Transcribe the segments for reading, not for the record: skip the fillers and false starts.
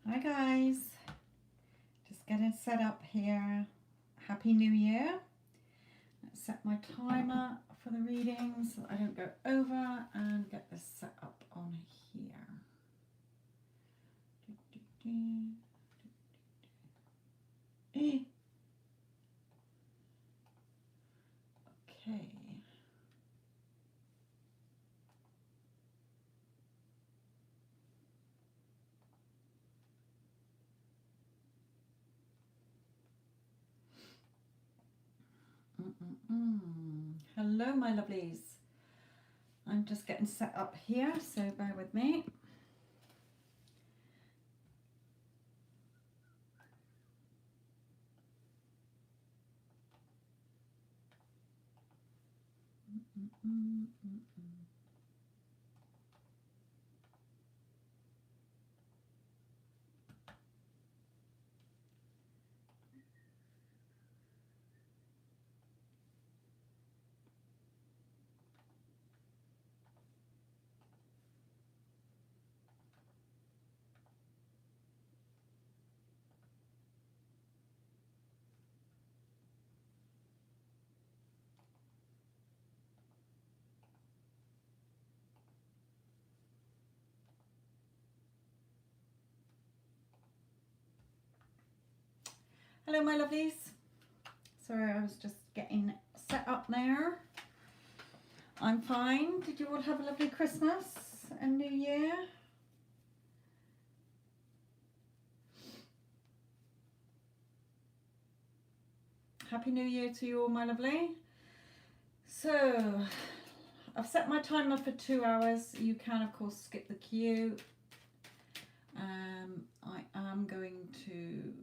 Hi guys, just getting set up here. Happy New Year. Let's set my timer for the readings so I don't go over and get this set up on here. Okay. Hello my lovelies. I'm just getting set up here, so bear with me. Hello my lovelies. Sorry, I was just getting set up there. I'm fine. Did you all have a lovely Christmas and New Year? Happy New Year to you all, my lovely. So, I've set my timer for 2 hours. You can, of course, skip the queue. I am going to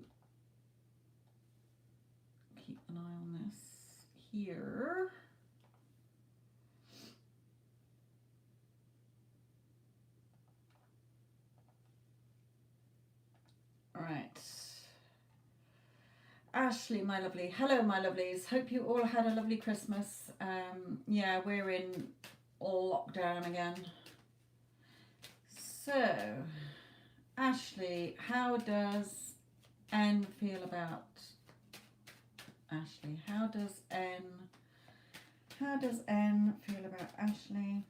keep an eye on this here. All right. Ashley, my lovely. Hello, my lovelies. Hope you all had a lovely Christmas. Yeah, we're in lockdown again. So, Ashley, how does N feel about Ashley? How does N feel about Ashley?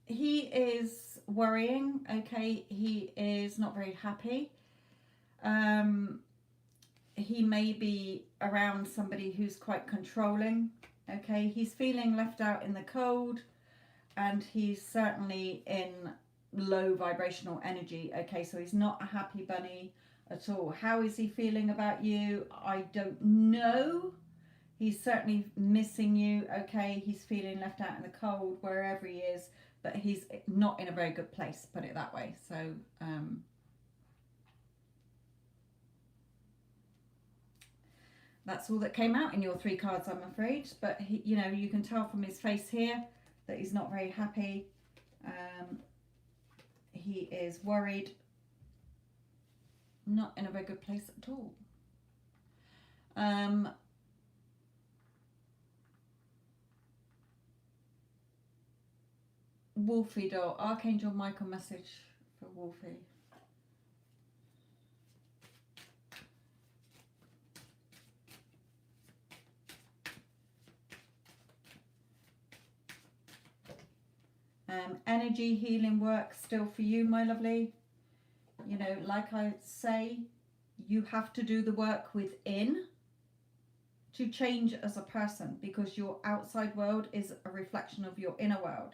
He is worrying, okay? He is not very happy. He may be around somebody who's quite controlling, okay? He's feeling left out in the cold, and he's certainly in low vibrational energy, okay? So he's not a happy bunny at all. How is he feeling about you? I don't know. He's certainly missing you, okay? He's feeling left out in the cold wherever he is, but he's not in a very good place, put it that way. So, that's all that came out in your 3 cards, I'm afraid. But, he, you know, you can tell from his face here that he's not very happy. He is worried. Not in a very good place at all. Wolfie doll, Archangel Michael message for Wolfie. Energy healing work still for you, my lovely. You know, like I say, you have to do the work within to change as a person, because your outside world is a reflection of your inner world.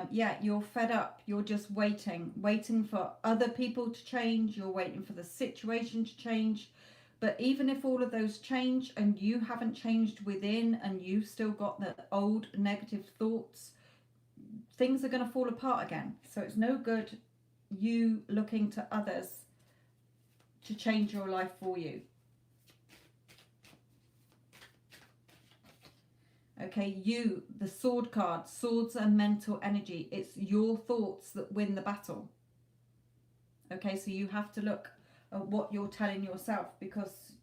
Yeah, you're fed up. You're just waiting for other people to change. You're waiting for the situation to change. But even if all of those change and you haven't changed within, and you've still got the old negative thoughts, things are going to fall apart again. So it's no good you looking to others to change your life for you. Okay, you, the sword card, swords and mental energy. It's your thoughts that win the battle. Okay, so you have to look at what you're telling yourself, because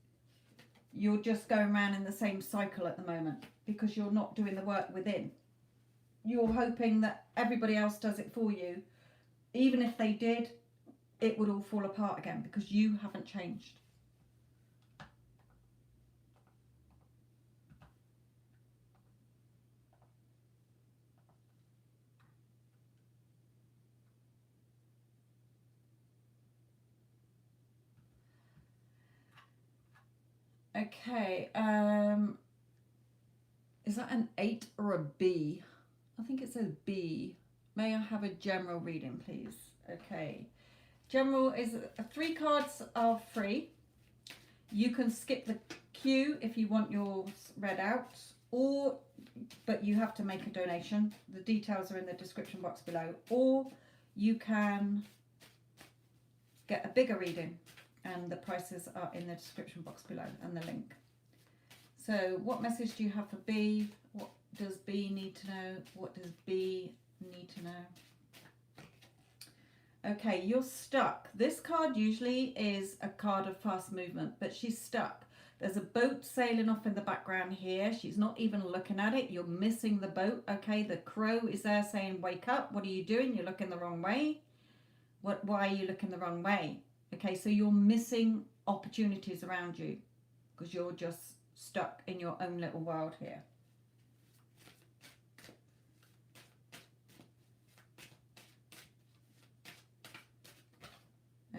you're just going around in the same cycle at the moment because you're not doing the work within. You're hoping that everybody else does it for you. Even if they did, it would all fall apart again because you haven't changed. Okay, is that an 8 or a B? I think it says B. May I have a general reading, please? Okay. General is 3 cards are free. You can skip the queue if you want yours read out, but you have to make a donation. The details are in the description box below. Or you can get a bigger reading, and the prices are in the description box below and the link. So what message do you have for B? What does B need to know? What does B need to know? Okay, you're stuck. This card usually is a card of fast movement, but she's stuck. There's a boat sailing off in the background here. She's not even looking at it. You're missing the boat. Okay, the crow is there saying, wake up. What are you doing? You're looking the wrong way. Why are you looking the wrong way? Okay, so you're missing opportunities around you because you're just stuck in your own little world here.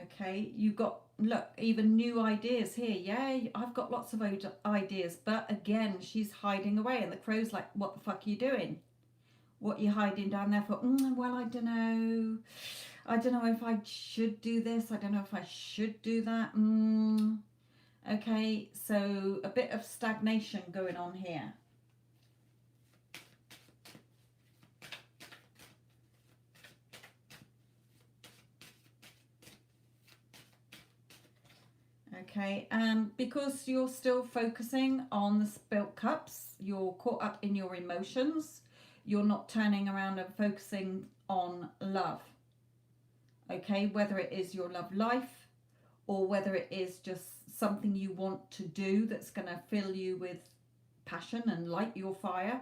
Okay, you've got, look, even new ideas here. Yeah, I've got lots of ideas, but again, she's hiding away, and the crow's like, what the fuck are you doing? What are you hiding down there for? Well, I don't know. I don't know if I should do this. I don't know if I should do that. Okay, so a bit of stagnation going on here. Okay, because you're still focusing on the spilt cups, you're caught up in your emotions. You're not turning around and focusing on love. Okay, whether it is your love life or whether it is just something you want to do that's going to fill you with passion and light your fire.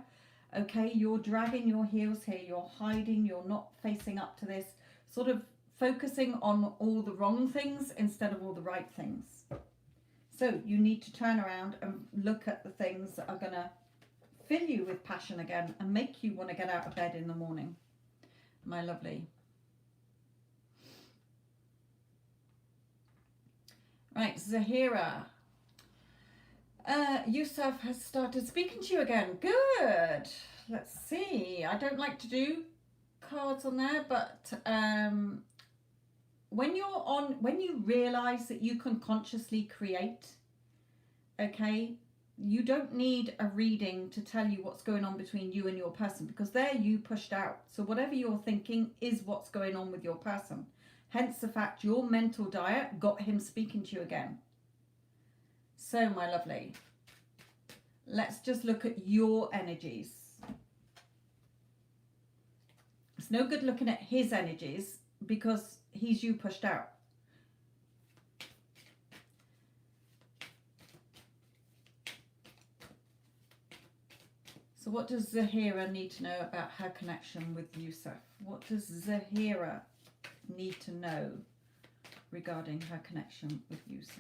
Okay, you're dragging your heels here, you're hiding, you're not facing up to this, sort of focusing on all the wrong things instead of all the right things. So you need to turn around and look at the things that are going to fill you with passion again and make you want to get out of bed in the morning, my lovely. Right, Zahira. Yusuf has started speaking to you again. Good. Let's see. I don't like to do cards on there, but when you realize that you can consciously create, okay, you don't need a reading to tell you what's going on between you and your person, because there you pushed out. So whatever you're thinking is what's going on with your person. Hence the fact your mental diet got him speaking to you again. So, my lovely, let's just look at your energies. It's no good looking at his energies because he's you pushed out. So what does Zahira need to know about her connection with Yusuf? What does Zahira need to know regarding her connection with Yusuf?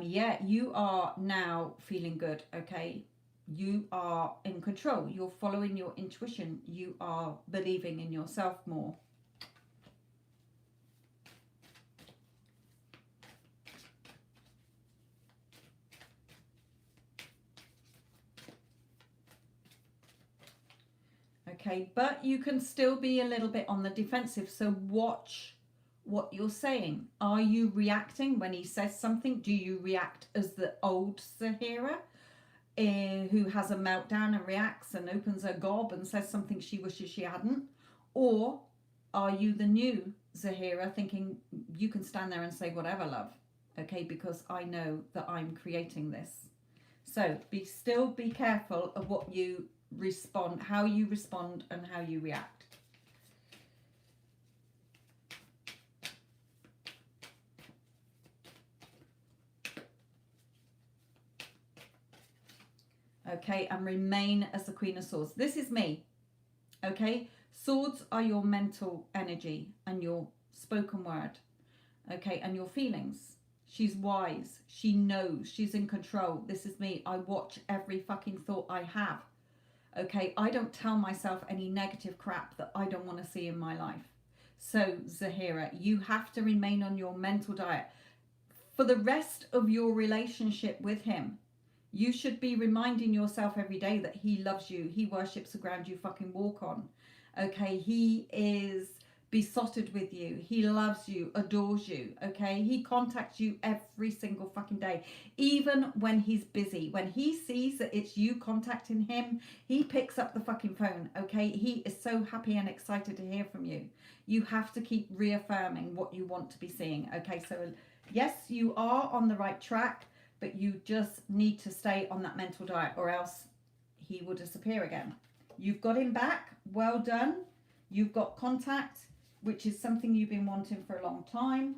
Yeah, you are now feeling good, okay? You are in control. You're following your intuition. You are believing in yourself more. Okay, but you can still be a little bit on the defensive. So watch what you're saying. Are you reacting when he says something? Do you react as the old Zahira? who has a meltdown and reacts and opens her gob and says something she wishes she hadn't? Or are you the new Zahira thinking you can stand there and say whatever, love, okay, because I know that I'm creating this. So be careful of what you respond, how you respond and how you react. Okay, and remain as the Queen of Swords. This is me, okay? Swords are your mental energy and your spoken word, okay, and your feelings. She's wise. She knows. She's in control. This is me. I watch every fucking thought I have, okay? I don't tell myself any negative crap that I don't want to see in my life. So, Zahira, you have to remain on your mental diet. For the rest of your relationship with him, you should be reminding yourself every day that he loves you. He worships the ground you fucking walk on. Okay, he is besotted with you. He loves you, adores you. Okay, he contacts you every single fucking day, even when he's busy. When he sees that it's you contacting him, he picks up the fucking phone. Okay, he is so happy and excited to hear from you. You have to keep reaffirming what you want to be seeing. Okay, so yes, you are on the right track, but you just need to stay on that mental diet or else he will disappear again. You've got him back. Well done. You've got contact, which is something you've been wanting for a long time.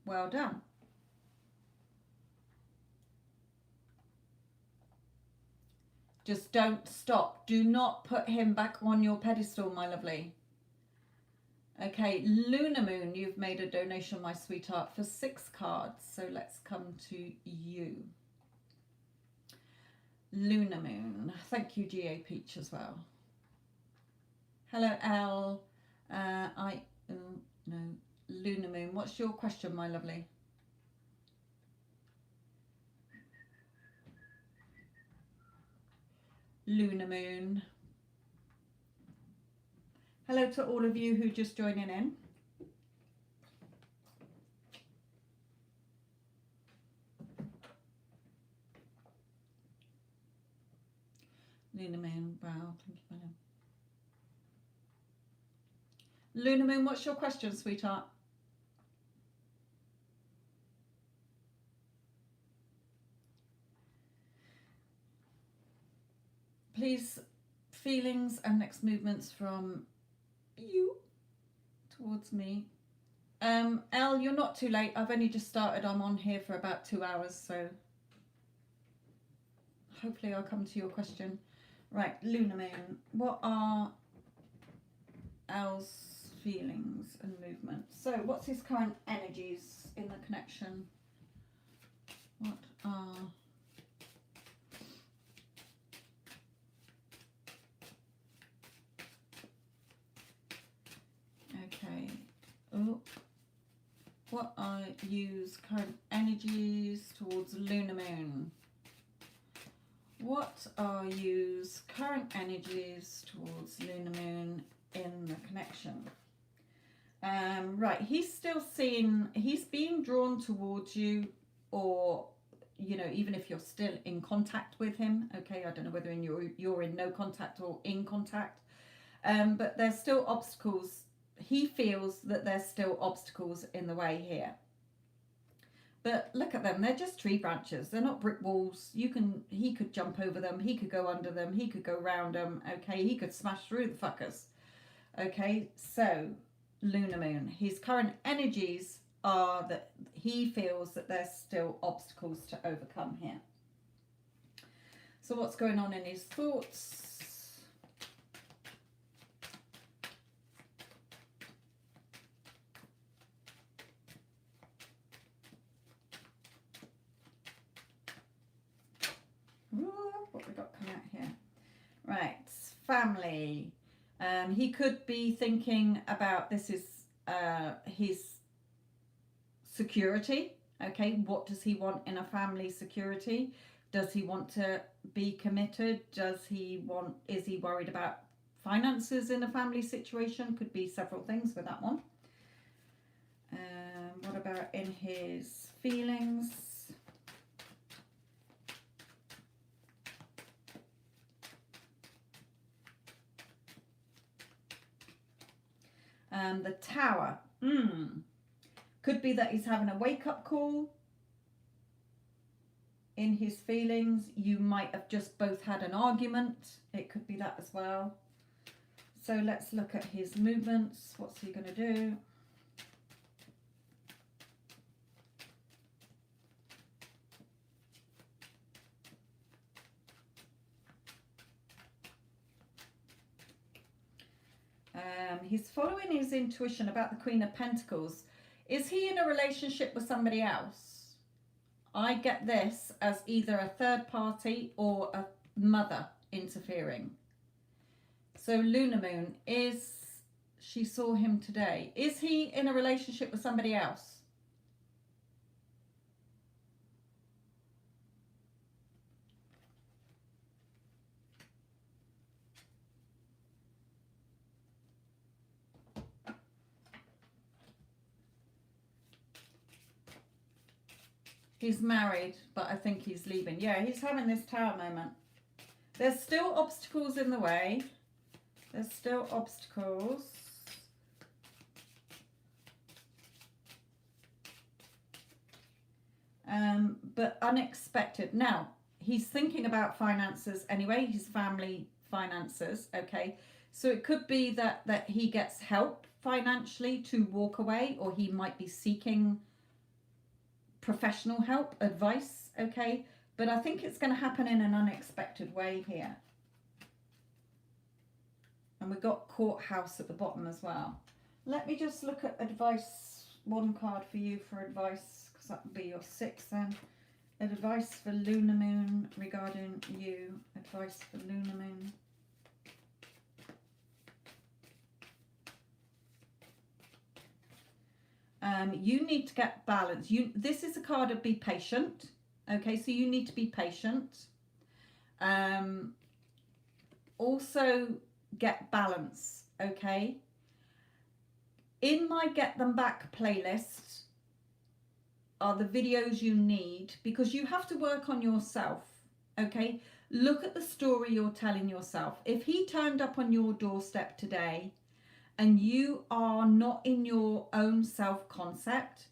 Well done. Just don't stop. Do not put him back on your pedestal, my lovely. Okay, Lunar Moon, you've made a donation, my sweetheart, for 6 cards. So let's come to you. Lunar Moon. Thank you, GA Peach, as well. Hello, L. No, Lunar Moon. What's your question, my lovely? Lunar Moon. Hello to all of you who are just joining in. Lunar Moon, wow, thank you, madam. Lunar Moon, what's your question, sweetheart? Please, feelings and next movements from you towards me. Elle, you're not too late. I've only just started. I'm on here for about 2 hours, so hopefully I'll come to your question. Right, Lunar Moon. What are Elle's feelings and movements? So what's his current energies in the connection? What are... Okay. Oh. What are Yu's current energies towards Lunar Moon? What are Yu's current energies towards Lunar Moon in the connection? Right, he's still seeing, he's being drawn towards you, or, you know, even if you're still in contact with him, okay, I don't know whether you're in no contact or in contact, but there's still obstacles. He feels that there's still obstacles in the way here. But look at them, they're just tree branches. They're not brick walls. He could jump over them, he could go under them, he could go round them, okay? He could smash through the fuckers. Okay, so Lunar Moon, his current energies are that he feels that there's still obstacles to overcome here. So what's going on in his thoughts? What we got coming out here? Right, family. He could be thinking about, this is his security. Okay, what does he want in a family security? Does he want to be committed? Is he worried about finances in a family situation? Could be several things with that one. What about in his feelings? The Tower. Could be that he's having a wake-up call in his feelings. You might have just both had an argument. It could be that as well. So let's look at his movements. What's he going to do? He's following his intuition about the Queen of Pentacles. Is he in a relationship with somebody else? I get this as either a third party or a mother interfering. So Lunar Moon, she saw him today. Is he in a relationship with somebody else? He's married, but I think he's leaving. Yeah, he's having this Tower moment. There's still obstacles in the way. There's still obstacles. But unexpected. Now, he's thinking about finances anyway, his family finances, okay? So it could be that he gets help financially to walk away, or he might be seeking professional help, advice, okay? But I think it's going to happen in an unexpected way here. And we've got Courthouse at the bottom as well. Let me just look at advice, one card for you for advice, because that would be your 6 then. Advice for Lunar Moon regarding you. Advice for Lunar Moon. You need to get balance. This is a card of be patient. Okay, so you need to be patient. Also get balance. Okay. In my Get Them Back playlist are the videos you need, because you have to work on yourself. Okay. Look at the story you're telling yourself. If he turned up on your doorstep today and you are not in your own self-concept,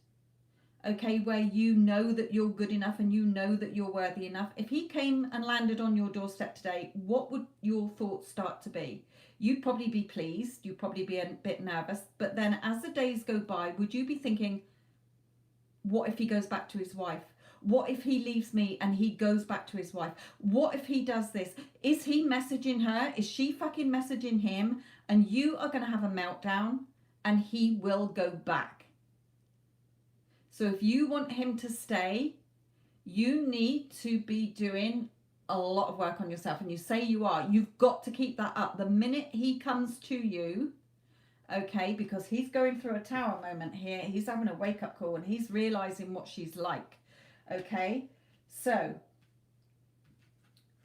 okay, where you know that you're good enough and you know that you're worthy enough, if he came and landed on your doorstep today, what would your thoughts start to be? You'd probably be pleased, you'd probably be a bit nervous, but then as the days go by, would you be thinking, what if he goes back to his wife? What if he leaves me and he goes back to his wife? What if he does this? Is he messaging her? Is she fucking messaging him? And you are going to have a meltdown and he will go back. So if you want him to stay, you need to be doing a lot of work on yourself. And you say you are. You've got to keep that up. The minute he comes to you, okay, because he's going through a Tower moment here. He's having a wake-up call and he's realizing what she's like. Okay, so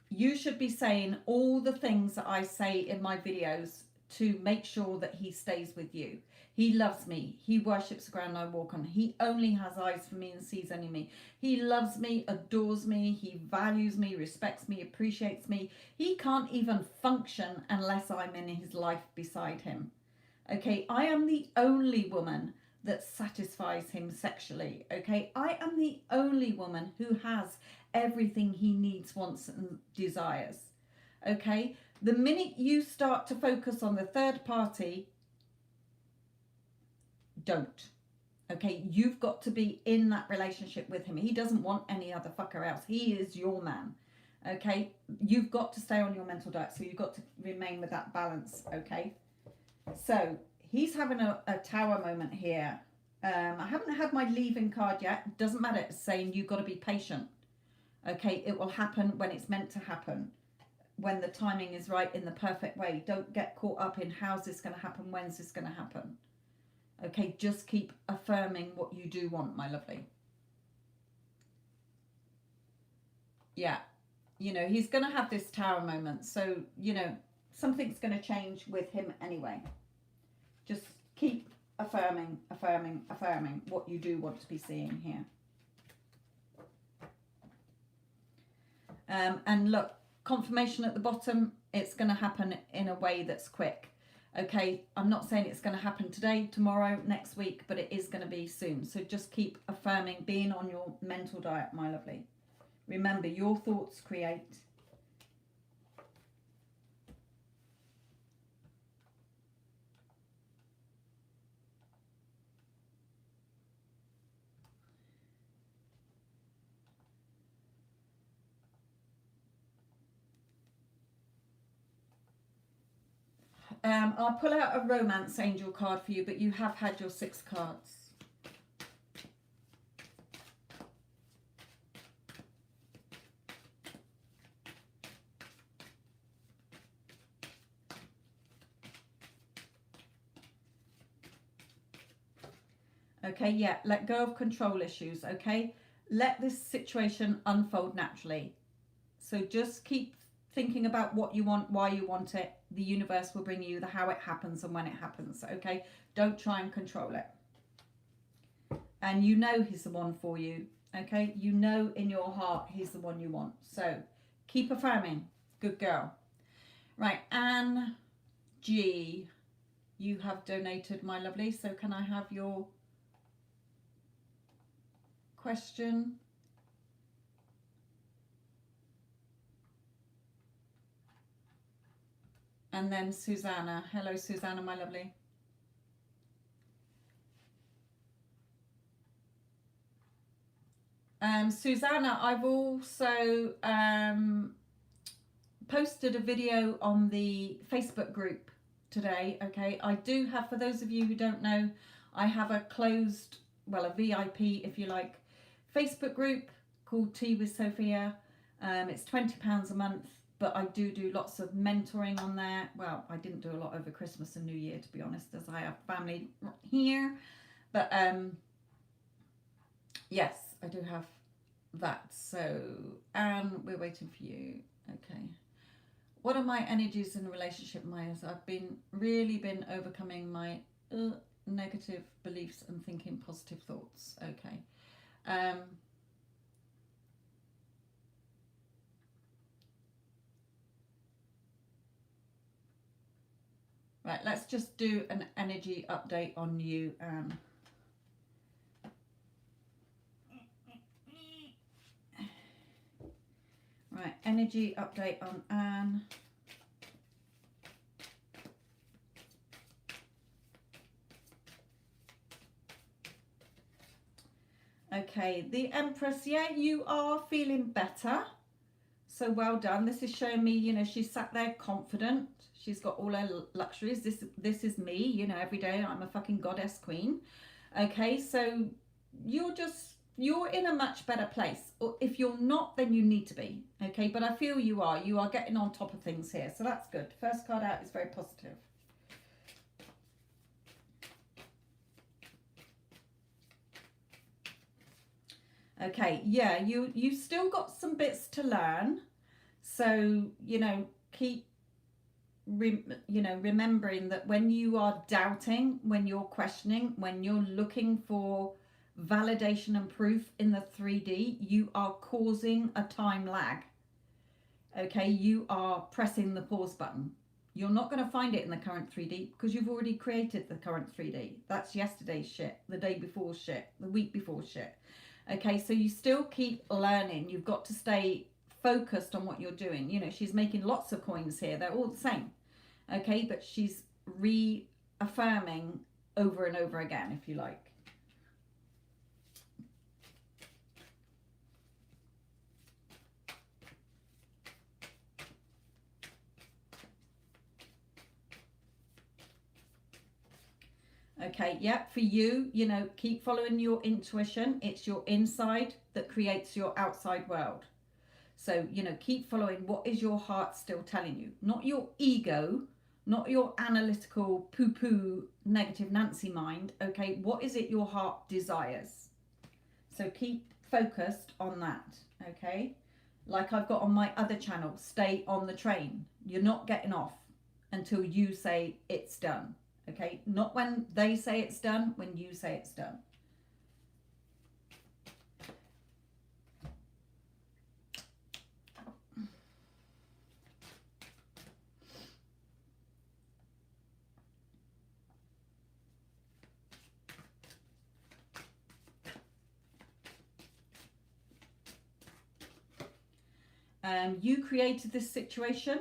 you should be saying all the things that I say in my videos to make sure that he stays with you. He loves me. He worships the ground I walk on. He only has eyes for me and sees only me. He loves me, adores me. He values me, respects me, appreciates me. He can't even function unless I'm in his life beside him. Okay, I am the only woman that satisfies him sexually. Okay, I am the only woman who has everything he needs, wants, and desires. Okay, the minute you start to focus on the third party, don't. Okay, you've got to be in that relationship with him. He doesn't want any other fucker else. He is your man. Okay, you've got to stay on your mental diet, so you've got to remain with that balance. Okay, so he's having a Tower moment here. I haven't had my leaving card yet. Doesn't matter. It's saying you've got to be patient. Okay, it will happen when it's meant to happen. When the timing is right, in the perfect way. Don't get caught up in how's this going to happen, when's this going to happen. Okay, just keep affirming what you do want, my lovely. Yeah, you know, he's going to have this Tower moment. So, you know, something's going to change with him anyway. Just keep affirming, affirming, affirming what you do want to be seeing here. And look, confirmation at the bottom, it's going to happen in a way that's quick. Okay, I'm not saying it's going to happen today, tomorrow, next week, but it is going to be soon. So just keep affirming, being on your mental diet, my lovely. Remember, your thoughts create. I'll pull out a romance angel card for you, but you have had your 6 cards. Okay, yeah, let go of control issues, okay? Let this situation unfold naturally. So just keep thinking about what you want, why you want it. The universe will bring you the how it happens and when it happens, okay? Don't try and control it. And you know he's the one for you, okay? You know in your heart he's the one you want. So keep affirming. Good girl. Right, Anne G, you have donated, my lovely. So can I have your question? And then Susanna. Hello, Susanna, my lovely. Susanna, I've also posted a video on the Facebook group today. Okay, I do have, for those of you who don't know, I have a closed, well, a VIP, if you like, Facebook group called Tea with Sophia. It's £20 a month, but I do lots of mentoring on there. Well, I didn't do a lot over Christmas and New Year, to be honest, as I have family here. But yes, I do have that. So, we're waiting for you. Okay. What are my energies in relationship, Myers? I've really been overcoming my negative beliefs and thinking positive thoughts. Okay. Right, let's just do an energy update on you, Anne. Right, energy update on Anne. Okay, the Empress, yeah, you are feeling better. So well done. This is showing me, you know, she's sat there confident. She's got all her luxuries. This is me, you know, every day I'm a fucking goddess queen. Okay, so you're in a much better place. Or if you're not, then you need to be. Okay, but I feel you are. You are getting on top of things here. So that's good. First card out is very positive. Okay, yeah, you still got some bits to learn. So, you know, keep remembering that when you are doubting, when you're questioning, when you're looking for validation and proof in the 3D, you are causing a time lag. Okay, you are pressing the pause button. You're not going to find it in the current 3D because you've already created the current 3D. That's yesterday's shit, the day before shit, the week before shit. Okay, so you still keep learning. You've got to stay focused on what you're doing. You know, she's making lots of coins here. They're all the same. Okay, but she's reaffirming over and over again, if you like. Okay, yeah, for you, you know, keep following your intuition. It's your inside that creates your outside world. So, you know, keep following what is your heart still telling you, not your ego, not your analytical poo-poo negative Nancy mind. Okay, what is it your heart desires? So keep focused on that. Okay, like I've got on my other channel, stay on the train. You're not getting off until you say it's done. Okay, not when they say it's done, when you say it's done. You created this situation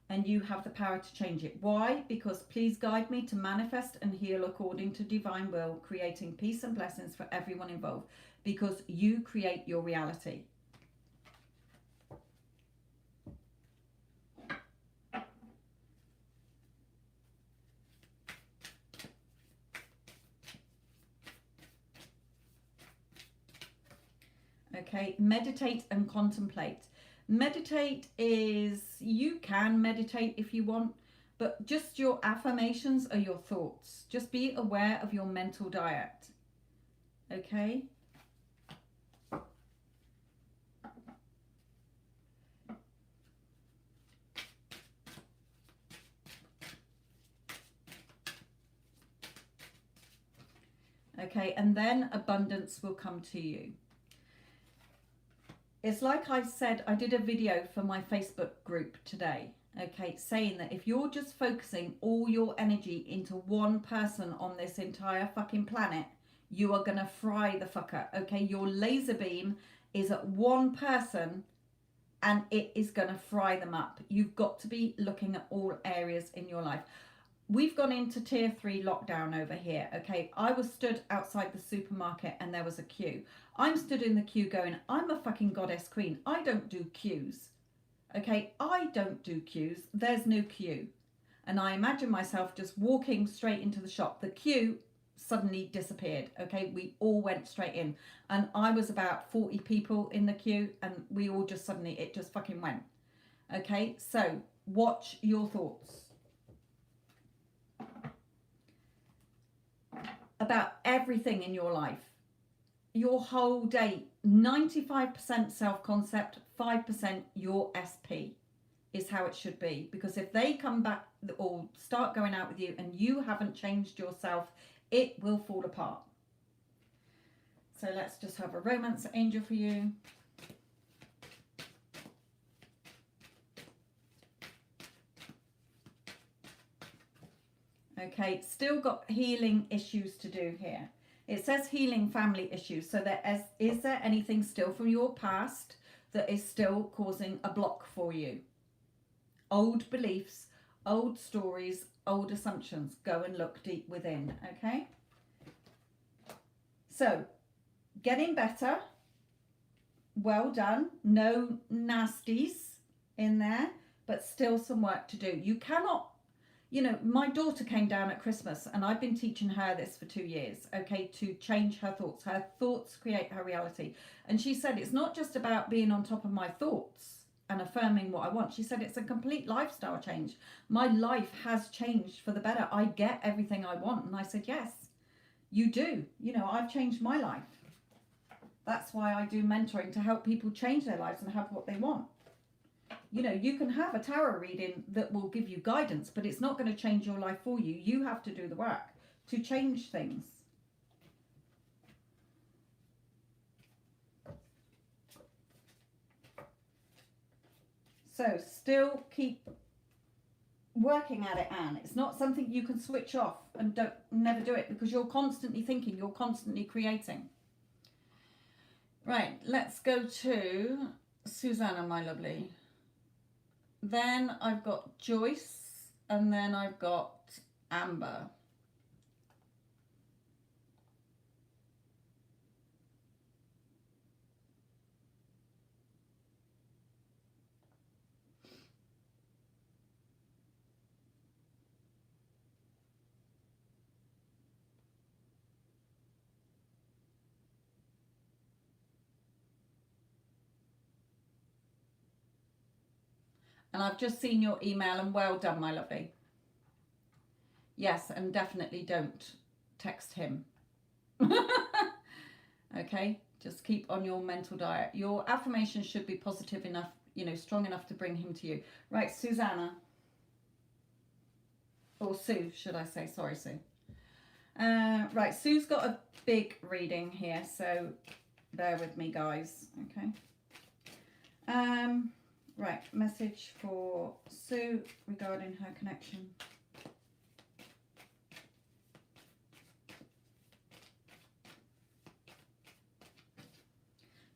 and you have the power to change it. Why? Because please guide me to manifest and heal according to divine will, creating peace and blessings for everyone involved. Because you create your reality. Okay, meditate and contemplate. Meditate is, you can meditate if you want, but just your affirmations are your thoughts. Just be aware of your mental diet. Okay? Okay, and then abundance will come to you. It's like I said, I did a video for my Facebook group today, okay, saying that if you're just focusing all your energy into one person on this entire fucking planet, you are going to fry the fucker, okay? Your laser beam is at one person and it is going to fry them up. You've got to be looking at all areas in your life. We've gone into tier 3 lockdown over here, okay? I was stood outside the supermarket and there was a queue. I'm stood in the queue going, I'm a fucking goddess queen. I don't do queues, okay? I don't do queues. There's no queue. And I imagine myself just walking straight into the shop. The queue suddenly disappeared, okay? We all went straight in. And I was about 40 people in the queue and we all just suddenly, it just fucking went, okay? So watch your thoughts about everything in your life, your whole day. 95% self-concept, 5% your SP is how it should be. Because if they come back or start going out with you and you haven't changed yourself, it will fall apart. So let's just have a romance angel for you. Okay, still got healing issues to do here. It says healing family issues. So is there anything still from your past that is still causing a block for you? Old beliefs, old stories, old assumptions. Go and look deep within, okay? So, getting better. Well done. No nasties in there, but still some work to do. You cannot, you know, my daughter came down at Christmas and I've been teaching her this for 2 years, okay, to change her thoughts. Her thoughts create her reality. And she said, it's not just about being on top of my thoughts and affirming what I want. She said, it's a complete lifestyle change. My life has changed for the better. I get everything I want. And I said, yes, you do. You know, I've changed my life. That's why I do mentoring, to help people change their lives and have what they want. You know, you can have a tarot reading that will give you guidance, but it's not going to change your life for you. You have to do the work to change things. So still keep working at it, Anne. It's not something you can switch off and never do it, because you're constantly thinking, you're constantly creating. Right, let's go to Susanna, my lovely. Then I've got Joyce, and then I've got Amber. And I've just seen your email, and well done, my lovely. Yes, and definitely don't text him. Okay, just keep on your mental diet. Your affirmations should be positive enough, you know, strong enough to bring him to you. Right, Susanna. Or Sue, should I say. Sorry, Sue. Right, Sue's got a big reading here, so bear with me, guys. Okay. Right, message for Sue regarding her connection.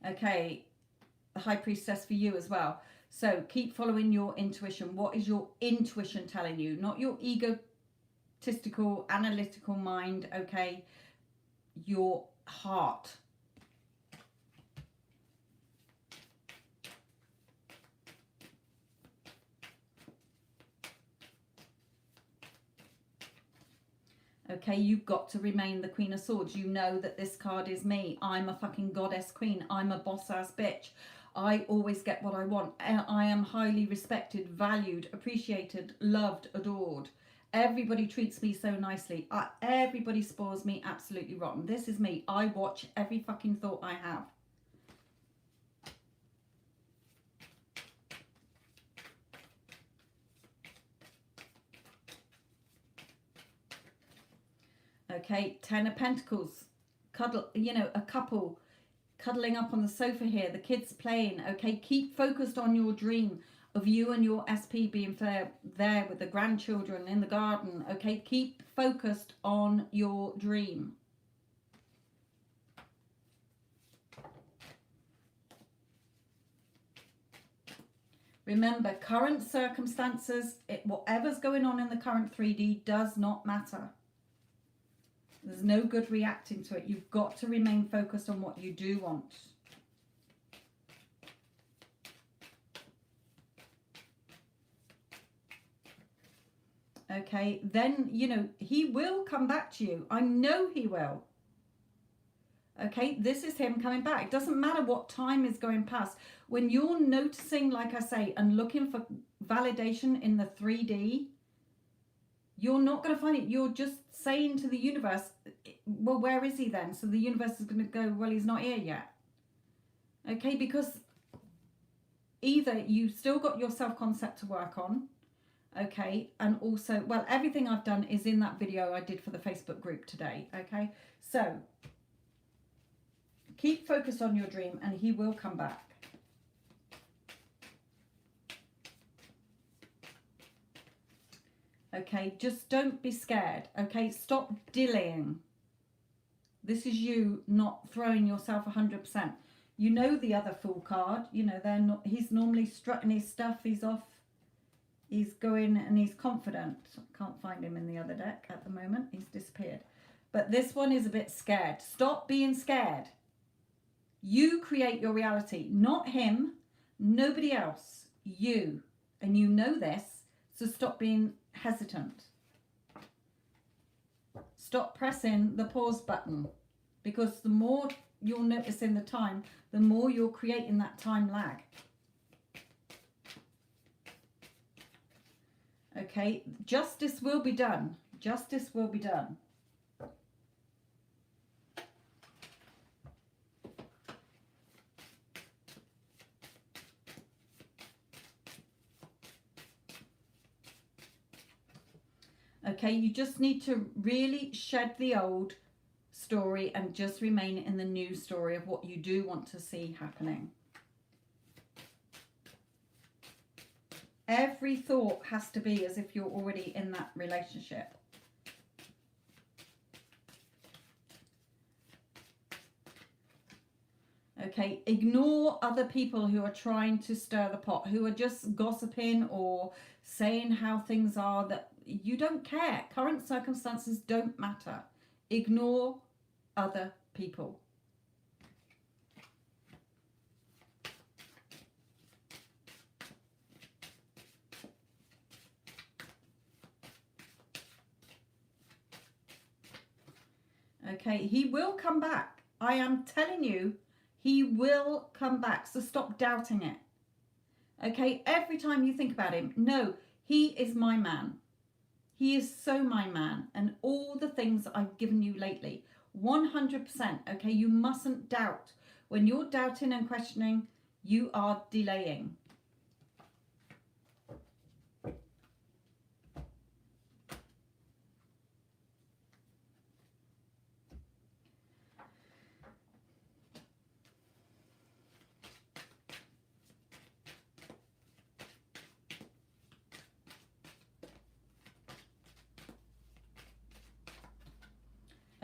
Okay, High Priestess for you as well. So keep following your intuition. What is your intuition telling you? Not your egotistical, analytical mind, okay? Your heart. Okay, you've got to remain the Queen of Swords. You know that this card is me. I'm a fucking goddess queen. I'm a boss ass bitch. I always get what I want. I am highly respected, valued, appreciated, loved, adored. Everybody treats me so nicely. Everybody spoils me absolutely rotten. This is me. I watch every fucking thought I have. Okay, Ten of Pentacles. Cuddle, you know, a couple cuddling up on the sofa here. The kids playing. Okay, keep focused on your dream of you and your SP being there with the grandchildren in the garden. Okay, keep focused on your dream. Remember, current circumstances, whatever's going on in the current 3D does not matter. There's no good reacting to it. You've got to remain focused on what you do want. Okay, then, you know, he will come back to you. I know he will. Okay, this is him coming back. It doesn't matter what time is going past. When you're noticing, like I say, and looking for validation in the 3D, you're not going to find it. You're just saying to the universe, well, where is he then? So the universe is going to go, well, he's not here yet. Okay, because either you've still got your self-concept to work on, okay, and also, well, everything I've done is in that video I did for the Facebook group today, okay? So keep focused on your dream and he will come back. Okay, just don't be scared, okay? Stop delaying. This is you not throwing yourself 100%. You know the other Fool card, you know, they're not, he's normally strutting his stuff, he's off, he's going and he's confident. Can't find him in the other deck at the moment, he's disappeared. But this one is a bit scared. Stop being scared. You create your reality, not him, nobody else, you. And you know this, so stop being hesitant. Stop pressing the pause button, because the more you'll notice in the time, the more you're creating that time lag. Okay, justice will be done. Justice will be done. Okay, you just need to really shed the old story and just remain in the new story of what you do want to see happening. Every thought has to be as if you're already in that relationship. Okay, ignore other people who are trying to stir the pot, who are just gossiping or saying how things are that you don't care. Current circumstances don't matter. Ignore other people. Okay, he will come back. I am telling you, he will come back. So stop doubting it. Okay, every time you think about him, no, he is my man. He is so my man. And all the things I've given you lately, 100%. Okay, you mustn't doubt. When you're doubting and questioning, you are delaying.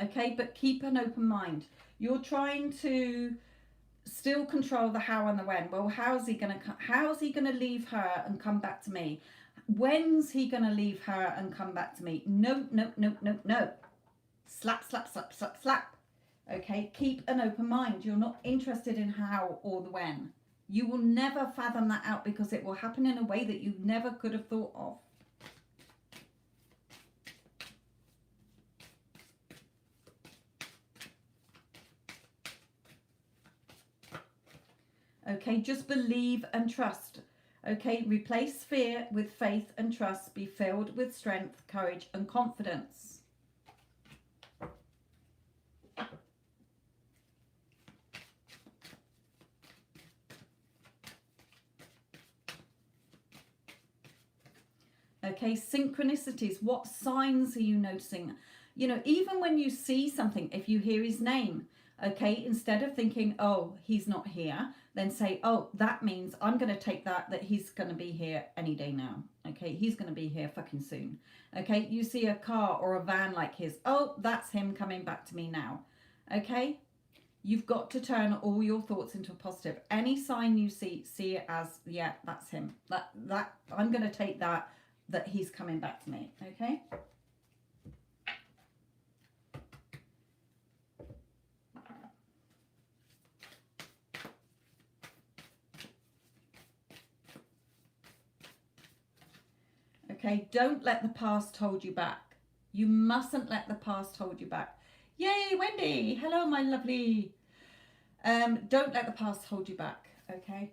Okay, but keep an open mind. You're trying to Still control the how and the when. Well, how's he gonna leave her and come back to me? When's he gonna leave her and come back to me? No, no, no, no, no. Slap, slap, slap, slap, slap. Okay, keep an open mind. You're not interested in how or the when. You will never fathom that out because it will happen in a way that you never could have thought of. Okay, just believe and trust. Okay, replace fear with faith and trust. Be filled with strength, courage, and confidence. Okay, synchronicities. What signs are you noticing? You know, even when you see something, if you hear his name, okay, instead of thinking, oh, he's not here, then say, oh, that means I'm going to take that he's going to be here any day now. Okay, he's going to be here fucking soon. Okay, you see a car or a van like his, oh, that's him coming back to me now. Okay, you've got to turn all your thoughts into a positive. Any sign you see it as, yeah, that's him. That I'm going to take that he's coming back to me. Okay. Okay, don't let the past hold you back. You mustn't let the past hold you back. Yay, Wendy. Hello, my lovely. Don't let the past hold you back, okay?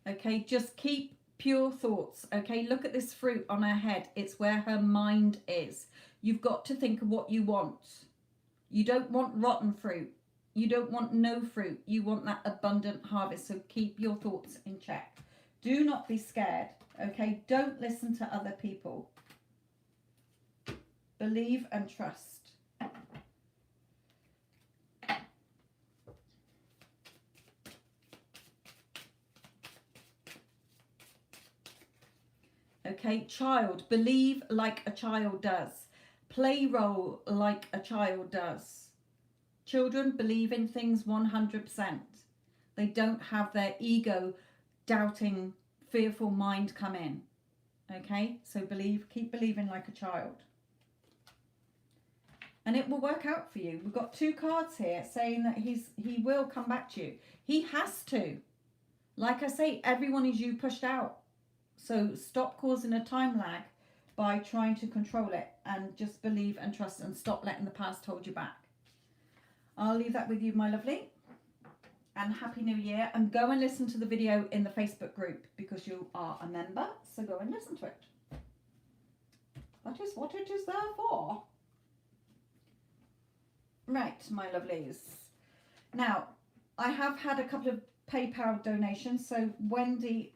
Okay, just keep pure thoughts. Okay, look at this fruit on her head. It's where her mind is. You've got to think of what you want. You don't want rotten fruit. You don't want no fruit. You want that abundant harvest. So keep your thoughts in check. Do not be scared. Okay, don't listen to other people. Believe and trust. Okay, child, believe like a child does. Play role like a child does. Children believe in things 100%. They don't have their ego, doubting, fearful mind come in. Okay, so keep believing like a child. And it will work out for you. We've got 2 cards here saying that he will come back to you. He has to. Like I say, everyone is you pushed out. So stop causing a time lag by trying to control it and just believe and trust and stop letting the past hold you back. I'll leave that with you, my lovely. And Happy New Year. And go and listen to the video in the Facebook group because you are a member. So go and listen to it. That is what it is there for. Right, my lovelies. Now, I have had a couple of PayPal donations. So Wendy,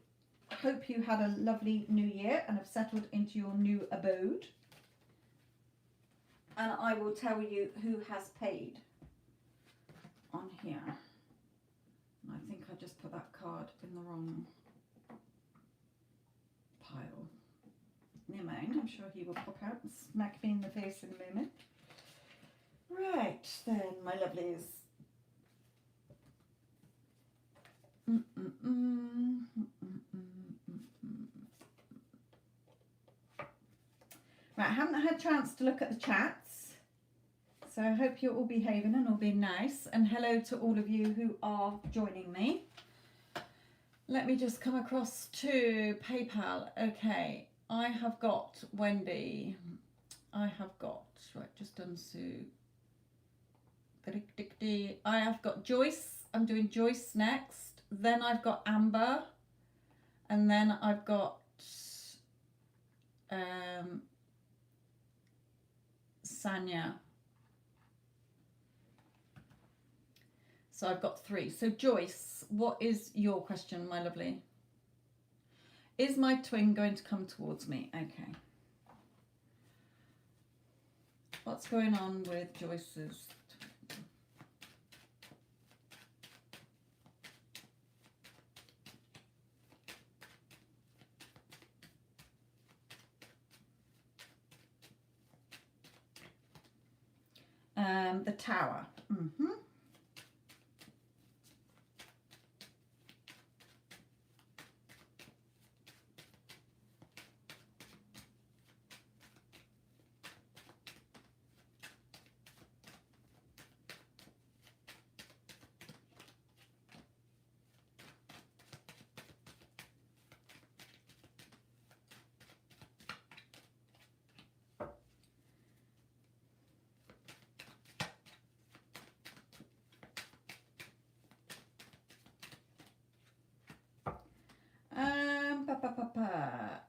hope you had a lovely new year and have settled into your new abode. And I will tell you who has paid on here. I think I just put that card in the wrong pile. Never mind, I'm sure he will pop out and smack me in the face in a moment. Right then, my lovelies. Right, I haven't had a chance to look at the chats, so I hope you're all behaving and all being nice. And hello to all of you who are joining me. Let me just come across to PayPal. Okay, I have got Wendy. I have got, right, just done Sue. I have got Joyce. I'm doing Joyce next. Then I've got Amber. And then I've got Sanya. So I've got 3. So Joyce, what is your question, my lovely? Is my twin going to come towards me? Okay. What's going on with Joyce's twin? The Tower. Mm-hmm.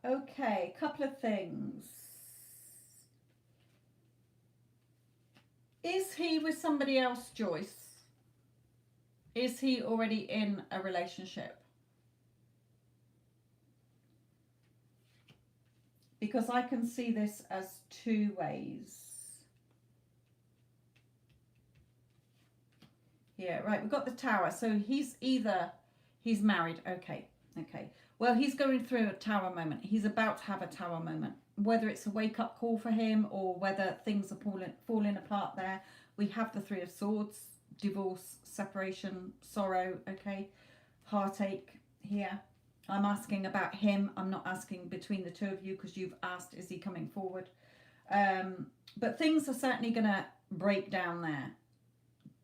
Okay, couple of things. Is he with somebody else, Joyce? Is he already in a relationship? Because I can see this as two ways. Yeah, right, we've got the Tower. So he's married. Okay. Well, he's going through a Tower moment. He's about to have a Tower moment. Whether it's a wake-up call for him or whether things are falling apart there. We have the Three of Swords, divorce, separation, sorrow, okay? Heartache here. I'm asking about him. I'm not asking between the two of you because you've asked, is he coming forward? But things are certainly going to break down there.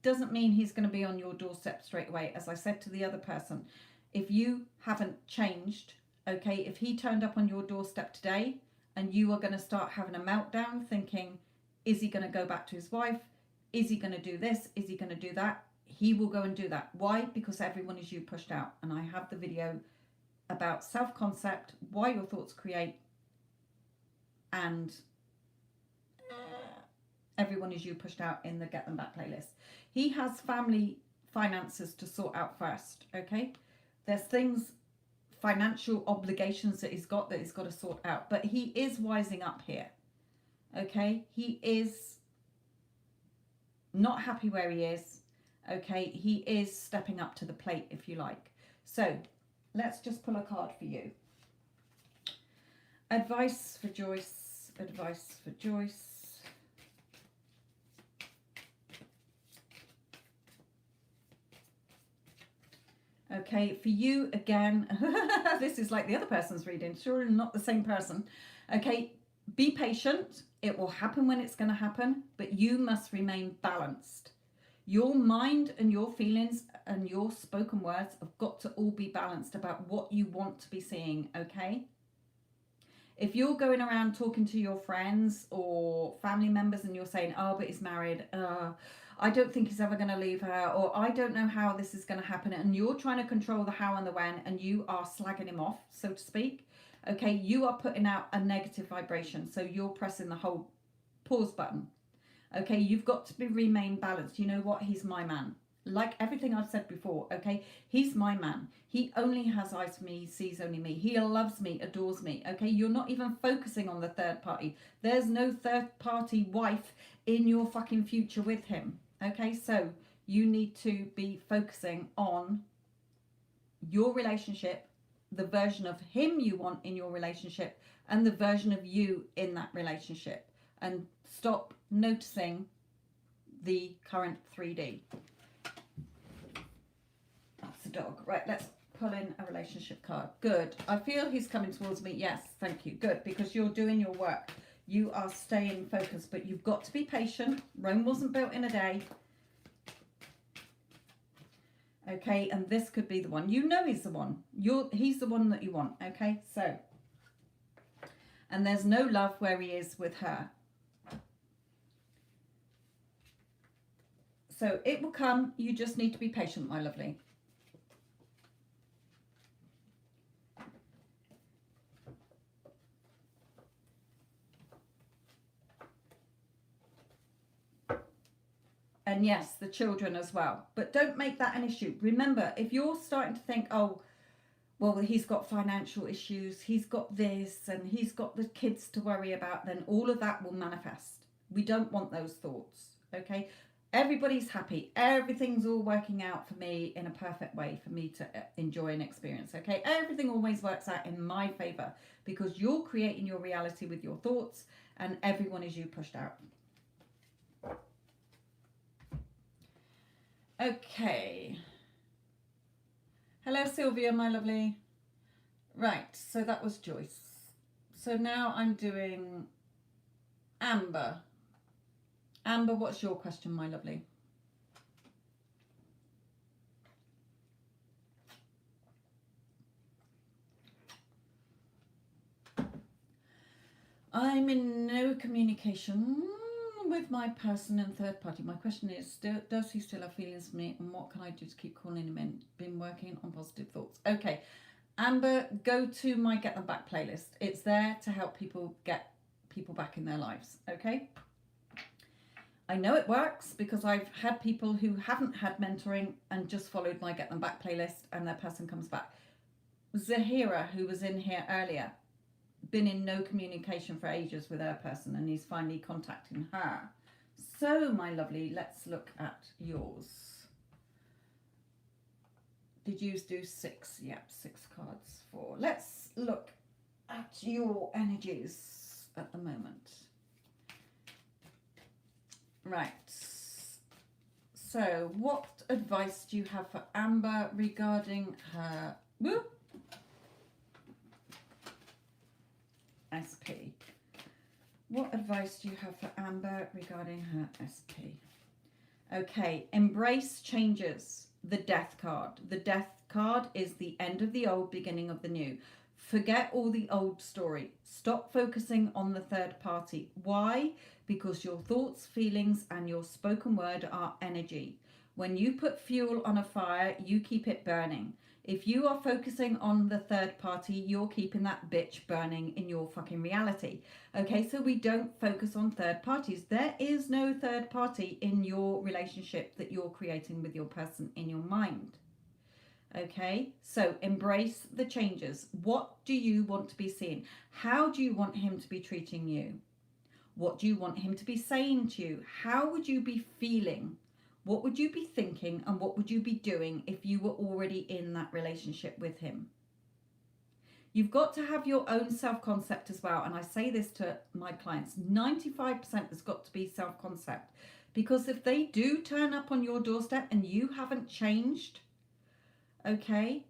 Doesn't mean he's going to be on your doorstep straight away. As I said to the other person, if you haven't changed, okay, if he turned up on your doorstep today and you are going to start having a meltdown thinking, is he going to go back to his wife? Is he going to do this? Is he going to do that? He will go and do that. Why? Because everyone is you pushed out. And I have the video about self-concept, why your thoughts create, and everyone is you pushed out in the Get Them Back playlist. He has family finances to sort out first, okay? There's things, financial obligations that he's got to sort out. But he is wising up here, okay? He is not happy where he is, okay? He is stepping up to the plate, if you like. So let's just pull a card for you. Advice for Joyce. Advice for Joyce. Okay, for you again, this is like the other person's reading, sure, not the same person. Okay, be patient. It will happen when it's going to happen, but you must remain balanced. Your mind and your feelings and your spoken words have got to all be balanced about what you want to be seeing, okay? If you're going around talking to your friends or family members and you're saying, oh, but he's married, I don't think he's ever going to leave her, or I don't know how this is going to happen, and you're trying to control the how and the when, and you are slagging him off, so to speak, okay, you are putting out a negative vibration, so you're pressing the whole pause button, okay? You've got to remain balanced. You know what? He's my man. Like everything I've said before, okay? He's my man. He only has eyes for me. He sees only me. He loves me, adores me, okay? You're not even focusing on the third party. There's no third party wife in your fucking future with him, okay? So you need to be focusing on your relationship, the version of him you want in your relationship, and the version of you in that relationship. And stop noticing the current 3D. That's a dog. Right, let's pull in a relationship card. Good. I feel he's coming towards me. Yes, thank you. Good, because you're doing your work. You are staying focused, but you've got to be patient. Rome wasn't built in a day. Okay, and this could be the one. You know he's the one. He's the one that you want, okay? So, and there's no love where he is with her. So it will come. You just need to be patient, my lovely. And yes, the children as well. But don't make that an issue. Remember, if you're starting to think, oh, well, he's got financial issues, he's got this, and he's got the kids to worry about, then all of that will manifest. We don't want those thoughts, okay? Everybody's happy. Everything's all working out for me in a perfect way for me to enjoy and experience, okay? Everything always works out in my favor because you're creating your reality with your thoughts, and everyone is you pushed out. Okay. Hello, Sylvia, my lovely. Right, so that was Joyce. So now I'm doing Amber. Amber, what's your question, my lovely? I'm in no communication with my person and third party. My question is, does he still have feelings for me, and what can I do to keep calling him in? Been working on positive thoughts. Okay, Amber, go to my Get Them Back playlist. It's there to help people get people back in their lives, okay? I know it works because I've had people who haven't had mentoring and just followed my Get Them Back playlist and their person comes back. Zahira, who was in here earlier, been in no communication for ages with her person and he's finally contacting her. So, my lovely, let's look at yours. Did you do 6? Yep, 6 cards. 4. Let's look at your energies at the moment. Right. So, what advice do you have for Amber regarding her SP? What advice do you have for Amber regarding her SP? Okay, embrace changes. The Death card. The Death card is the end of the old, beginning of the new. Forget all the old story. Stop focusing on the third party. Why? Because your thoughts, feelings, and your spoken word are energy. When you put fuel on a fire, you keep it burning. If you are focusing on the third party, you're keeping that bitch burning in your fucking reality. Okay, so we don't focus on third parties. There is no third party in your relationship that you're creating with your person in your mind. Okay, so embrace the changes. What do you want to be seeing? How do you want him to be treating you? What do you want him to be saying to you? How would you be feeling? What would you be thinking and what would you be doing if you were already in that relationship with him? You've got to have your own self-concept as well. And I say this to my clients, 95% has got to be self-concept. Because if they do turn up on your doorstep and you haven't changed, okay,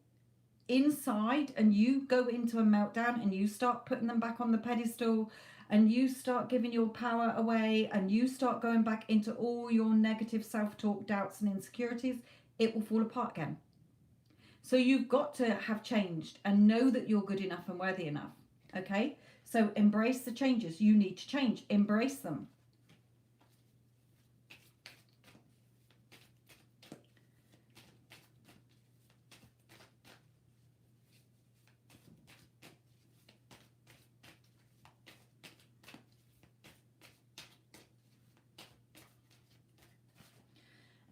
inside, and you go into a meltdown and you start putting them back on the pedestal and you start giving your power away and you start going back into all your negative self-talk, doubts and insecurities, it will fall apart again. So you've got to have changed and know that you're good enough and worthy enough. Okay, so embrace the changes. You need to change. Embrace them.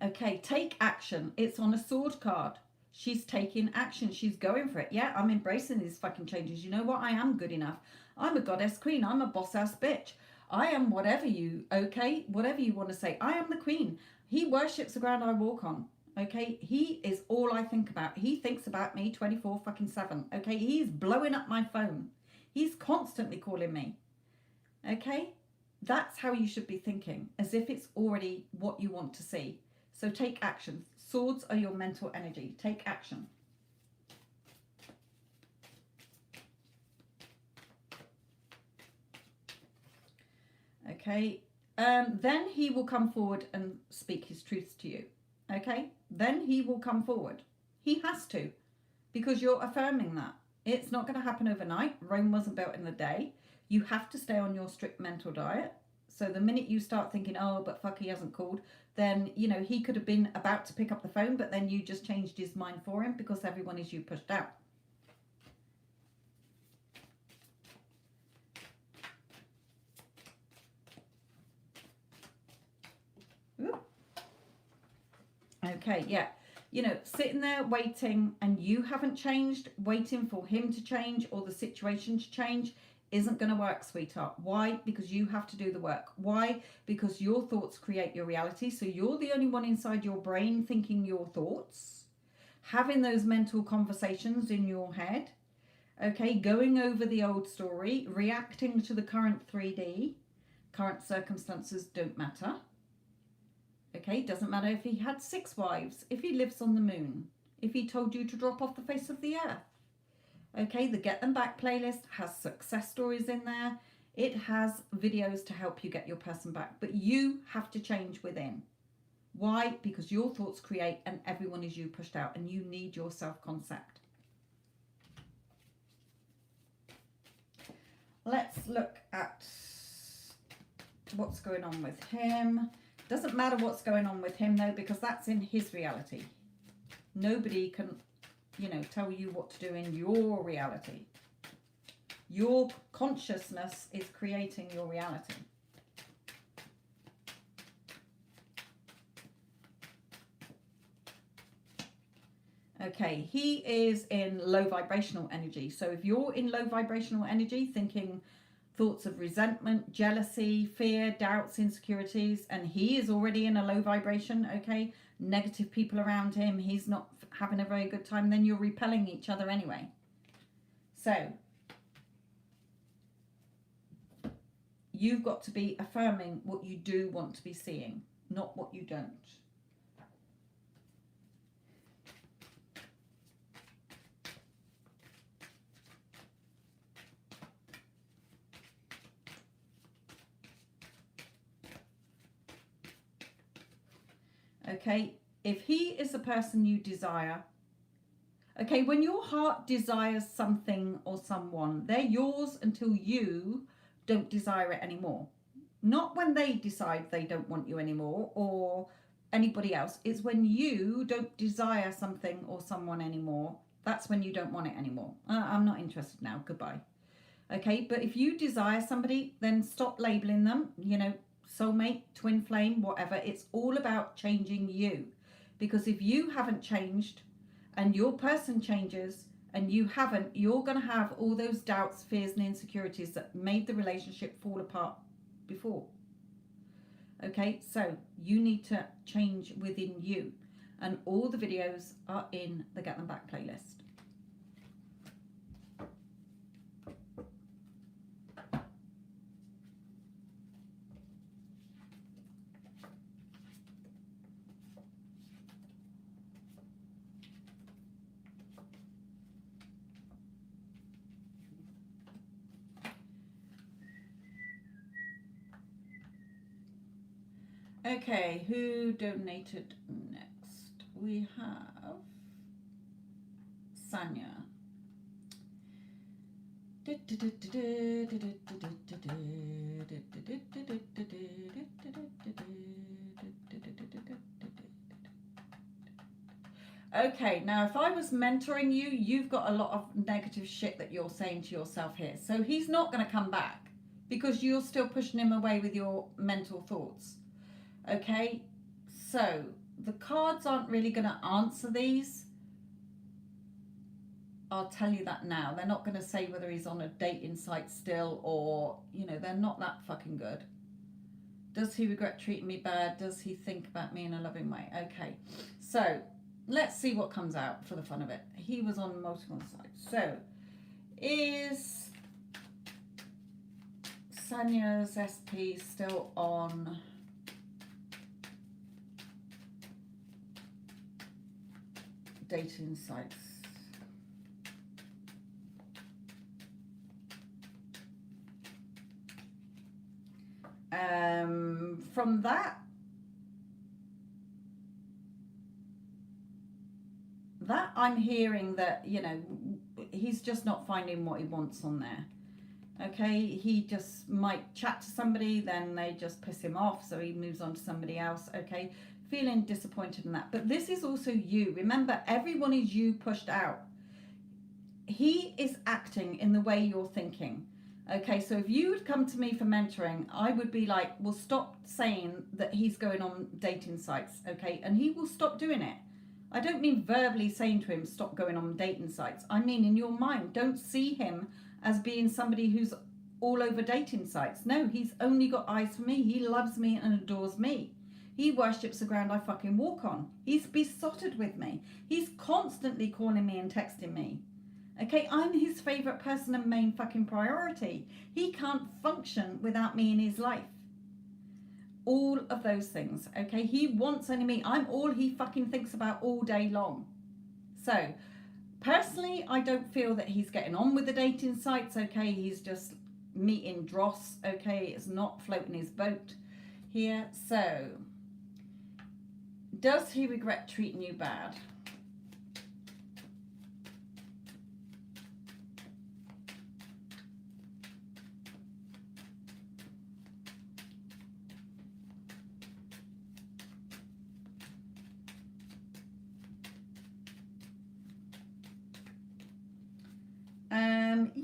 Okay, take action. It's on a sword card. She's taking action. She's going for it. Yeah, I'm embracing these fucking changes. You know what? I am good enough. I'm a goddess queen. I'm a boss ass bitch. I am whatever you, okay? Whatever you want to say. I am the queen. He worships the ground I walk on. Okay? He is all I think about. He thinks about me 24 fucking 7. Okay? He's blowing up my phone. He's constantly calling me. Okay? That's how you should be thinking, as if it's already what you want to see. So take action. Swords are your mental energy. Take action. Okay. Then he will come forward and speak his truth to you. Okay. Then he will come forward. He has to, because you're affirming that. It's not going to happen overnight. Rome wasn't built in a day. You have to stay on your strict mental diet. So the minute you start thinking, oh, but fuck, he hasn't called, then, you know, he could have been about to pick up the phone, but then you just changed his mind for him because everyone is you pushed out. Ooh. Okay, yeah. You know, sitting there waiting and you haven't changed, waiting for him to change or the situation to change isn't going to work, sweetheart. Why? Because you have to do the work. Why? Because your thoughts create your reality. So you're the only one inside your brain thinking your thoughts, having those mental conversations in your head, okay, going over the old story, reacting to the current 3D. Current circumstances don't matter. Okay, doesn't matter if he had 6 wives, if he lives on the moon, if he told you to drop off the face of the earth. Okay, the Get Them Back playlist has success stories in there. It has videos to help you get your person back, but you have to change within. Why? Because your thoughts create and everyone is you pushed out, and you need your self-concept. Let's look at what's going on with him. Doesn't matter what's going on with him though, because that's in his reality. Nobody can, you know, tell you what to do in your reality. Your consciousness is creating your reality. Okay, he is in low vibrational energy. So if you're in low vibrational energy, thinking thoughts of resentment, jealousy, fear, doubts, insecurities, and he is already in a low vibration, okay, negative people around him, he's not having a very good time, then you're repelling each other anyway. So you've got to be affirming what you do want to be seeing, not what you don't. Okay, if he is the person you desire, okay, when your heart desires something or someone, they're yours until you don't desire it anymore. Not when they decide they don't want you anymore or anybody else. It's when you don't desire something or someone anymore. That's when you don't want it anymore. I'm not interested now. Goodbye. Okay, but if you desire somebody, then stop labeling them, you know, soulmate, twin flame, whatever. It's all about changing you. Because if you haven't changed and your person changes and you haven't, you're going to have all those doubts, fears and insecurities that made the relationship fall apart before. Okay, so you need to change within you. And all the videos are in the Get Them Back playlist. Okay, who donated next? We have Sanya. Okay, now if I was mentoring you, you've got a lot of negative shit that you're saying to yourself here. So he's not going to come back because you're still pushing him away with your mental thoughts. Okay, so the cards aren't really going to answer these. I'll tell you that now. They're not going to say whether he's on a dating site still or, you know, they're not that fucking good. Does he regret treating me bad? Does he think about me in a loving way? Okay, so let's see what comes out for the fun of it. He was on multiple sites. So, is Sanya's SP still on dating sites? From that I'm hearing that, you know, he's just not finding what he wants on there. Okay, he just might chat to somebody, then they just piss him off, so he moves on to somebody else. Okay, feeling disappointed in that. But this is also you. Remember, everyone is you pushed out. He is acting in the way you're thinking. Okay, so if you would come to me for mentoring, I would be like, well, stop saying that he's going on dating sites, okay? And he will stop doing it. I don't mean verbally saying to him, stop going on dating sites. I mean in your mind, don't see him as being somebody who's all over dating sites. No, he's only got eyes for me. He loves me and adores me. He worships the ground I fucking walk on. He's besotted with me. He's constantly calling me and texting me. Okay, I'm his favourite person and main fucking priority. He can't function without me in his life. all of those things. Okay, he wants only me. I'm all he fucking thinks about all day long. So personally, I don't feel that he's getting on with the dating sites. Okay, he's just meeting dross. Okay, it's not floating his boat here. So does he regret treating you bad?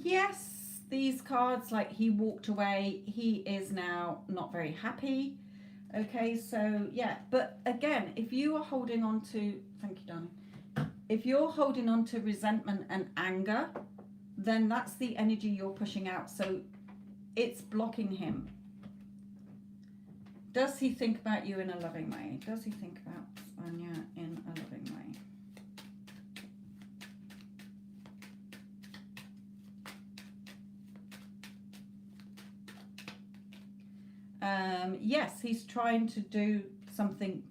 Yes, these cards, like he walked away, he is now not very happy. Okay, so yeah, but again, if you are holding on to, thank you, darling. If you're holding on to resentment and anger, then that's the energy you're pushing out. So it's blocking him. Does he think about you in a loving way? Does he think about Sophia in a loving way? Yes, he's trying to do something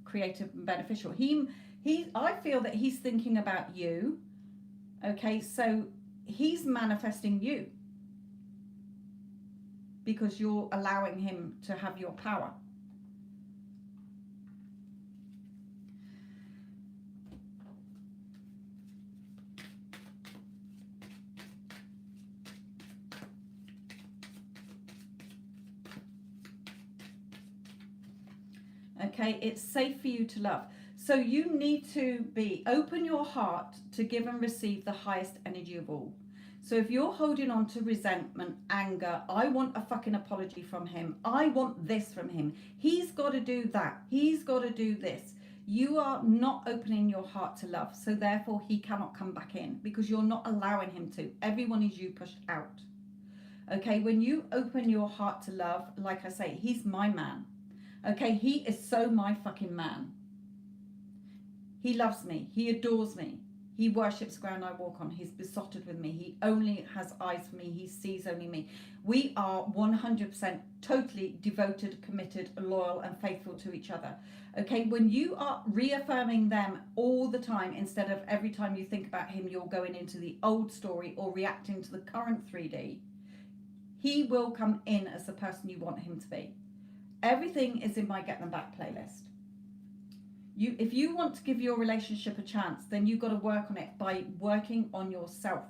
creative and beneficial. I feel that he's thinking about you. Okay, so he's manifesting you because you're allowing him to have your power. Okay, it's safe for you to love. So you need to open your heart to give and receive the highest energy of all. So if you're holding on to resentment, anger, I want a fucking apology from him. I want this from him. He's got to do that. He's got to do this. You are not opening your heart to love. So therefore he cannot come back in because you're not allowing him to. Everyone is you pushed out. Okay, when you open your heart to love, like I say, he's my man. Okay, he is so my fucking man. He loves me. He adores me. He worships the ground I walk on. He's besotted with me. He only has eyes for me. He sees only me. We are 100% totally devoted, committed, loyal, and faithful to each other. Okay, when you are reaffirming them all the time, instead of every time you think about him, you're going into the old story or reacting to the current 3D, he will come in as the person you want him to be. Everything is in my Get Them Back playlist. If you want to give your relationship a chance, then you've got to work on it by working on yourself.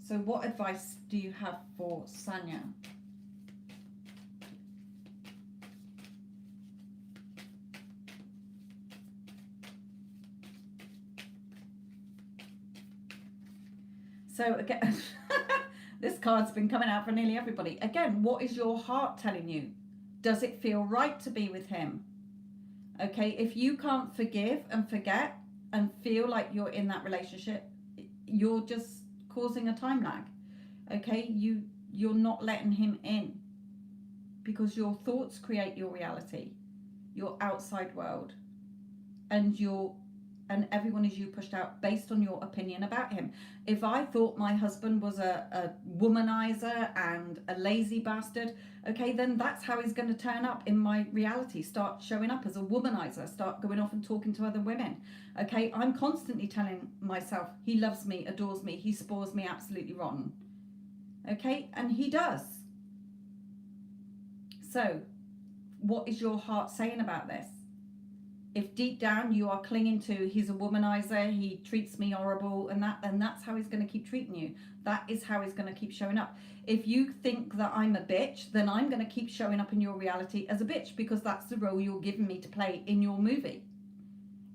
So what advice do you have for Sophia? So again, this card's been coming out for nearly everybody. Again, what is your heart telling you? Does it feel right to be with him? Okay, if you can't forgive and forget and feel like you're in that relationship, you're just causing a time lag. Okay, you're not letting him in because your thoughts create your reality, your outside world, and everyone is you pushed out based on your opinion about him. If I thought my husband was a womanizer and a lazy bastard, okay, then that's how he's going to turn up in my reality. Start showing up as a womanizer, start going off and talking to other women. Okay, I'm constantly telling myself he loves me, adores me, he spoils me absolutely rotten. Okay, and he does. So what is your heart saying about this? If deep down you are clinging to he's a womanizer, he treats me horrible, and that's how he's going to keep treating you. That is how he's going to keep showing up. If you think that I'm a bitch, then I'm going to keep showing up in your reality as a bitch because that's the role you're giving me to play in your movie.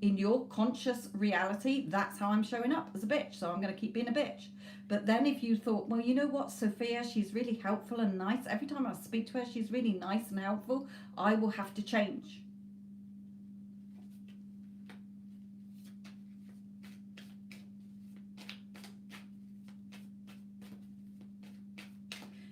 In your conscious reality, that's how I'm showing up, as a bitch. So I'm going to keep being a bitch. But then if you thought, well, you know what, Sophia, she's really helpful and nice. Every time I speak to her, she's really nice and helpful. I will have to change.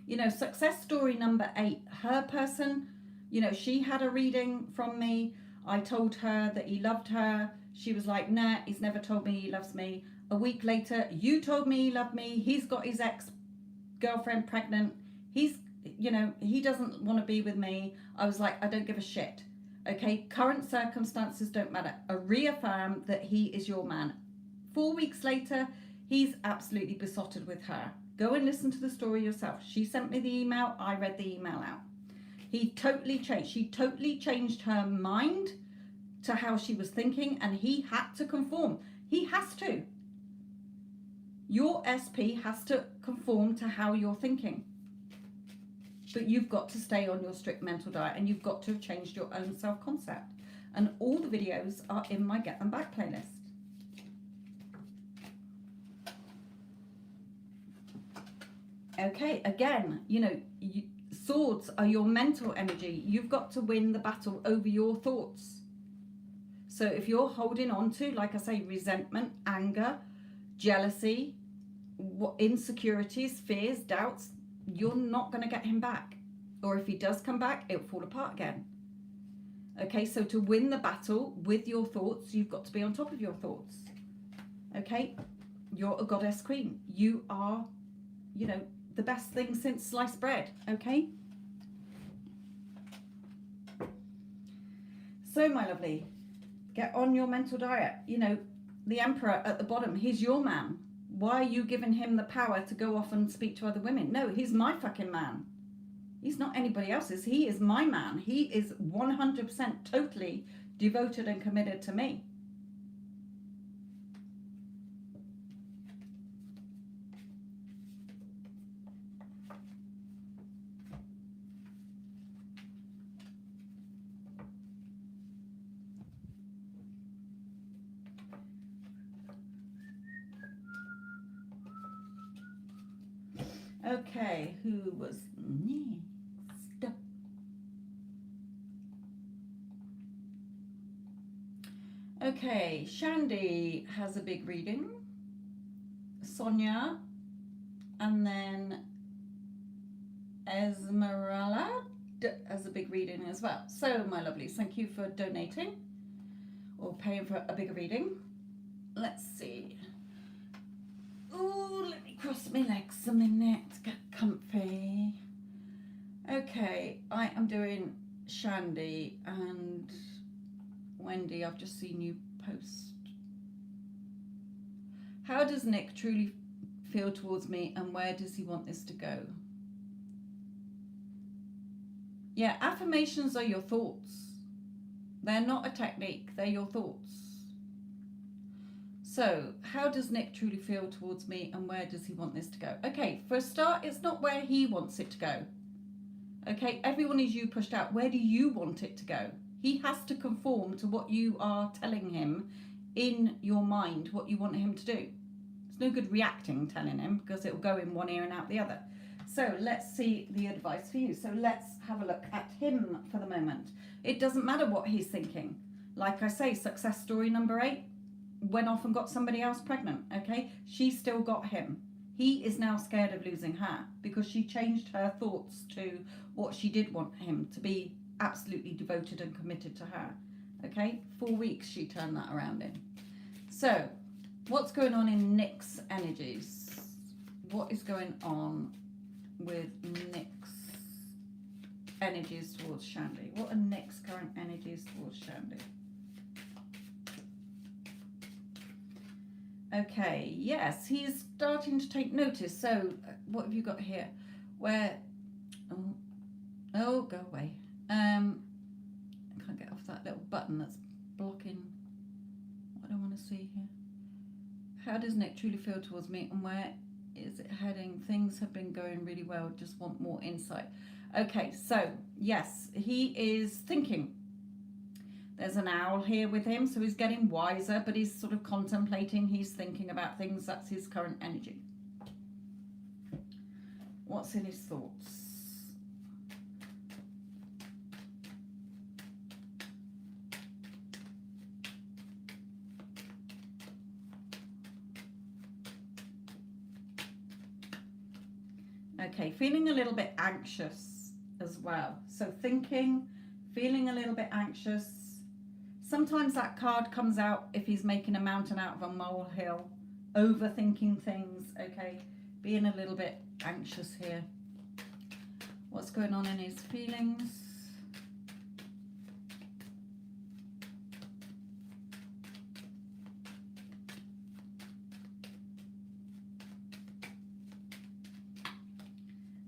You know, success story number 8, her person, you know, she had a reading from me. I told her that he loved her. She was like, nah, he's never told me he loves me. A week later, you told me he loved me. He's got his ex-girlfriend pregnant. He's you know, he doesn't want to be with me. I was like, I don't give a shit. Okay, current circumstances don't matter. I reaffirm that he is your man. 4 weeks later, he's absolutely besotted with her. Go and listen to the story yourself. She sent me the email. I read the email out. He totally changed. She totally changed her mind to how she was thinking, and he had to conform. He has to. Your SP has to conform to how you're thinking. But you've got to stay on your strict mental diet, and you've got to have changed your own self-concept. And all the videos are in my Get Them Back playlist. Okay, again, you know, swords are your mental energy. You've got to win the battle over your thoughts. So if you're holding on to, like I say, resentment, anger, jealousy, insecurities, fears, doubts, you're not going to get him back. Or if he does come back, it'll fall apart again. Okay, so to win the battle with your thoughts, you've got to be on top of your thoughts. Okay, you're a goddess queen. You are, you know, the best thing since sliced bread. Okay. So, my lovely, get on your mental diet. You know, the emperor at the bottom, he's your man. Why are you giving him the power to go off and speak to other women? No, he's my fucking man. He's not anybody else's. He is my man. He is 100% totally devoted and committed to me. Okay, who was next? Okay, Shandy has a big reading. Sonia, and then Esmeralda has a big reading as well. So, my lovelies, thank you for donating or paying for a bigger reading. Let's see. Oh, let me cross my legs a minute, get comfy. Okay, I am doing Shandy and Wendy. I've just seen you post. How does Nick truly feel towards me, and where does he want this to go? Yeah, affirmations are your thoughts. They're not a technique, they're your thoughts. So, how does Nick truly feel towards me, and where does he want this to go? Okay, for a start, it's not where he wants it to go. Okay, everyone is you pushed out. Where do you want it to go? He has to conform to what you are telling him in your mind, what you want him to do. It's no good reacting, telling him, because it will go in one ear and out the other. So let's see the advice for you. So let's have a look at him for the moment. It doesn't matter what he's thinking. Like I say, success story number 8, went off and got somebody else pregnant, okay? She still got him. He is now scared of losing her because she changed her thoughts to what she did want him to be, absolutely devoted and committed to her, okay? 4 weeks she turned that around in. So, what's going on in Nick's energies? What is going on with Nick's energies towards Shandy? What are Nick's current energies towards Shandy? Okay, yes, he's starting to take notice. So, what have you got here? Where, oh, go away. I can't get off that little button that's blocking what I want to see here. How does Nick truly feel towards me, and where is it heading? Things have been going really well, just want more insight. Okay, so, yes, he is thinking. There's an owl here with him, so he's getting wiser, but he's sort of contemplating, he's thinking about things. That's his current energy. What's in his thoughts? Okay, feeling a little bit anxious as well. So thinking, feeling a little bit anxious. Sometimes that card comes out if he's making a mountain out of a molehill, overthinking things, okay, being a little bit anxious here. What's going on in his feelings?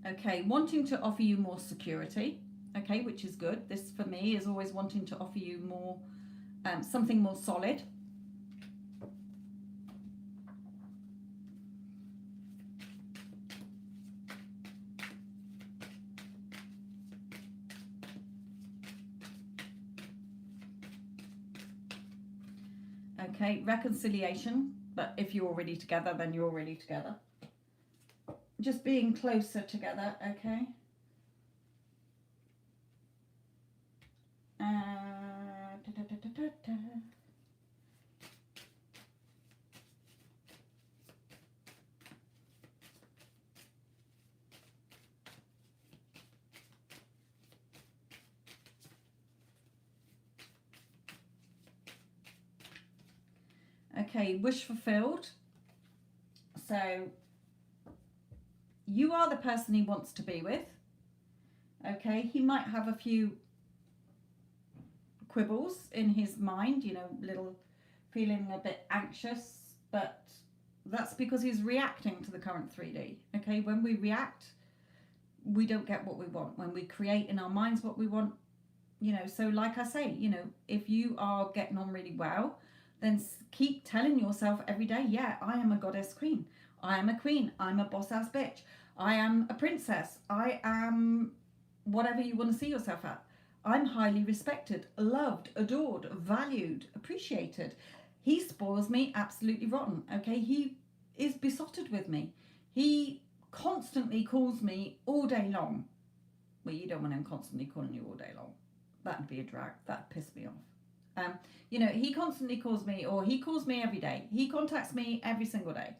Okay, wanting to offer you more security, okay, which is good. This for me is always wanting to offer you more, something more solid. Okay, reconciliation, but if you're already together, then you're already together. Just being closer together, okay? Okay, wish fulfilled. So you are the person he wants to be with. Okay, he might have a few quibbles in his mind, you know, little feeling a bit anxious, but that's because he's reacting to the current 3D. Okay, when we react, we don't get what we want. When we create in our minds what we want, you know, so like I say, you know, if you are getting on really well, then keep telling yourself every day, yeah, I am a goddess queen. I am a queen. I'm a boss ass bitch. I am a princess. I am whatever you want to see yourself at. I'm highly respected, loved, adored, valued, appreciated. He spoils me absolutely rotten. Okay, he is besotted with me. He constantly calls me all day long. Well, you don't want him constantly calling you all day long. That'd be a drag. That'd piss me off. You know, he constantly calls me, or he calls me every day. He contacts me every single day.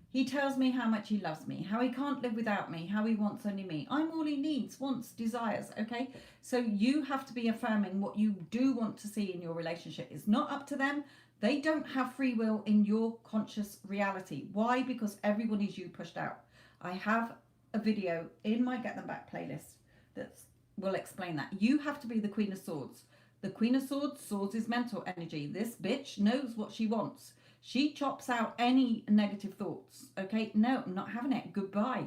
He tells me how much he loves me, how he can't live without me, how he wants only me. I'm all he needs, wants, desires, okay? So you have to be affirming what you do want to see in your relationship. It's not up to them. They don't have free will in your conscious reality. Why? Because everyone is you pushed out. I have a video in my Get Them Back playlist that will explain that. You have to be the Queen of Swords. The Queen of Swords, swords is mental energy. This bitch knows what she wants. She chops out any negative thoughts. Okay, no, I'm not having it. Goodbye.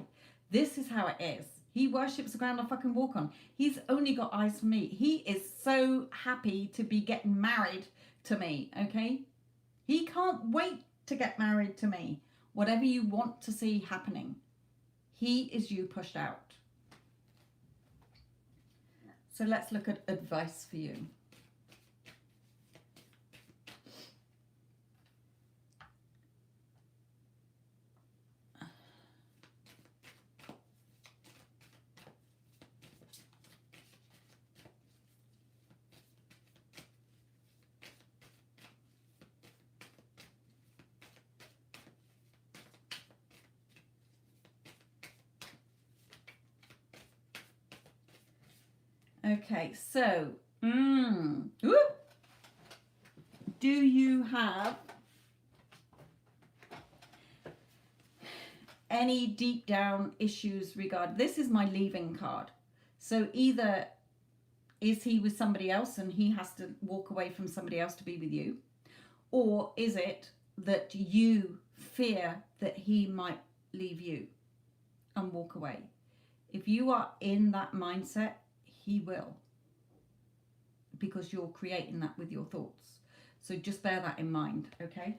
This is how it is. He worships the ground I fucking walk on. He's only got eyes for me. He is so happy to be getting married to me. Okay, he can't wait to get married to me. Whatever you want to see happening, he is you pushed out. So let's look at advice for you. Okay, so, do you have any deep down issues regarding, this is my leaving card. So either is he with somebody else and he has to walk away from somebody else to be with you? Or is it that you fear that he might leave you and walk away? If you are in that mindset, he will, because you're creating that with your thoughts. So just bear that in mind, okay?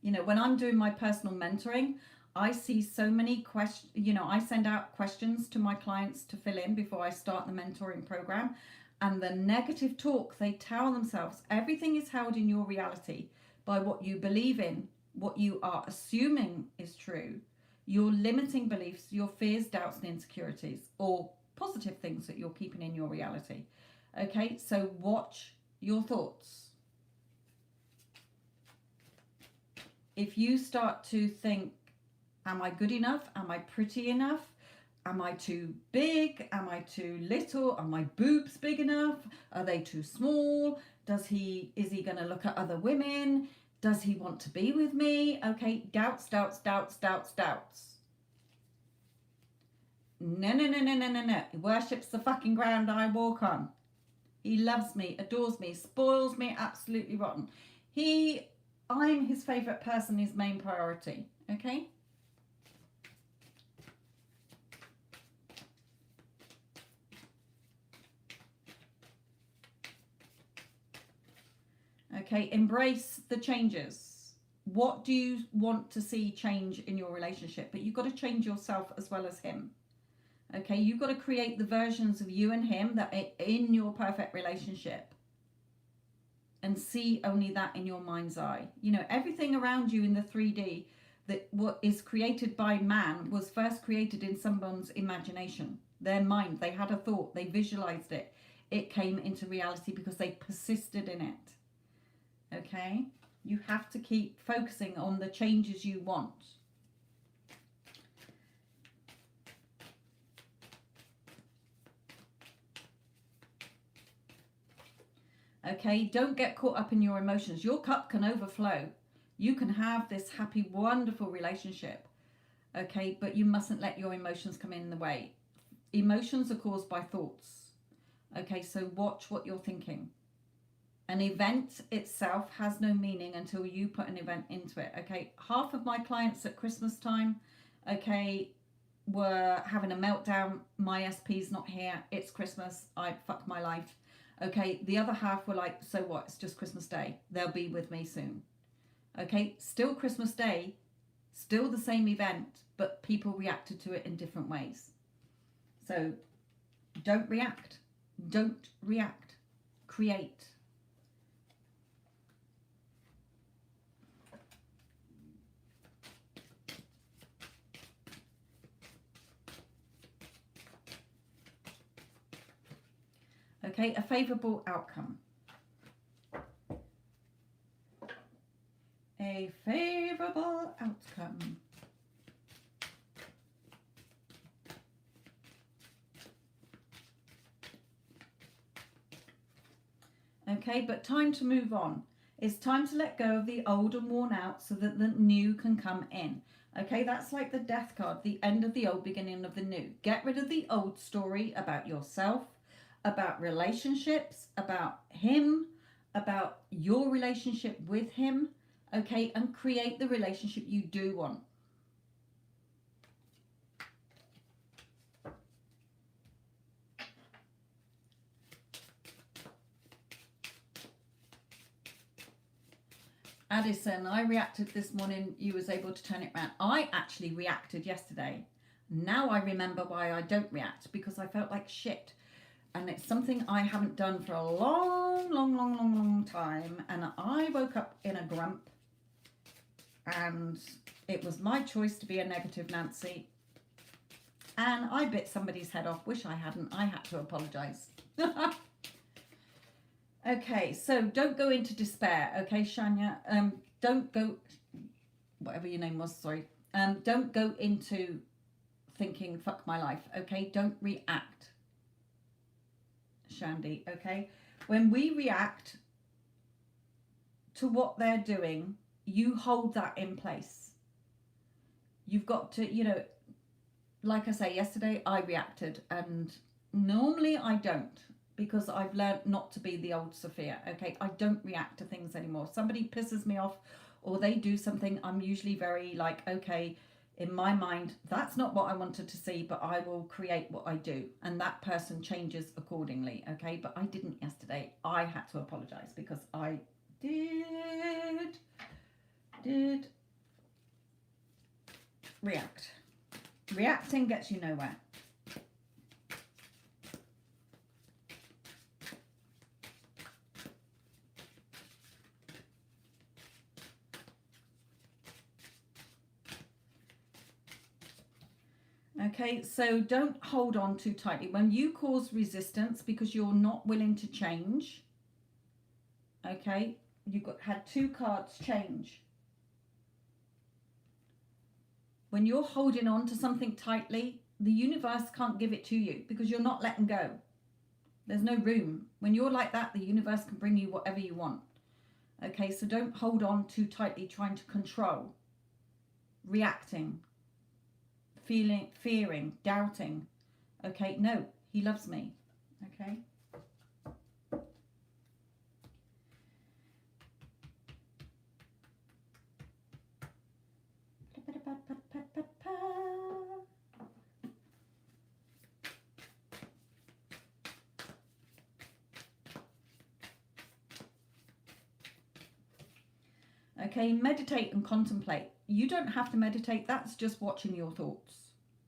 You know, when I'm doing my personal mentoring, I see so many questions, you know, I send out questions to my clients to fill in before I start the mentoring program. And the negative talk they tell themselves, everything is held in your reality by what you believe in, what you are assuming is true, your limiting beliefs, your fears, doubts, and insecurities, or positive things that you're keeping in your reality. Okay, so watch your thoughts. If you start to think, am I good enough? Am I pretty enough? Am I too big? Am I too little? Are my boobs big enough? Are they too small? Is he going to look at other women? Does he want to be with me? Okay, doubts, doubts, doubts, doubts, doubts. No, no, no, no, no, no, no. He worships the fucking ground I walk on. He loves me, adores me, spoils me absolutely rotten. I'm his favourite person, his main priority. Okay? Okay, embrace the changes. What do you want to see change in your relationship? But you've got to change yourself as well as him. Okay, you've got to create the versions of you and him that are in your perfect relationship. And see only that in your mind's eye. You know, everything around you in the 3D that what is created by man was first created in someone's imagination. Their mind, they had a thought, they visualized it. It came into reality because they persisted in it. Okay? You have to keep focusing on the changes you want. Okay, don't get caught up in your emotions. Your cup can overflow. You can have this happy, wonderful relationship. Okay, but you mustn't let your emotions come in the way. Emotions are caused by thoughts. Okay, so watch what you're thinking. An event itself has no meaning until you put an event into it. Okay, half of my clients at Christmas time, okay, were having a meltdown. My SP's not here. It's Christmas. I fuck my life. Okay, the other half were like, so what? It's just Christmas Day. They'll be with me soon. Okay, still Christmas Day, still the same event, but people reacted to it in different ways. So don't react. Don't react. Create. Okay, a favourable outcome. A favourable outcome. Okay, but time to move on. It's time to let go of the old and worn out so that the new can come in. Okay, that's like the death card, the end of the old, beginning of the new. Get rid of the old story about yourself, about relationships, about him, about your relationship with him, okay, and create the relationship you do want. Addison, I reacted this morning. You was able to turn it around. I actually reacted yesterday. Now I remember why I don't react, because I felt like shit. And it's something I haven't done for a long time. And I woke up in a grump. And it was my choice to be a negative Nancy. And I bit somebody's head off. Wish I hadn't. I had to apologise. Okay, so don't go into despair. Okay, Shania. Don't go, whatever your name was, sorry. Don't go into thinking, fuck my life. Okay, don't react. Shandy, okay? When we react to what they're doing, you hold that in place. You've got to, you know, like I say, yesterday I reacted, and normally I don't, because I've learned not to be the old Sophia, okay? I don't react to things anymore. Somebody pisses me off or they do something, I'm usually very like, okay, in my mind, that's not what I wanted to see, but I will create what I do. And that person changes accordingly, okay? But I didn't yesterday. I had to apologize because I did react. Reacting gets you nowhere. Okay, so don't hold on too tightly. When you cause resistance because you're not willing to change, okay, had two cards change. When you're holding on to something tightly, the universe can't give it to you because you're not letting go. There's no room. When you're like that, the universe can bring you whatever you want. Okay, so don't hold on too tightly trying to control, reacting, fearing, doubting. Okay, no, he loves me. Okay. Okay, meditate and contemplate. You don't have to meditate, that's just watching your thoughts.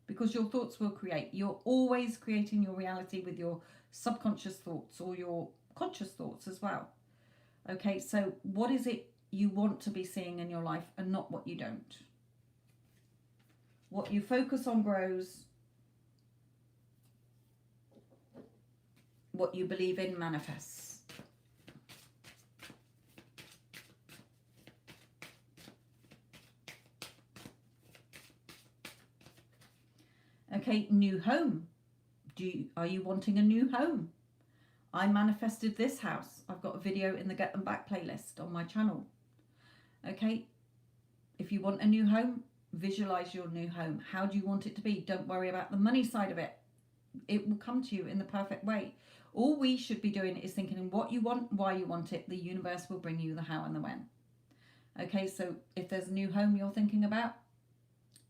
Because your thoughts will create. You're always creating your reality with your subconscious thoughts or your conscious thoughts as well. Okay, so what is it you want to be seeing in your life and not what you don't? What you focus on grows. What you believe in manifests. Okay, new home. Are you wanting a new home? I manifested this house. I've got a video in the Get Them Back playlist on my channel. Okay, if you want a new home, visualize your new home. How do you want it to be? Don't worry about the money side of it. It will come to you in the perfect way. All we should be doing is thinking what you want, why you want it. The universe will bring you the how and the when. Okay, so if there's a new home you're thinking about,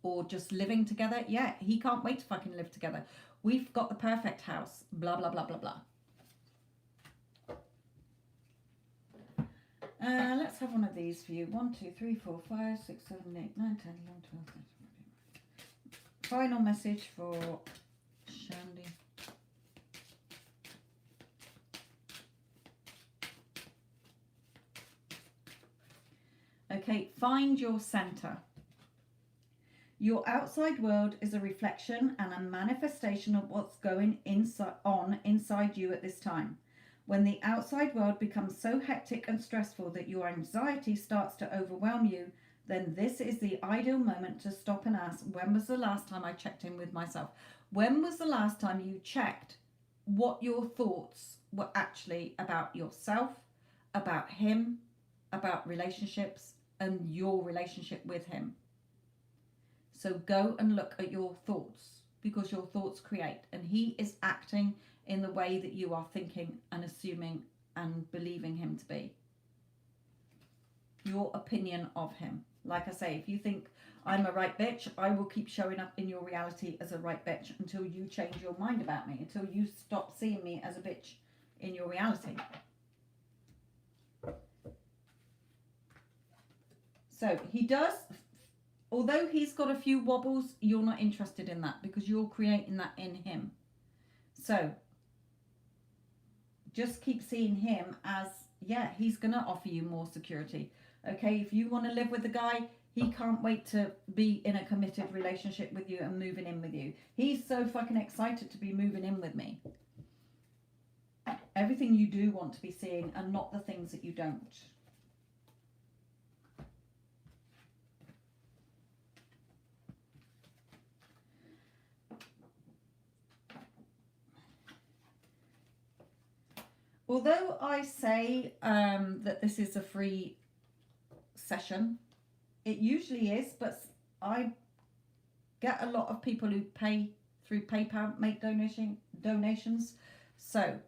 or just living together, yeah, he can't wait to fucking live together. We've got the perfect house, blah, blah, blah, blah, blah. Let's have one of these for you. 1, 2, 3, 4, 5, 6, 7, 8, 9, 10, 11, 12, 13, 14. Final message for Shandy. Okay, find your center. Your outside world is a reflection and a manifestation of what's going on inside you at this time. When the outside world becomes so hectic and stressful that your anxiety starts to overwhelm you, then this is the ideal moment to stop and ask, when was the last time I checked in with myself? When was the last time you checked what your thoughts were actually about yourself, about him, about relationships, and your relationship with him? So go and look at your thoughts, because your thoughts create, and he is acting in the way that you are thinking and assuming and believing him to be. Your opinion of him. Like I say, if you think I'm a right bitch, I will keep showing up in your reality as a right bitch until you change your mind about me, until you stop seeing me as a bitch in your reality. So he does, although he's got a few wobbles, you're not interested in that because you're creating that in him. So just keep seeing him as, yeah, he's going to offer you more security. Okay, if you want to live with the guy, he can't wait to be in a committed relationship with you and moving in with you. He's so fucking excited to be moving in with me. Everything you do want to be seeing and not the things that you don't. Although I say that this is a free session, it usually is, but I get a lot of people who pay through PayPal, make donations. So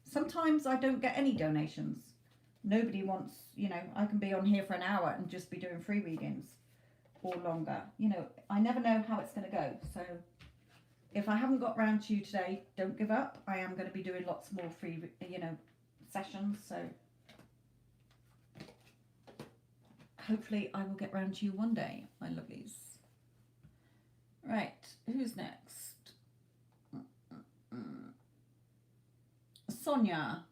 sometimes I don't get any donations. Nobody wants, I can be on here for an hour and just be doing free readings or longer. I never know how it's going to go. So if I haven't got round to you today, don't give up. I am going to be doing lots more free, sessions. So hopefully I will get round to you one day, my lovelies. Right, who's next? Sonia.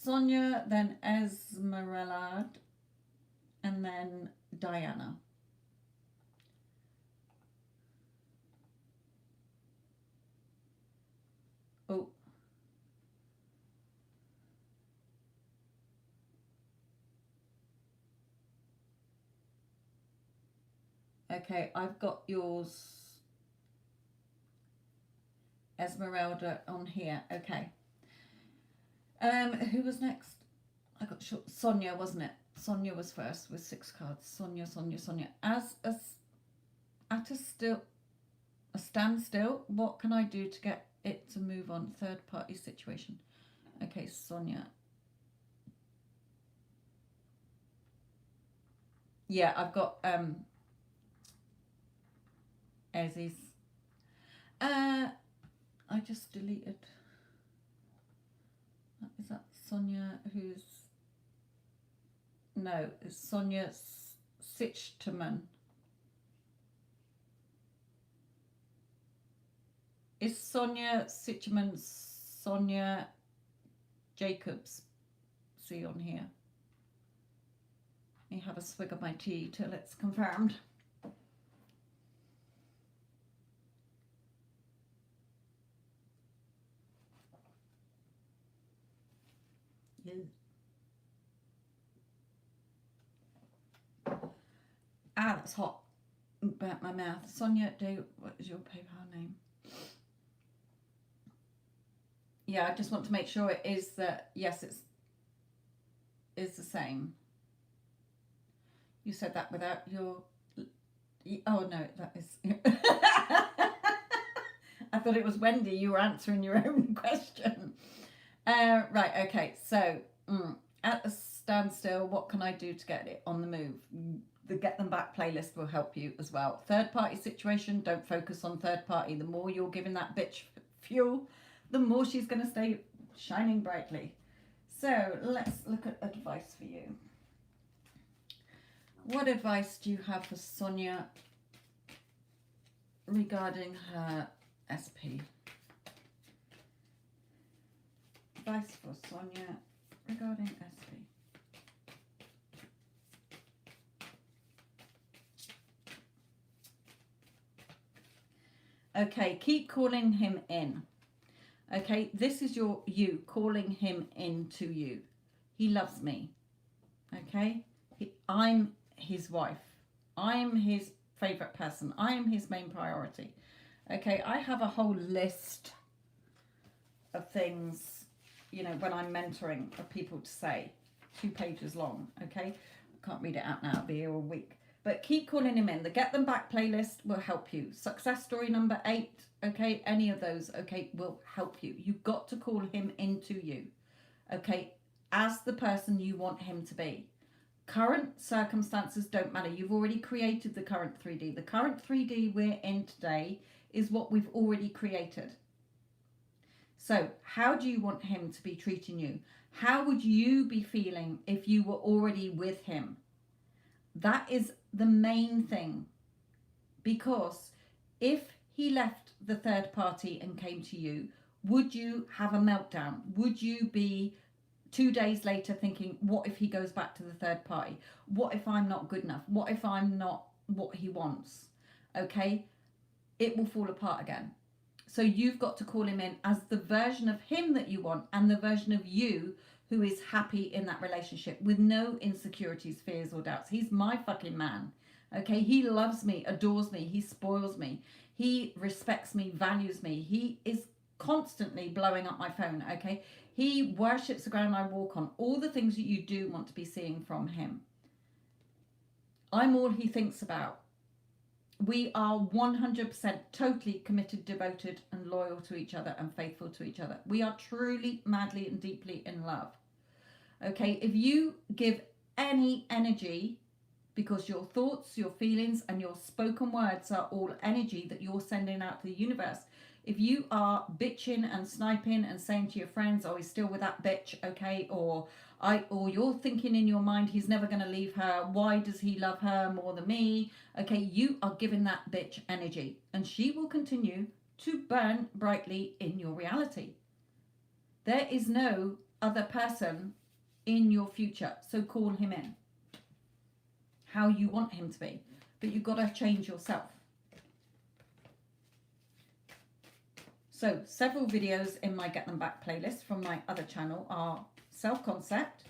Sonia, then Esmeralda, and then Diana. Oh. Okay, I've got yours, Esmeralda, on here. Okay. Who was next? I got short. Sonia, wasn't it? Sonia was first with 6 cards. Sonia. At a standstill, what can I do to get it to move on? Third party situation. Okay, Sonia. Yeah, I've got Ezzy's. I just deleted. Is that Sonia who's... No, it's Sonia Sichterman. Is Sonia Sichterman Sonia Jacobs? See on here. Let me have a swig of my tea till it's confirmed. Yeah. Ah, that's hot. Burnt my mouth. Sonia, what is your PayPal name? Yeah, I just want to make sure it is that, yes, it's the same. You said that without your... Oh, no, that is... I thought it was Wendy. You were answering your own question. Right, okay. So, at a standstill, what can I do to get it on the move? The Get Them Back playlist will help you as well. Third party situation, don't focus on third party. The more you're giving that bitch fuel, the more she's going to stay shining brightly. So, let's look at advice for you. What advice do you have for Sonia regarding her SP? Advice for Sonia regarding SP. Okay, keep calling him in. Okay, this is you calling him into you. He loves me. Okay, I'm his wife. I'm his favorite person. I am his main priority. Okay, I have a whole list of things, you know, when I'm mentoring, of people to say. 2 pages long. Okay, I can't read it out now. It'll be here all week. But keep calling him in. The Get Them Back playlist will help you. Success story number 8, okay, any of those, okay, will help you. You've got to call him into you, okay, as the person you want him to be. Current circumstances don't matter. You've already created the current 3D. The current 3D we're in today is what we've already created. So how do you want him to be treating you? How would you be feeling if you were already with him? That is the main thing, because if he left the third party and came to you, would you have a meltdown? Would you be 2 days later thinking, what if he goes back to the third party? What if I'm not good enough? What if I'm not what he wants? Okay, it will fall apart again. So you've got to call him in as the version of him that you want, and the version of you who is happy in that relationship with no insecurities, fears or doubts. He's my fucking man. Okay, he loves me, adores me, he spoils me, he respects me, values me. He is constantly blowing up my phone. Okay, he worships the ground I walk on. All the things that you do want to be seeing from him. I'm all he thinks about. We are 100% totally committed, devoted and loyal to each other and faithful to each other. We are truly, madly and deeply in love. Okay, if you give any energy, because your thoughts, your feelings and your spoken words are all energy that you're sending out to the universe. If you are bitching and sniping and saying to your friends, oh, he's still with that bitch, okay, or you're thinking in your mind, he's never going to leave her, why does he love her more than me? Okay, you are giving that bitch energy, and she will continue to burn brightly in your reality. There is no other person in your future, so call him in how you want him to be, but you've got to change yourself. So several videos in my Get Them Back playlist from my other channel are self-concept,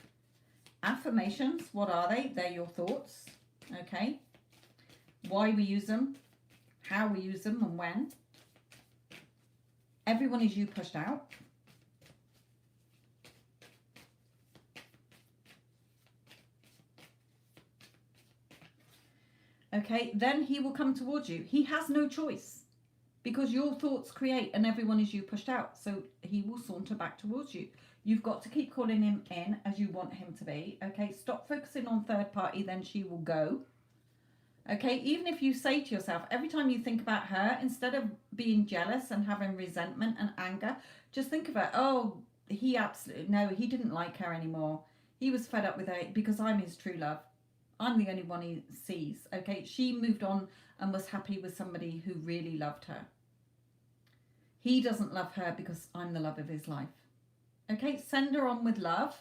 affirmations. What are they? They're your thoughts. Okay. Why we use them, how we use them and when. Everyone is you pushed out. okay, then he will come towards you. He has no choice because your thoughts create and everyone is you pushed out. So he will saunter back towards you. You've got to keep calling him in as you want him to be. Okay, stop focusing on third party, then she will go. Okay, even if you say to yourself, every time you think about her, instead of being jealous and having resentment and anger, just think about, oh, he absolutely, no, he didn't like her anymore. He was fed up with her because I'm his true love. I'm the only one he sees. Okay, she moved on and was happy with somebody who really loved her. He doesn't love her because I'm the love of his life. Okay, send her on with love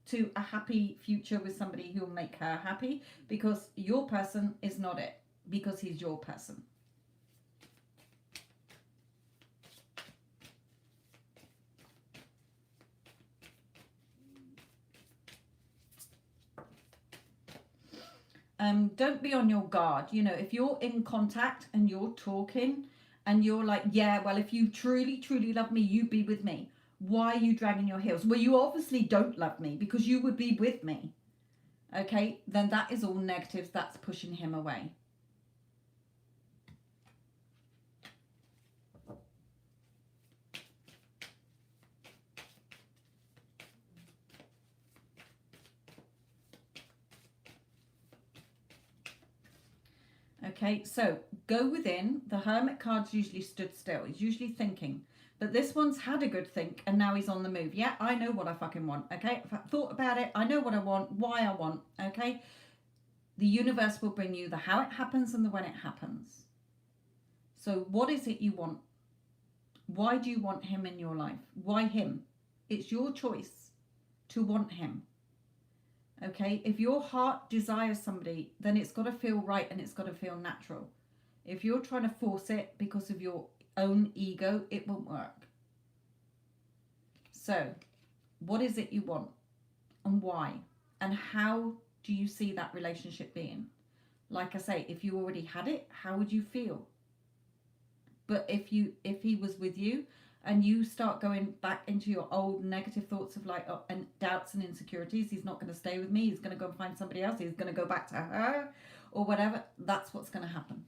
to a happy future with somebody who'll make her happy, because your person is not it, because he's your person. Don't be on your guard. You know, if you're in contact and you're talking and you're like, yeah, well, if you truly, truly love me, you be with me. Why are you dragging your heels? Well, you obviously don't love me because you would be with me. Okay, then that is all negatives. That's pushing him away. Okay, so go within. The Hermit card's usually stood still. He's usually thinking. But this one's had a good think and now he's on the move. Yeah, I know what I fucking want. Okay, if I thought about it, I know what I want, why I want. Okay, the universe will bring you the how it happens and the when it happens. So what is it you want? Why do you want him in your life? Why him? It's your choice to want him. Okay, if your heart desires somebody, then it's got to feel right and it's got to feel natural. If you're trying to force it because of your own ego, it won't work. So, what is it you want and why? And how do you see that relationship being? Like I say, if you already had it, how would you feel? But if he was with you and you start going back into your old negative thoughts of like, oh, and doubts and insecurities, he's not going to stay with me, he's going to go and find somebody else, he's going to go back to her or whatever, that's what's going to happen.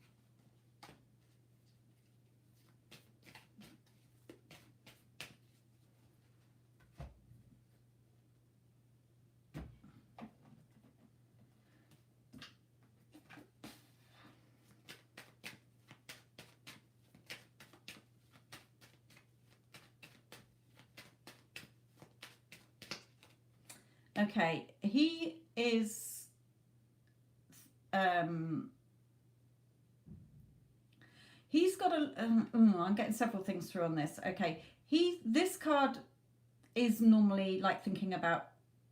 Okay, he is he's got a I'm getting several things through on this. Okay, this card is normally like thinking about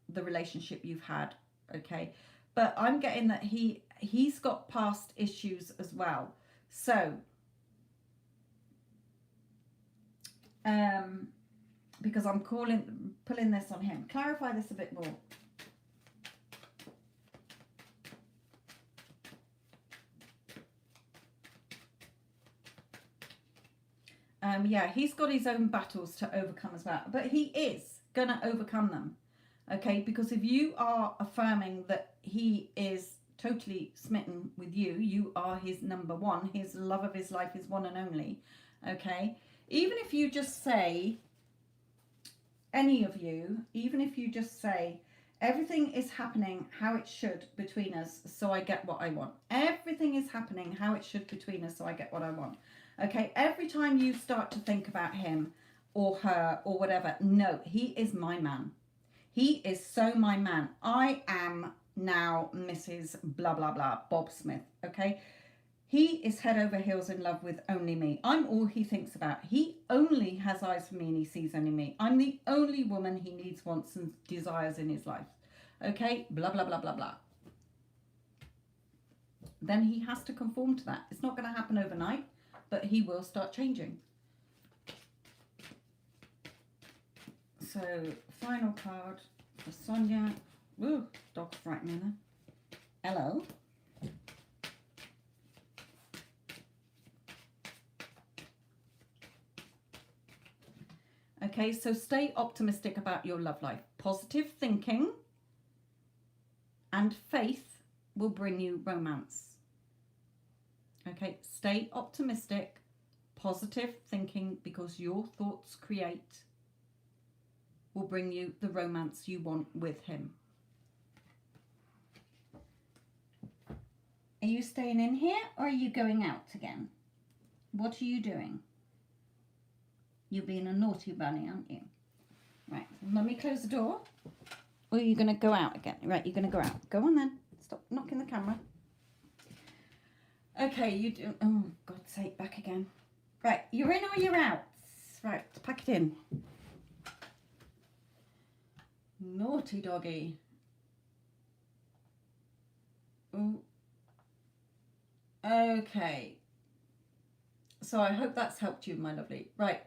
the relationship you've had, okay, but I'm getting that he's got past issues as well. So because I'm pulling this on him, clarify this a bit more. Yeah, he's got his own battles to overcome as well, but he is gonna overcome them, okay, because if you are affirming that he is totally smitten with you, you are his number one, his love of his life, his one and only, okay, even if you just say, any of you, even if you just say, everything is happening how it should between us, so I get what I want. Everything is happening how it should between us, so I get what I want. Okay, every time you start to think about him or her or whatever, no, he is my man. He is so my man. I am now Mrs. blah, blah, blah, Bob Smith, okay? He is head over heels in love with only me. I'm all he thinks about. He only has eyes for me and he sees only me. I'm the only woman he needs, wants and desires in his life. Okay, blah, blah, blah, blah, blah. Then he has to conform to that. It's not going to happen overnight, but he will start changing. So, final card for Sonia. Ooh, dog's frightening her. Hello. Okay, so stay optimistic about your love life. Positive thinking and faith will bring you romance. Okay, stay optimistic, positive thinking, because your thoughts create will bring you the romance you want with him. Are you staying in here or are you going out again? What are you doing? You're being a naughty bunny, aren't you? Right, let me close the door. Or are you going to go out again? Right, you're going to go out. Go on then. Stop knocking the camera. Okay, you do. Oh, God's sake, back again. Right, you're in or you're out? Right, pack it in. Naughty doggy. Ooh. Okay. So I hope that's helped you, my lovely. Right.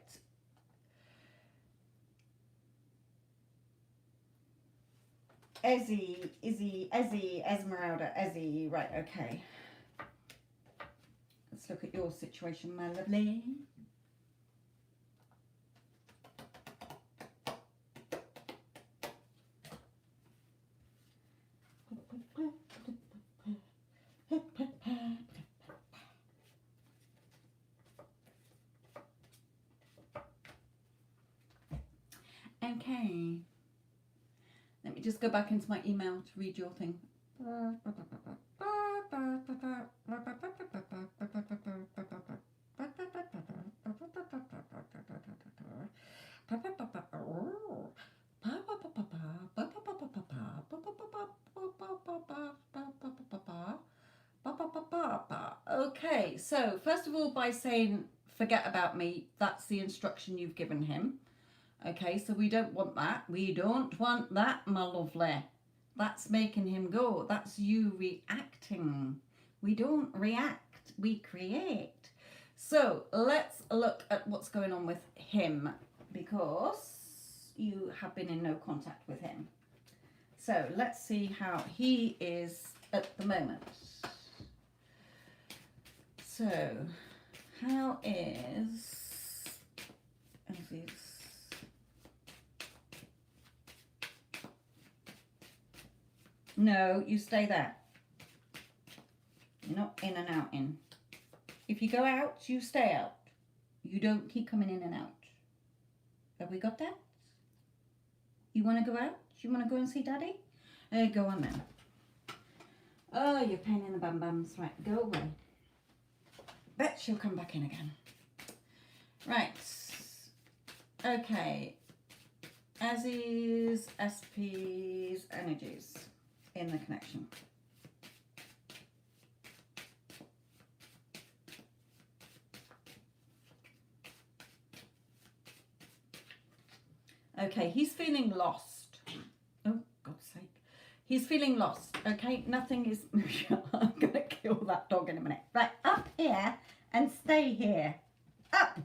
Ezzy, Esmeralda, Ezzy. Right, okay. Let's look at your situation, my lovely. Okay. Let me just go back into my email to read your thing. Okay, so first of all, by saying forget about me, that's the instruction you've given him. Okay, so we don't want that. We don't want that, my lovely. That's making him go. That's you reacting. We don't react, we create. So let's look at what's going on with him, because you have been in no contact with him. So let's see how he is at the moment. So how is his... No, you stay there. You're not in and out in. If you go out, you stay out. You don't keep coming in and out. Have we got that? You want to go out? You want to go and see Daddy? Go on then. Oh, you're pain in the bum bums. Right, go away. Bet she'll come back in again. Right. Okay. As is SP's energies in the connection. Okay, he's feeling lost. Oh, God's sake. He's feeling lost, okay? Nothing is... I'm going to kill that dog in a minute. Right, up here and stay here. Up!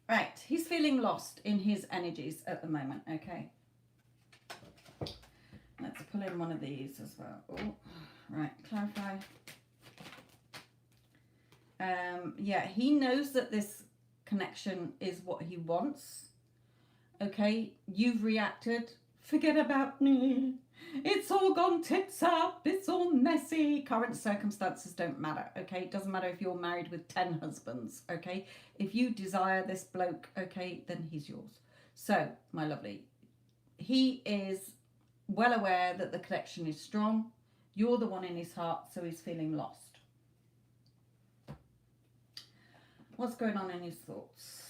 Right, he's feeling lost in his energies at the moment, okay? Let's pull in one of these as well. Oh, right, clarify. Yeah, he knows that this connection is what he wants. Okay, you've reacted. Forget about me. It's all gone tits up. It's all messy. Current circumstances don't matter. Okay, it doesn't matter if you're married with 10 husbands. Okay, if you desire this bloke, okay, then he's yours. So, my lovely, he is well aware that the connection is strong. You're the one in his heart, so he's feeling lost. What's going on in his thoughts?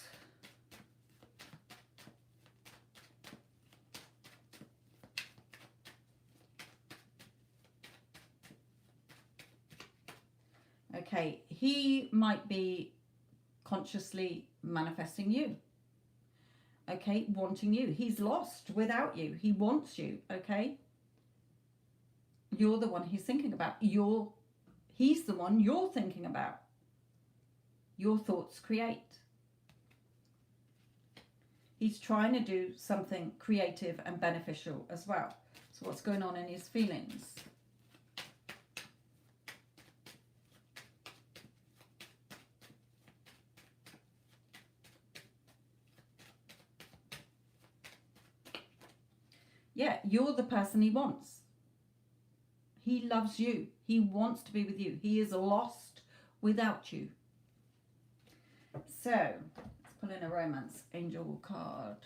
Okay, he might be consciously manifesting you. Okay, wanting you. He's lost without you. He wants you, okay? You're the one he's thinking about. He's the one you're thinking about. Your thoughts create. He's trying to do something creative and beneficial as well. So what's going on in his feelings? Yeah, you're the person he wants. He loves you. He wants to be with you. He is lost without you. So, let's pull in a romance angel card.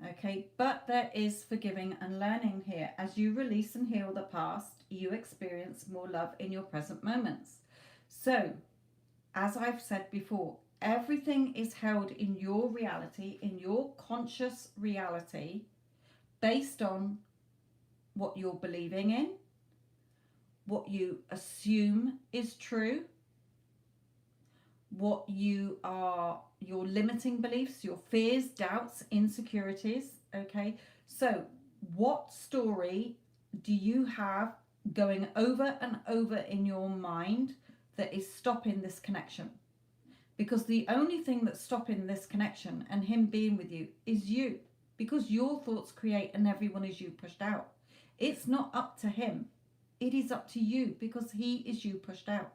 Okay, but there is forgiving and learning here. As you release and heal the past, you experience more love in your present moments. So, as I've said before, everything is held in your reality, in your conscious reality, based on what you're believing in, what you assume is true, what you are, your limiting beliefs, your fears, doubts, insecurities. Okay, so what story do you have going over and over in your mind that is stopping this connection? Because the only thing that's stopping this connection and him being with you is you, because your thoughts create and everyone is you pushed out. It's not up to him, it is up to you, because he is you pushed out.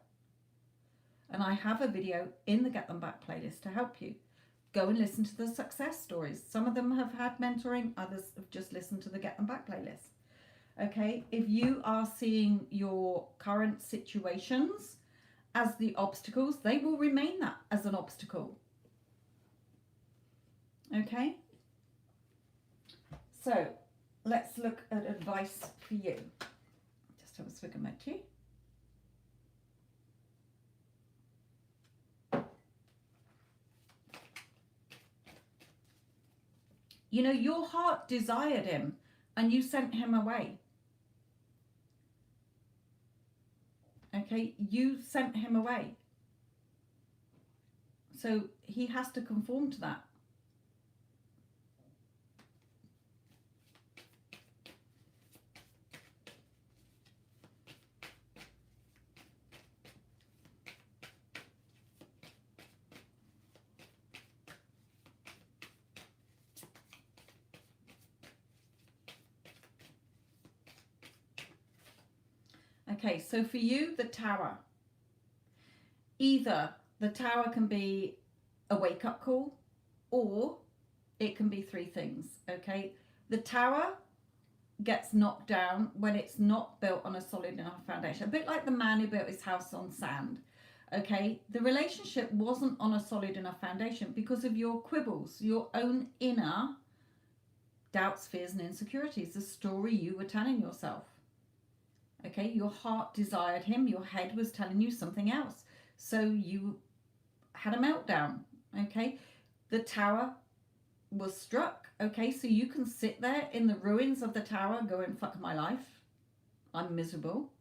And I have a video in the Get Them Back playlist to help you. Go and listen to the success stories. Some of them have had mentoring, others have just listened to the Get Them Back playlist. Okay, if you are seeing your current situations as the obstacles, they will remain that as an obstacle. Okay, so let's look at advice for you. Just have a swig of my tea. You know, your heart desired him and you sent him away. Okay, you sent him away. So he has to conform to that. Okay, so for you, the Tower. Either the Tower can be a wake-up call, or it can be three things, okay? The Tower gets knocked down when it's not built on a solid enough foundation. A bit like the man who built his house on sand, okay? The relationship wasn't on a solid enough foundation because of your quibbles, your own inner doubts, fears, and insecurities, the story you were telling yourself. Okay, your heart desired him, your head was telling you something else. So you had a meltdown, okay? The Tower was struck, okay? So you can sit there in the ruins of the Tower going, fuck my life, I'm miserable.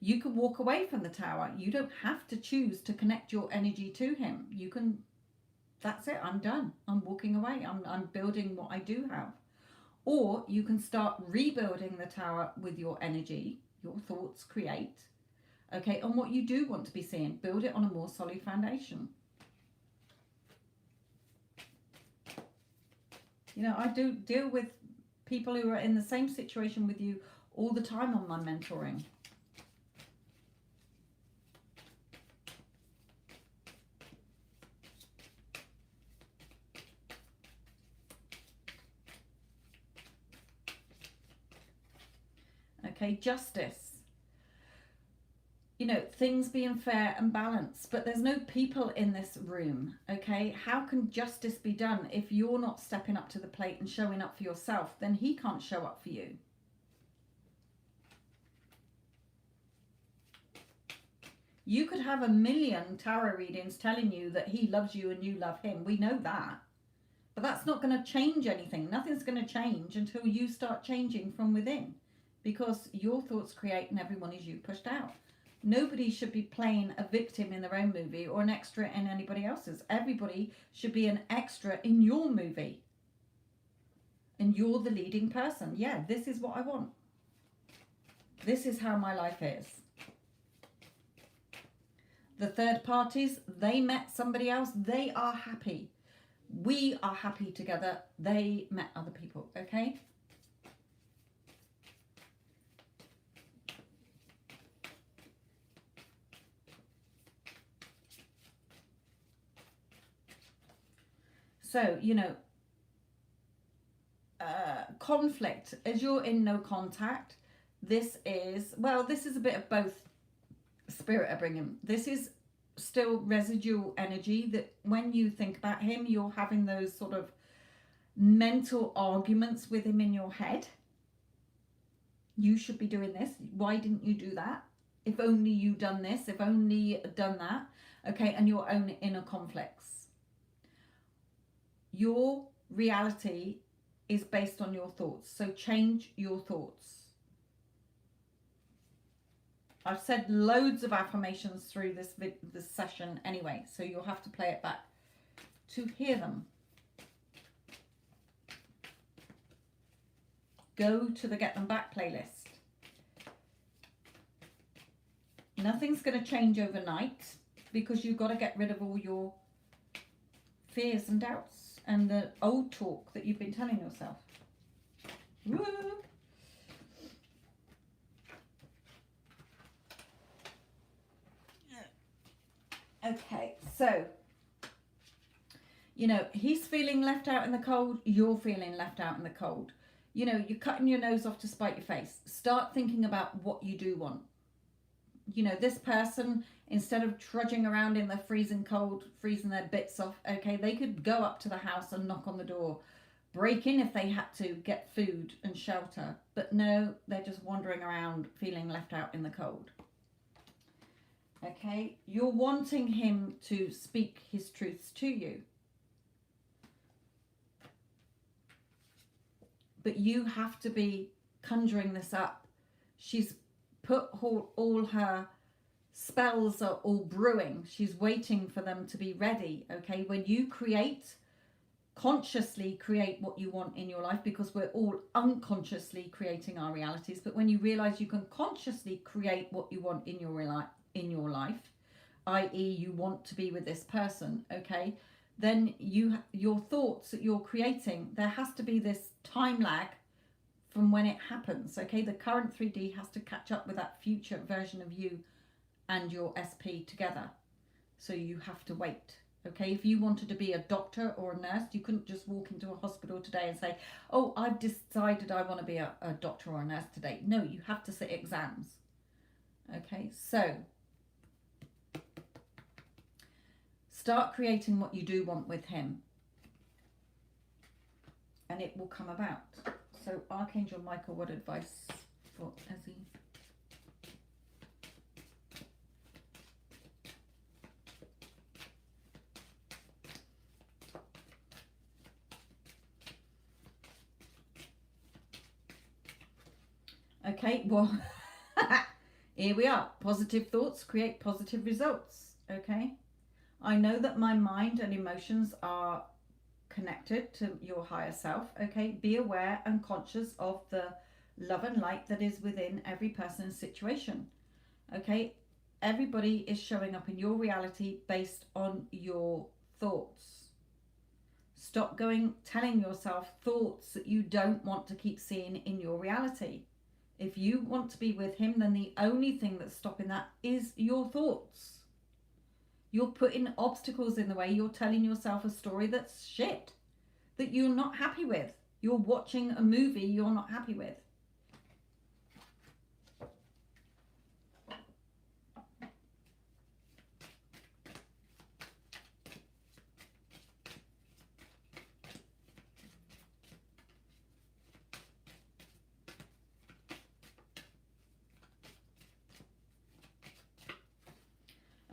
You can walk away from the Tower. You don't have to choose to connect your energy to him. You can, that's it, I'm done. I'm walking away. I'm building what I do have. Or you can start rebuilding the Tower with your energy. Your thoughts create, okay, and what you do want to be seeing, build it on a more solid foundation. You know, I do deal with people who are in the same situation with you all the time on my mentoring. Okay, justice. You know, things being fair and balanced, but there's no people in this room, okay? How can justice be done if you're not stepping up to the plate and showing up for yourself? Then he can't show up for you. You could have 1,000,000 tarot readings telling you that he loves you and you love him. We know that. But that's not going to change anything. Nothing's going to change until you start changing from within. Because your thoughts create and everyone is you pushed out. Nobody should be playing a victim in their own movie or an extra in anybody else's. Everybody should be an extra in your movie. And you're the leading person. Yeah, this is what I want. This is how my life is. The third parties, they met somebody else. They are happy. We are happy together. They met other people, okay? So, conflict, as you're in no contact, this is a bit of both. Spirit are bringing, this is still residual energy that when you think about him, you're having those sort of mental arguments with him in your head. You should be doing this, why didn't you do that, if only you done this, if only done that. Okay, and your own inner conflicts. Your reality is based on your thoughts, so change your thoughts. I've said loads of affirmations through this session anyway, so you'll have to play it back to hear them. Go to the Get Them Back playlist. Nothing's going to change overnight because you've got to get rid of all your fears and doubts and the old talk that you've been telling yourself. Woo! Okay, so, he's feeling left out in the cold. You're feeling left out in the cold. You're cutting your nose off to spite your face. Start thinking about what you do want. This person, instead of trudging around in the freezing cold, freezing their bits off, okay, they could go up to the house and knock on the door, break in if they had to, get food and shelter. But no, they're just wandering around feeling left out in the cold. Okay, you're wanting him to speak his truths to you. But you have to be conjuring this up. She's put all her spells are all brewing. She's waiting for them to be ready. Okay, when you consciously create what you want in your life, because we're all unconsciously creating our realities. But when you realize you can consciously create what you want in your life, i.e. you want to be with this person, okay, then your thoughts that you're creating, there has to be this time lag from when it happens. Okay, the current 3D has to catch up with that future version of you and your SP together, so you have to wait. Okay, if you wanted to be a doctor or a nurse, you couldn't just walk into a hospital today and say, oh, I've decided I want to be a doctor or a nurse today. No, you have to sit exams. Okay, so start creating what you do want with him, and it will come about. So Archangel Michael, what advice for Ezzy? Okay, well, here we are. Positive thoughts create positive results. Okay, I know that my mind and emotions are connected to your higher self. Okay, be aware and conscious of the love and light that is within every person's situation. Okay, everybody is showing up in your reality based on your thoughts. Stop telling yourself thoughts that you don't want to keep seeing in your reality. If you want to be with him, then the only thing that's stopping that is your thoughts. You're putting obstacles in the way. You're telling yourself a story that's shit, that you're not happy with. You're watching a movie you're not happy with.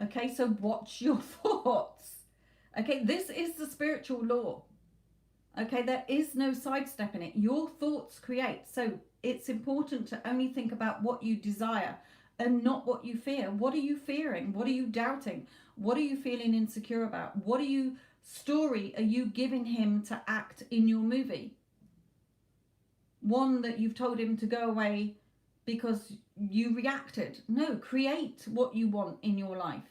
Okay, so watch your thoughts. Okay, this is the spiritual law. Okay, there is no sidestepping it. Your thoughts create. So it's important to only think about what you desire and not what you fear. What are you fearing? What are you doubting? What are you feeling insecure about? What story are you giving him to act in your movie? One that you've told him to go away because you reacted. No, create what you want in your life.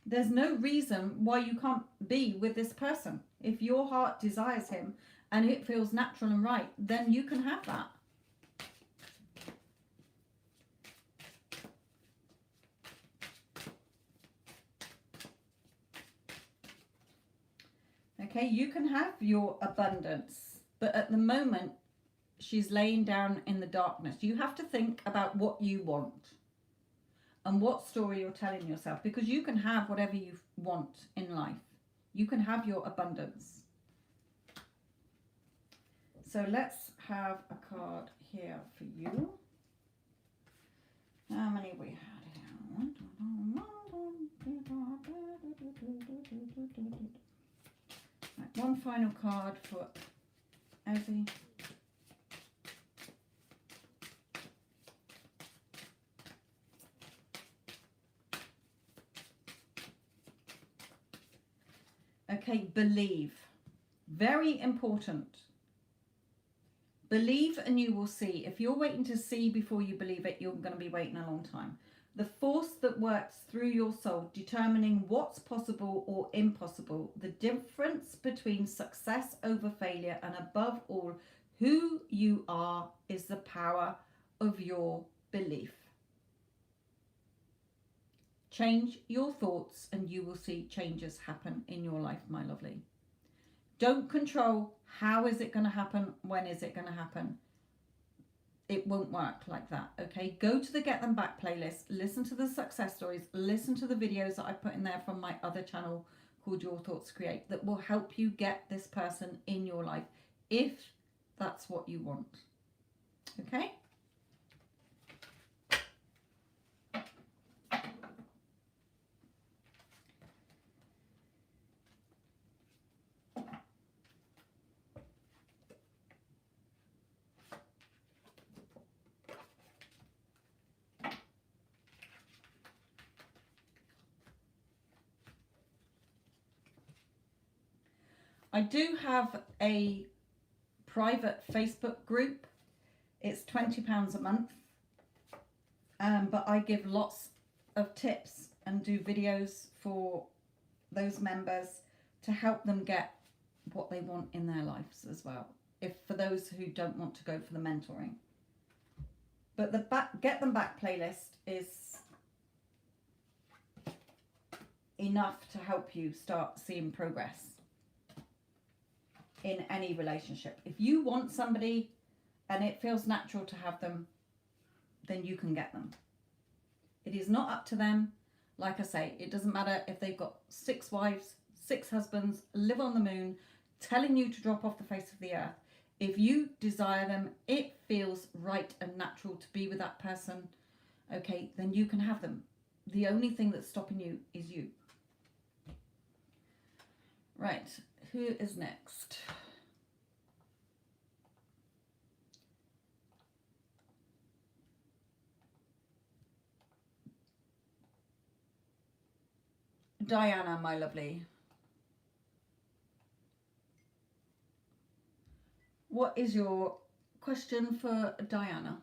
There's no reason why you can't be with this person. If your heart desires him and it feels natural and right, then you can have that. Okay, you can have your abundance, but at the moment, she's laying down in the darkness. You have to think about what you want and what story you're telling yourself, because you can have whatever you want in life. You can have your abundance. So let's have a card here for you. How many we had here? Right, one final card for Ezzy. Okay, believe. Very important. Believe and you will see. If you're waiting to see before you believe it, you're going to be waiting a long time. The force that works through your soul, determining what's possible or impossible, the difference between success over failure, and above all, who you are, is the power of your belief. Change your thoughts and you will see changes happen in your life, my lovely. Don't control how is it going to happen, when is it going to happen. It won't work like that, okay? Go to the Get Them Back playlist, listen to the success stories, listen to the videos that I put in there from my other channel called Your Thoughts Create, that will help you get this person in your life if that's what you want, okay? I do have a private Facebook group. It's £20 a month, but I give lots of tips and do videos for those members to help them get what they want in their lives as well, if for those who don't want to go for the mentoring. But the Get Them Back playlist is enough to help you start seeing progress in any relationship. If you want somebody and it feels natural to have them, then you can get them. It is not up to them. Like I say, it doesn't matter if they've got 6 wives, 6 husbands, live on the moon, telling you to drop off the face of the earth. If you desire them, it feels right and natural to be with that person, okay, then you can have them. The only thing that's stopping you is you. Right, who is next? Diana, my lovely. What is your question for Diana?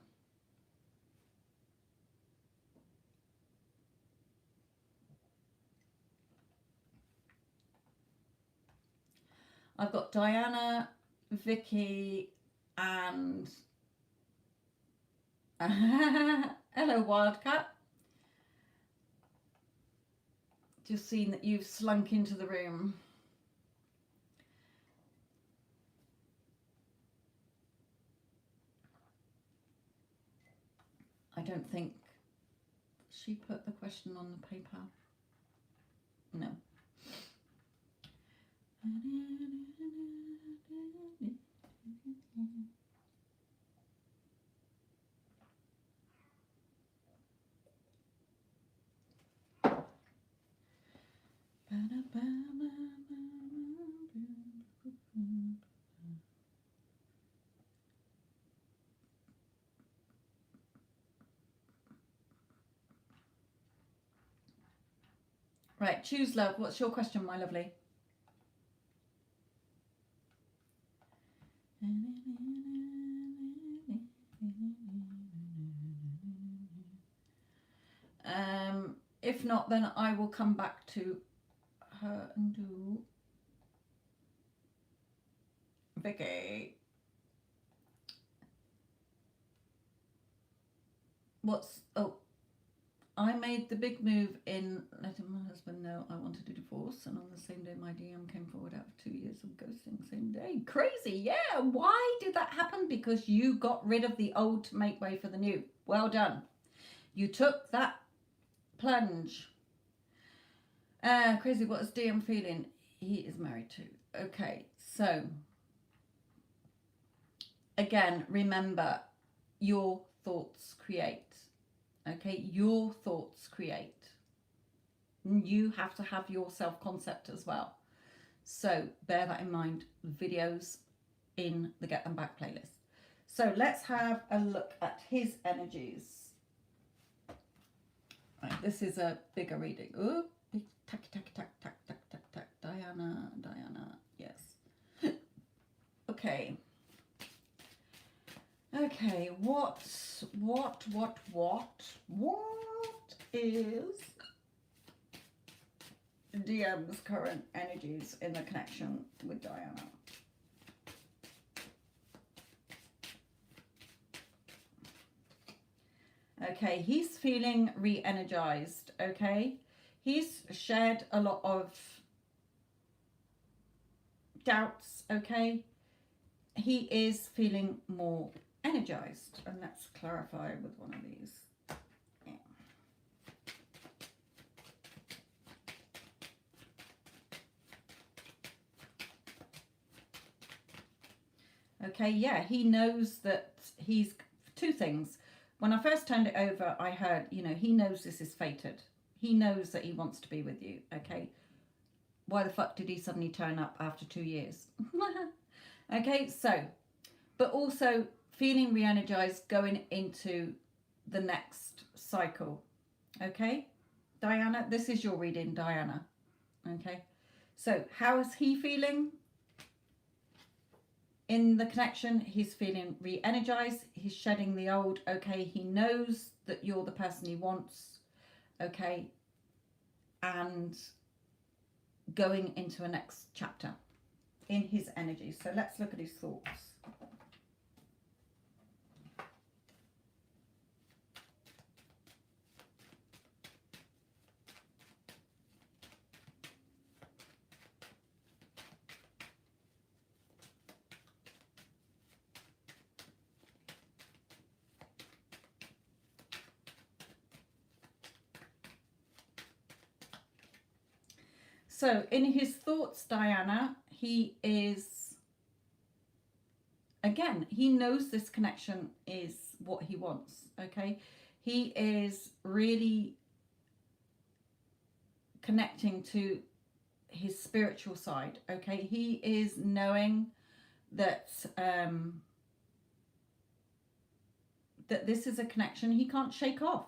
I've got Diana, Vicky, and hello, Wildcat. Just seen that you've slunk into the room. I don't think she put the question on the paper. No. Right, choose love. What's your question, my lovely? If not, then I will come back to her and do Vicky. I made the big move in letting my husband know I wanted a divorce, and on the same day my DM came forward after 2 years of ghosting. Same day. Crazy, yeah. Why did that happen? Because you got rid of the old to make way for the new. Well done. You took that plunge. Crazy, what is DM feeling? He is married too. Okay, so again, remember, your thoughts create. Okay, your thoughts create. You have to have your self-concept as well. So bear that in mind. Videos in the Get Them Back playlist. So let's have a look at his energies. Right, this is a bigger reading. Ooh, tack, tack, tack, tack, tack, tack, tack. Diana, yes. Okay. Okay, what is DM's current energies in the connection with Diana? Okay, he's feeling re-energized, okay? He's shared a lot of doubts, okay? He is feeling more energized. And let's clarify with one of these. Yeah. Okay, yeah, he knows that he's... Two things. When I first turned it over, I heard, you know, he knows this is fated. He knows that he wants to be with you, okay? Why the fuck did he suddenly turn up after 2 years? Okay, so, but also feeling re-energized going into the next cycle, okay? Diana, this is your reading, Diana, okay? So how is he feeling? In the connection, he's feeling re-energized. He's shedding the old. Okay, he knows that you're the person he wants. Okay, and going into a next chapter in his energy. So let's look at his thoughts. So in his thoughts, Diana, he is, again, he knows this connection is what he wants, okay? He is really connecting to his spiritual side, okay? He is knowing that that this is a connection he can't shake off.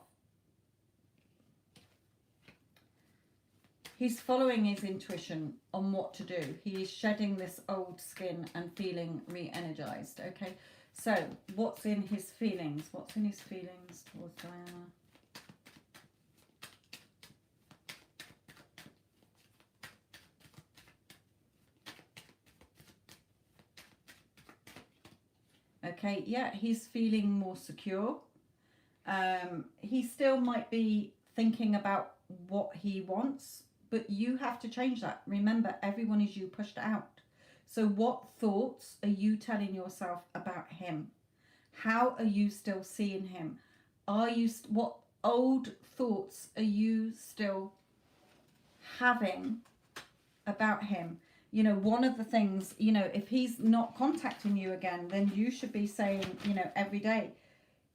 He's following his intuition on what to do. He's shedding this old skin and feeling re-energized, okay? So, what's in his feelings? What's in his feelings towards Diana? Okay, yeah, he's feeling more secure. He still might be thinking about what he wants, but you have to change that. Remember, everyone is you pushed out. So what thoughts are you telling yourself about him? How are you still seeing him? What old thoughts are you still having about him? You know, one of the things, you know, if he's not contacting you again, then you should be saying, you know, every day,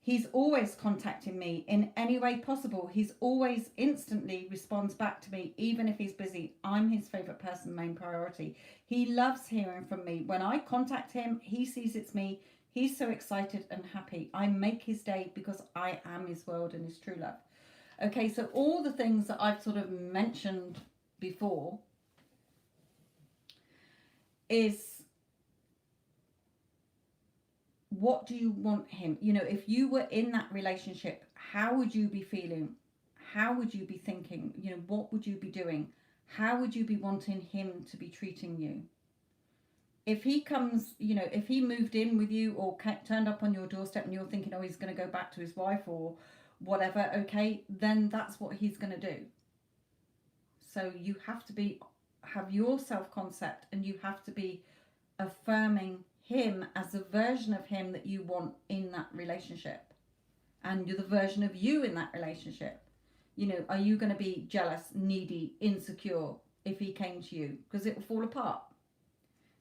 he's always contacting me in any way possible. He's always instantly responds back to me, even if he's busy. I'm his favorite person, main priority. He loves hearing from me. When I contact him, he sees it's me. He's so excited and happy. I make his day because I am his world and his true love. Okay, so all the things that I've sort of mentioned before is, what do you want him? You know, if you were in that relationship, how would you be feeling? How would you be thinking? You know, what would you be doing? How would you be wanting him to be treating you? If he comes, you know, if he moved in with you or turned up on your doorstep and you're thinking, oh, he's going to go back to his wife or whatever, okay, then that's what he's going to do. So you have to have your self-concept, and you have to be affirming him as the version of him that you want in that relationship, and you're the version of you in that relationship. You know, are you going to be jealous, needy, insecure if he came to you? Because it will fall apart.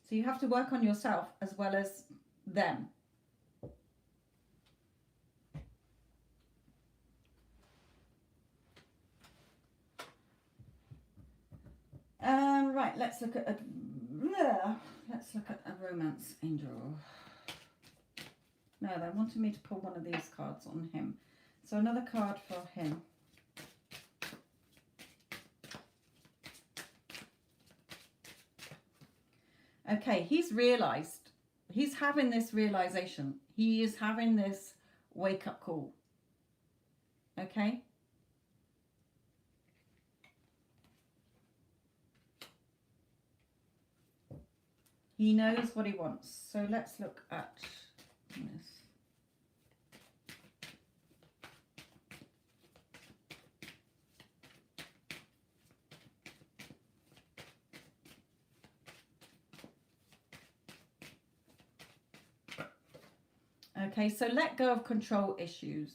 So you have to work on yourself as well as them. Right, let's look at a romance angel. No, they wanted me to pull one of these cards on him. So another card for him. Okay, he's having this realization. He is having this wake-up call. Okay? He knows what he wants. So let's look at this. Okay, so let go of control issues.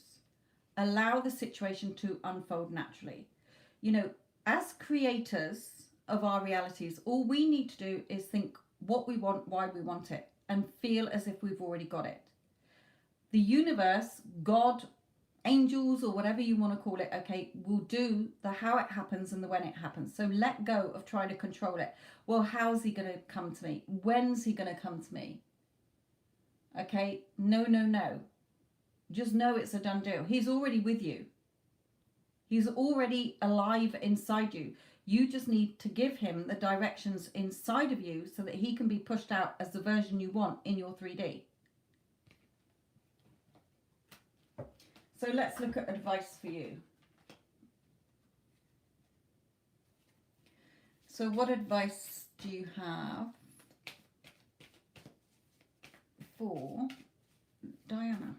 Allow the situation to unfold naturally. You know, as creators of our realities, all we need to do is think what we want, why we want it, and feel as if we've already got it. The universe, God, angels, or whatever you want to call it, okay, will do the how it happens and the when it happens. So let go of trying to control it. Well, how's he going to come to me? When's he going to come to me? Okay, no. Just know it's a done deal. He's already with you. He's already alive inside you. You just need to give him the directions inside of you so that he can be pushed out as the version you want in your 3D. So let's look at advice for you. So what advice do you have for Diana?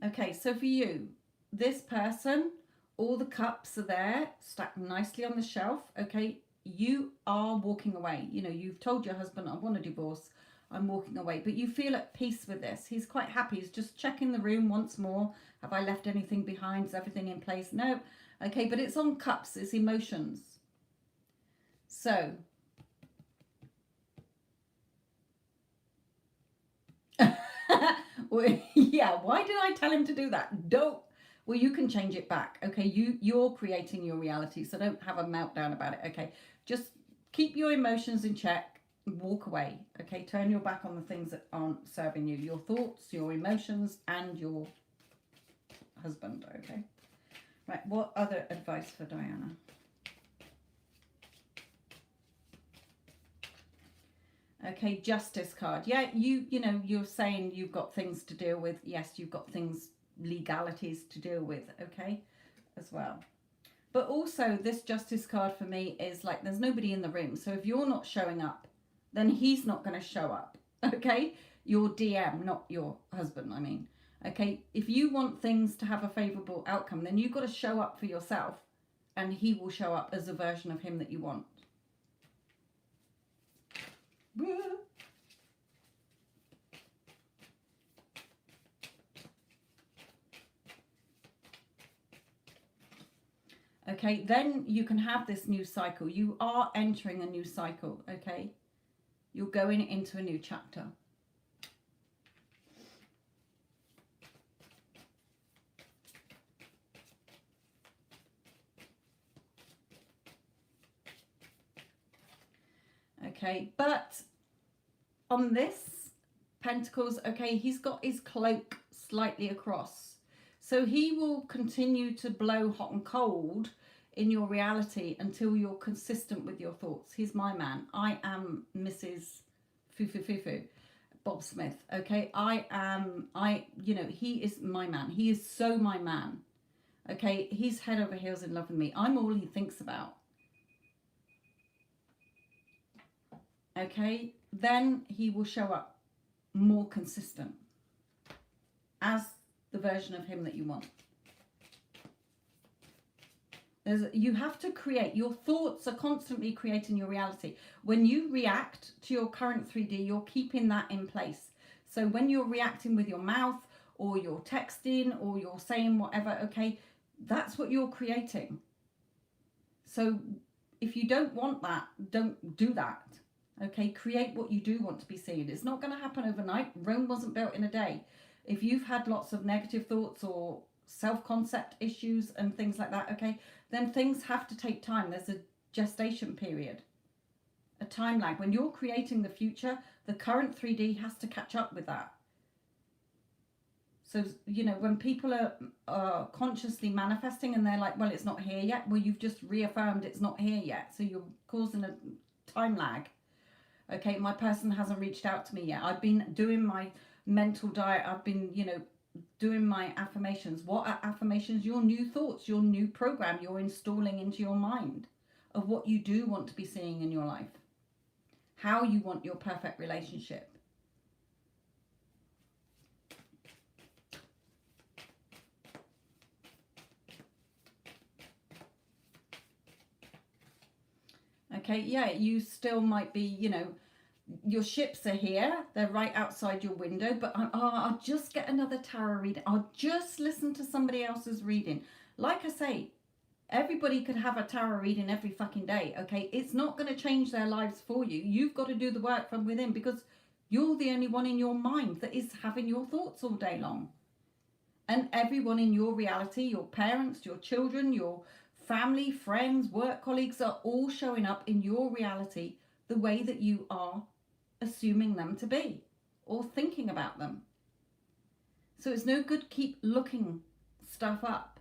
Okay, so for you, this person, all the cups are there, stacked nicely on the shelf, okay? You are walking away. You know, you've told your husband, I want a divorce, I'm walking away. But you feel at peace with this. He's quite happy. He's just checking the room once more. Have I left anything behind? Is everything in place? No. Okay, but it's on cups. It's emotions. So... well, yeah, why did I tell him to do that? Don't. Well, you can change it back. Okay, you're creating your reality, so don't have a meltdown about it. Okay, just keep your emotions in check. Walk away. Okay, turn your back on the things that aren't serving you. Your thoughts, your emotions, and your husband. Okay, right. What other advice for Diana? Okay, justice card. Yeah, you know, you're saying you've got things to deal with. Yes, you've got things, legalities to deal with, okay, as well. But also this justice card for me is like there's nobody in the room. So if you're not showing up, then he's not going to show up, okay? Your DM, not your husband, I mean. Okay, if you want things to have a favourable outcome, then you've got to show up for yourself, and he will show up as a version of him that you want. Okay, then you can have this new cycle. You are entering a new cycle, okay? You're going into a new chapter. Okay, but on this Pentacles, okay, he's got his cloak slightly across. So he will continue to blow hot and cold in your reality until you're consistent with your thoughts. He's my man. I am Mrs. Fufu Bob Smith, okay? You know, he is my man. He is so my man, okay? He's head over heels in love with me. I'm all he thinks about. okay, then he will show up more consistent as the version of him that you want. You have to create, your thoughts are constantly creating your reality. When you react to your current 3D, you're keeping that in place. So when you're reacting with your mouth, or you're texting, or you're saying whatever, okay, that's what you're creating. So if you don't want that, don't do that. Okay, create what you do want to be seen. It's not going to happen overnight. Rome wasn't built in a day. If you've had lots of negative thoughts or self-concept issues and things like that, okay, then things have to take time. There's a gestation period, a time lag. When you're creating the future, the current 3D has to catch up with that. So, you know, when people are consciously manifesting and they're like, well, it's not here yet. Well, you've just reaffirmed it's not here yet. So you're causing a time lag. Okay, my person hasn't reached out to me yet. I've been doing my mental diet. I've been, you know, doing my affirmations. What are affirmations? Your new thoughts, your new program you're installing into your mind of what you do want to be seeing in your life. How you want your perfect relationship. Okay, yeah, you still might be, you know, your ships are here, they're right outside your window, but I'll just get another tarot reading. I'll just listen to somebody else's reading. Like I say, everybody could have a tarot reading every fucking day, okay? It's not going to change their lives for you. You've got to do the work from within, because you're the only one in your mind that is having your thoughts all day long. And everyone in your reality, your parents, your children, your family, friends, work colleagues, are all showing up in your reality the way that you are assuming them to be or thinking about them. So it's no good keep looking stuff up.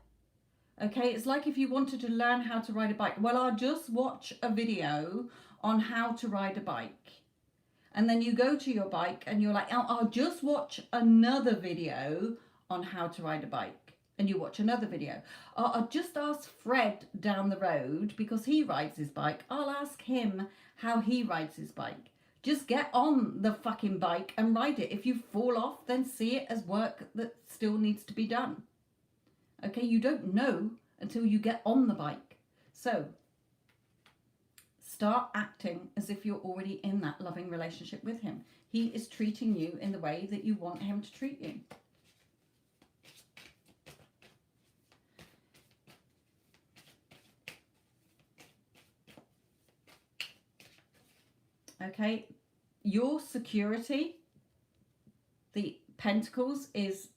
Okay, it's like if you wanted to learn how to ride a bike. Well, I'll just watch a video on how to ride a bike. And then you go to your bike and you're like, I'll just watch another video on how to ride a bike. And you watch another video. I'll just ask Fred down the road because he rides his bike. I'll ask him how he rides his bike. Just get on the fucking bike and ride it. If you fall off, then see it as work that still needs to be done. Okay, you don't know until you get on the bike. So start acting as if you're already in that loving relationship with him. He is treating you in the way that you want him to treat you. Okay, your security, the pentacles, is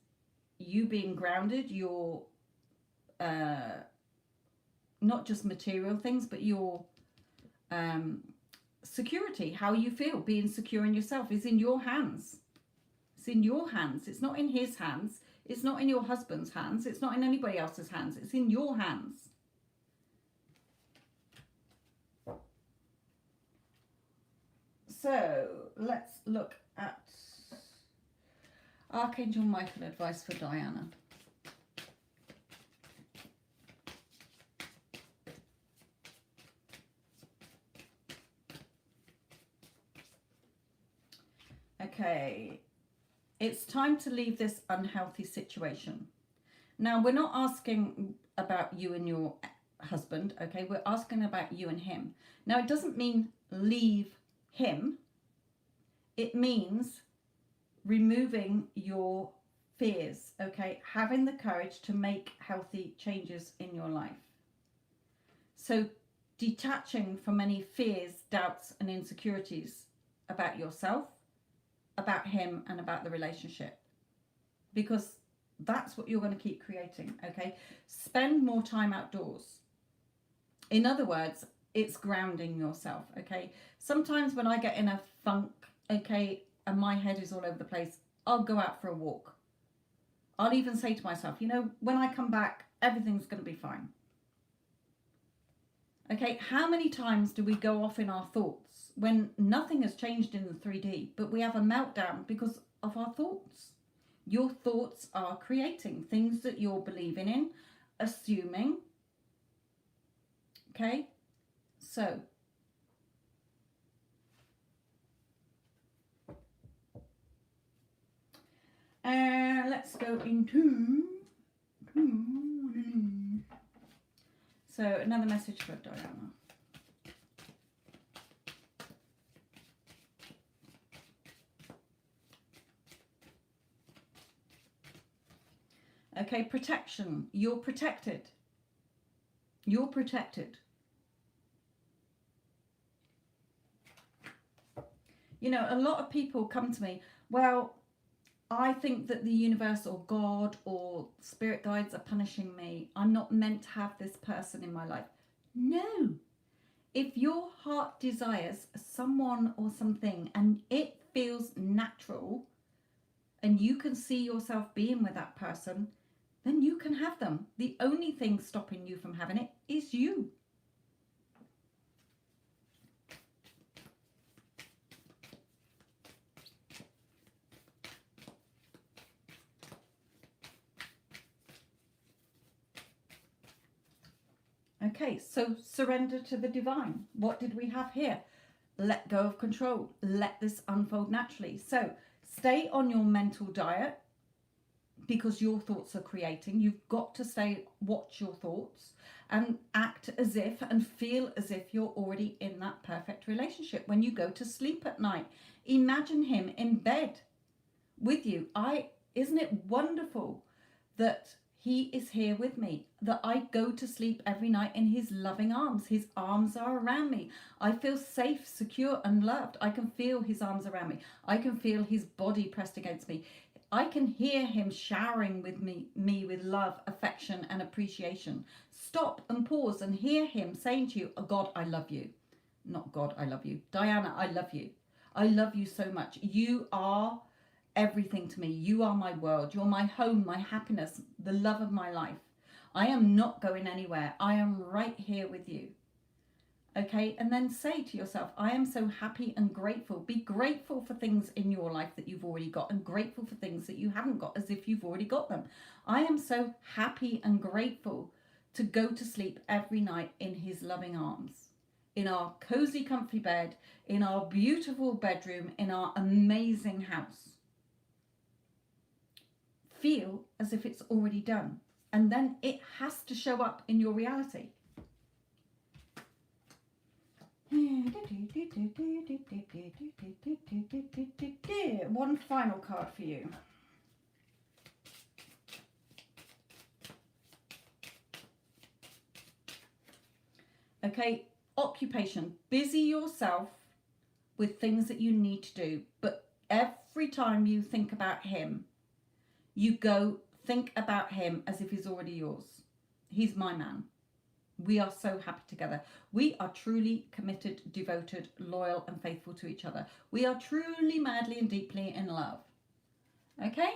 you being grounded, your not just material things, but your security, how you feel, being secure in yourself, is in your hands. It's in your hands. It's not in his hands. It's not in your husband's hands. It's not in anybody else's hands. It's in your hands. So let's look at Archangel Michael advice for Diana. Okay, it's time to leave this unhealthy situation. Now, we're not asking about you and your husband, okay? We're asking about you and him. Now, it doesn't mean leave him. It means removing your fears, okay? Having the courage to make healthy changes in your life. So detaching from any fears, doubts, and insecurities about yourself, about him, and about the relationship. Because that's what you're going to keep creating, okay? Spend more time outdoors. In other words, it's grounding yourself, okay? Sometimes when I get in a funk, okay, and my head is all over the place, I'll go out for a walk. I'll even say to myself, you know, when I come back, everything's going to be fine. Okay, how many times do we go off in our thoughts when nothing has changed in the 3D, but we have a meltdown because of our thoughts? Your thoughts are creating things that you're believing in, assuming. Okay, so let's go into... So another message for Diana. Okay, protection. You're protected. You're protected. You know, a lot of people come to me, well, I think that the universe or God or spirit guides are punishing me. I'm not meant to have this person in my life. No. If your heart desires someone or something and it feels natural and you can see yourself being with that person, then you can have them. The only thing stopping you from having it is you. Okay, so surrender to the divine. What did we have here? Let go of control. Let this unfold naturally. So stay on your mental diet because your thoughts are creating. You've got to watch your thoughts and act as if and feel as if you're already in that perfect relationship. When you go to sleep at night, imagine him in bed with you. Isn't it wonderful that he is here with me, that I go to sleep every night in his loving arms. His arms are around me. I feel safe, secure, and loved. I can feel his arms around me. I can feel his body pressed against me. I can hear him showering with me with love, affection, and appreciation. Stop and pause and hear him saying to you, oh, God, I love you. Not God, I love you. Diana, I love you. I love you so much. You are everything to me. You are my world. You're my home, my happiness, the love of my life. I am not going anywhere. I am right here with you. Okay, and then say to yourself, I am so happy and grateful. Be grateful for things in your life that you've already got and grateful for things that you haven't got as if you've already got them. I am so happy and grateful to go to sleep every night in his loving arms, in our cozy, comfy bed, in our beautiful bedroom, in our amazing house. Feel as if it's already done, and then it has to show up in your reality. One final card for you. Okay, occupation. Busy yourself with things that you need to do, but every time you think about him, you go think about him as if he's already yours. He's my man. We are so happy together. We are truly committed, devoted, loyal, and faithful to each other. We are truly, madly, and deeply in love. Okay?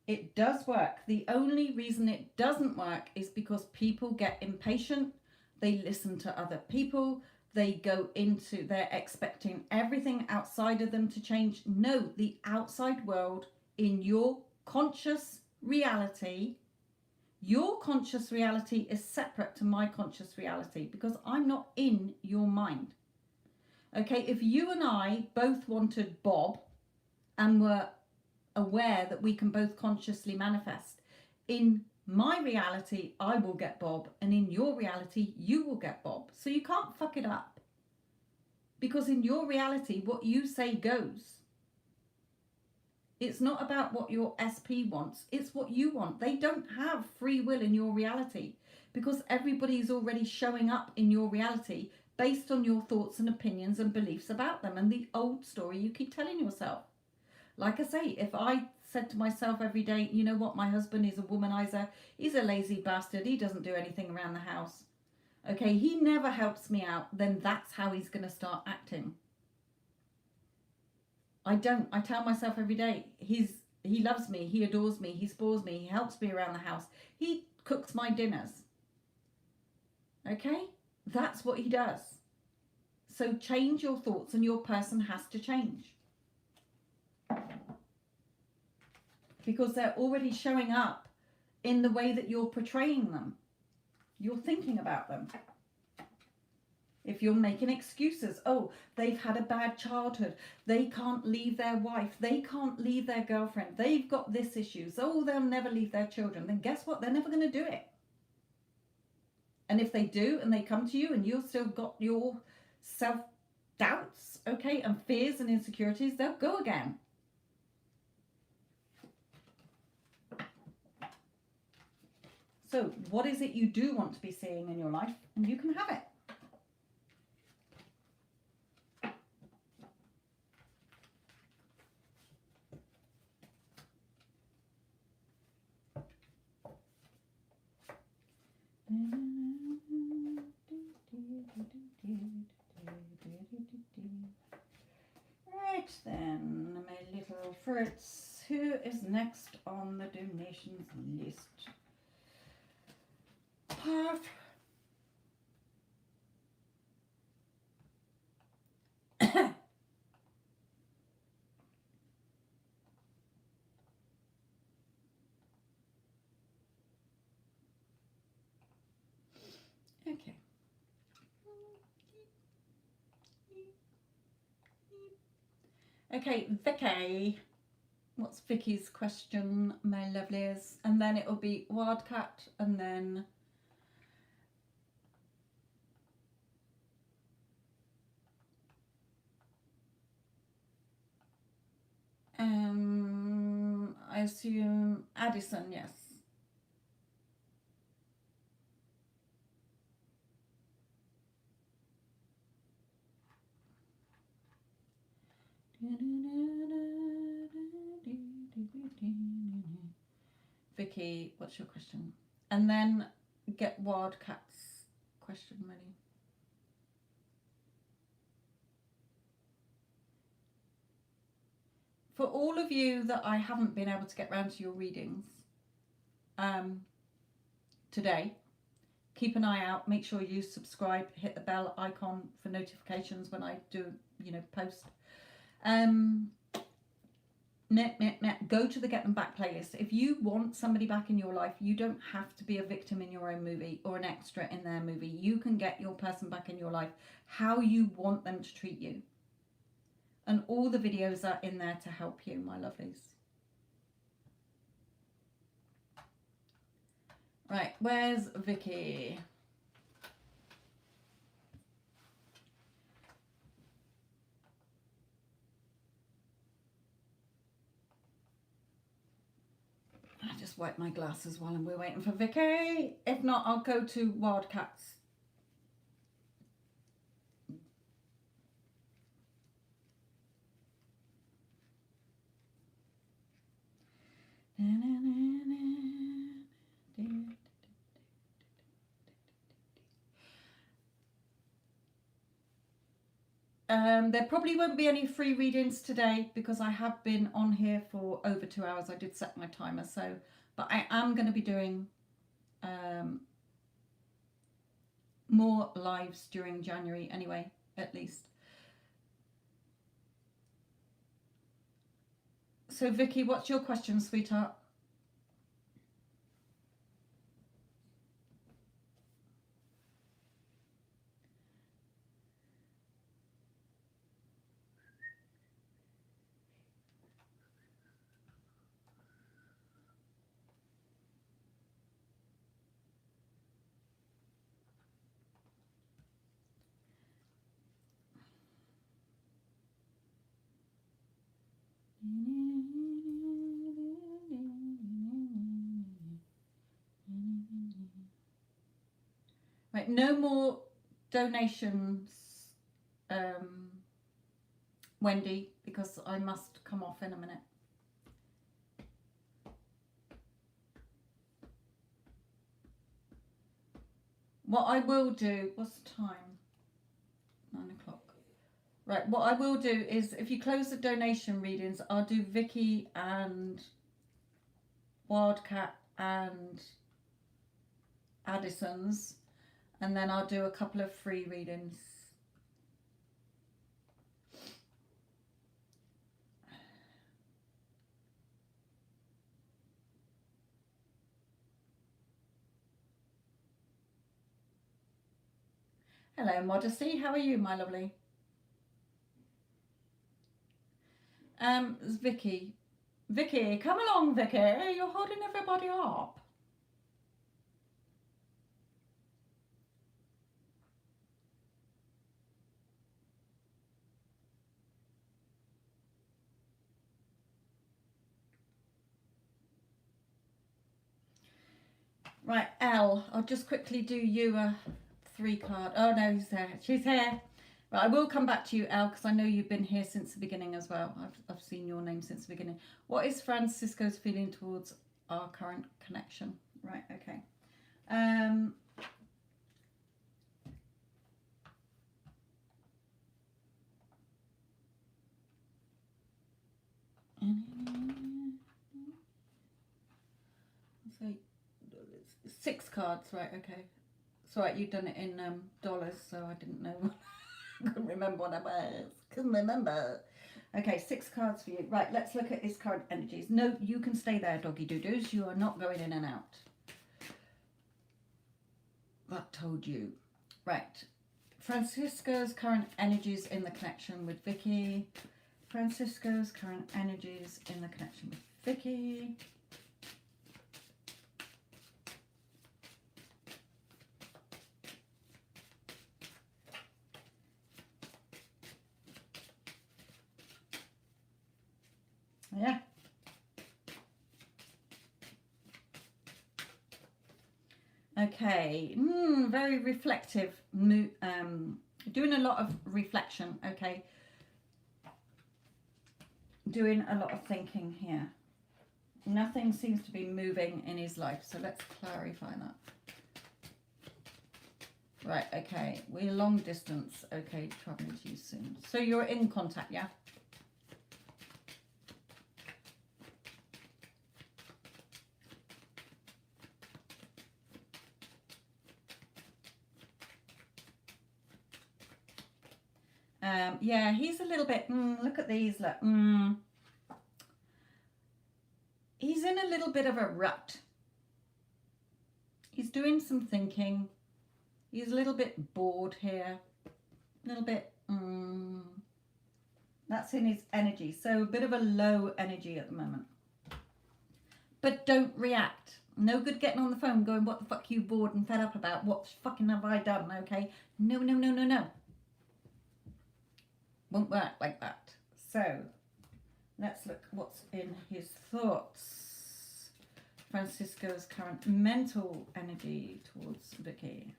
It does work. The only reason it doesn't work is because people get impatient. They listen to other people. They go into, they're expecting everything outside of them to change. No, the outside world in your conscious reality, your conscious reality is separate to my conscious reality because I'm not in your mind. Okay, if you and I both wanted Bob and were aware that we can both consciously manifest, in my reality, I will get Bob, and in your reality, you will get Bob. So you can't fuck it up. Because in your reality, what you say goes. It's not about what your SP wants, it's what you want. They don't have free will in your reality because everybody's already showing up in your reality based on your thoughts and opinions and beliefs about them and the old story you keep telling yourself. Like I say, if I said to myself every day, you know what, my husband is a womanizer, he's a lazy bastard, he doesn't do anything around the house, okay, he never helps me out, then that's how he's going to start acting. I tell myself every day, he loves me, he adores me, he spoils me, he helps me around the house, he cooks my dinners. Okay, that's what he does. So change your thoughts and your person has to change. Because they're already showing up in the way that you're portraying them. You're thinking about them. If you're making excuses, oh, they've had a bad childhood, they can't leave their wife, they can't leave their girlfriend, they've got this issues, oh, they'll never leave their children, then guess what? They're never going to do it. And if they do and they come to you and you've still got your self-doubts, okay, and fears and insecurities, they'll go again. So what is it you do want to be seeing in your life? And you can have it. Right then, my little fruits, who is next on the donations list? Puff. Okay. Okay, Vicky. What's Vicky's question, my lovelies? And then it'll be Wildcat, and then I assume Addison, yes. Vicky, what's your question? And then get Wildcat's question ready. For all of you that I haven't been able to get round to your readings today, keep an eye out. Make sure you subscribe, hit the bell icon for notifications when I do, post. Go to the Get Them Back playlist. If you want somebody back in your life, you don't have to be a victim in your own movie or an extra in their movie. You can get your person back in your life how you want them to treat you. And all the videos are in there to help you, my lovelies. Right, where's Vicky? I just wipe my glasses while we're waiting for Vicky. If not, I'll go to Wildcats. There probably won't be any free readings today because I have been on here for over 2 hours. I did set my timer, but I am going to be doing more lives during January anyway, at least. So Vicky, what's your question, sweetheart? Right, no more donations, Wendy, because I must come off in a minute. What I will do, what's the time? 9 o'clock. Right, what I will do is if you close the donation readings, I'll do Vicky and Wildcat and Addison's, and then I'll do a couple of free readings. Hello, Modesty. How are you, my lovely? It's Vicky. Vicky, come along, Vicky. You're holding everybody up. Right, Elle, I'll just quickly do you a 3 card. Oh no, he's there. She's here. Right, I will come back to you, Elle, because I know you've been here since the beginning as well. I've seen your name since the beginning. What is Francisco's feeling towards our current connection? Right, okay. So 6 cards, right? Okay. It's all right. You've done it in dollars, so I didn't know. Couldn't remember what I was. Couldn't remember. Okay, 6 cards for you. Right, let's look at his current energies. No, you can stay there, doggy doo-doos. You are not going in and out. That told you. Right. Francisco's current energies in the connection with Vicky. Francisco's current energies in the connection with Vicky. Yeah. Okay. Very reflective. Doing a lot of reflection. Okay. Doing a lot of thinking here. Nothing seems to be moving in his life. So let's clarify that. Right. Okay. We're long distance. Okay. Traveling to you soon. So you're in contact. Yeah. Yeah, he's a little bit, look at these, look, he's in a little bit of a rut. He's doing some thinking. He's a little bit bored here. A little bit, that's in his energy. So a bit of a low energy at the moment. But don't react. No good getting on the phone going, what the fuck are you bored and fed up about? What fucking have I done, okay? No, no, no, no, no. Won't work like that. So let's look what's in his thoughts. Francisco's current mental energy towards Vicky.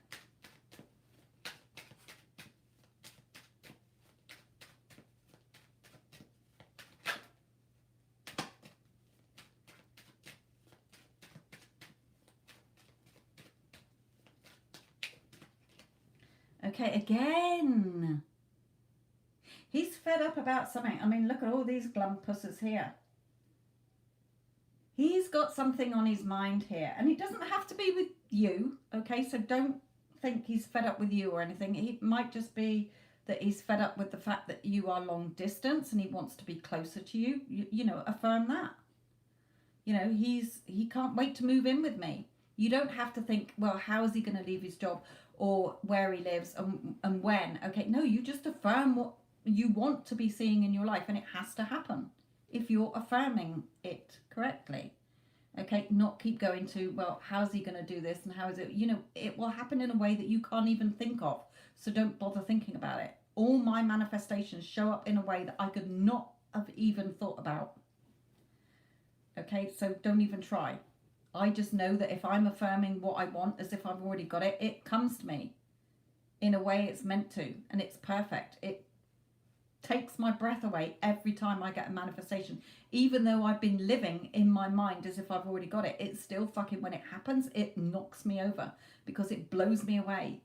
Okay, again. He's fed up about something. I mean, look at all these glumpusses here. He's got something on his mind here. And it doesn't have to be with you, okay? So don't think he's fed up with you or anything. It might just be that he's fed up with the fact that you are long distance and he wants to be closer to you. You know, affirm that. You know, he can't wait to move in with me. You don't have to think, well, how is he going to leave his job or where he lives and when? Okay, no, you just affirm what you want to be seeing in your life, and it has to happen if you're affirming it correctly. Okay, not keep going to, well, how's he going to do this and how is it, you know, it will happen in a way that you can't even think of. So don't bother thinking about it. All my manifestations show up in a way that I could not have even thought about. Okay, so don't even try. I just know that if I'm affirming what I want as if I've already got it, it comes to me in a way it's meant to, and it's perfect. It takes my breath away every time I get a manifestation. Even though I've been living in my mind as if I've already got it, it's still fucking, when it happens, it knocks me over because it blows me away.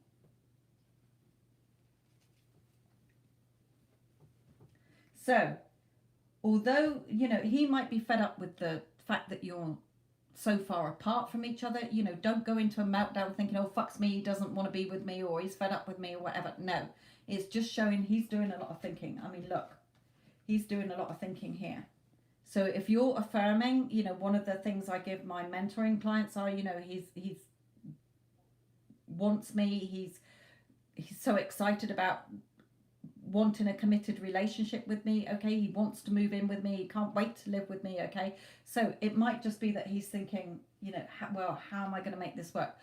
So, although, you know, he might be fed up with the fact that you're so far apart from each other, you know, don't go into a meltdown thinking, oh, fucks me, he doesn't want to be with me or he's fed up with me or whatever. No, it's just showing he's doing a lot of thinking. I mean, look, he's doing a lot of thinking here. So if you're affirming, you know, one of the things I give my mentoring clients are, you know, he's wants me, he's he's so excited about wanting a committed relationship with me. Okay, he wants to move in with me, he can't wait to live with me. Okay, so it might just be that he's thinking, you know, how am I going to make this work?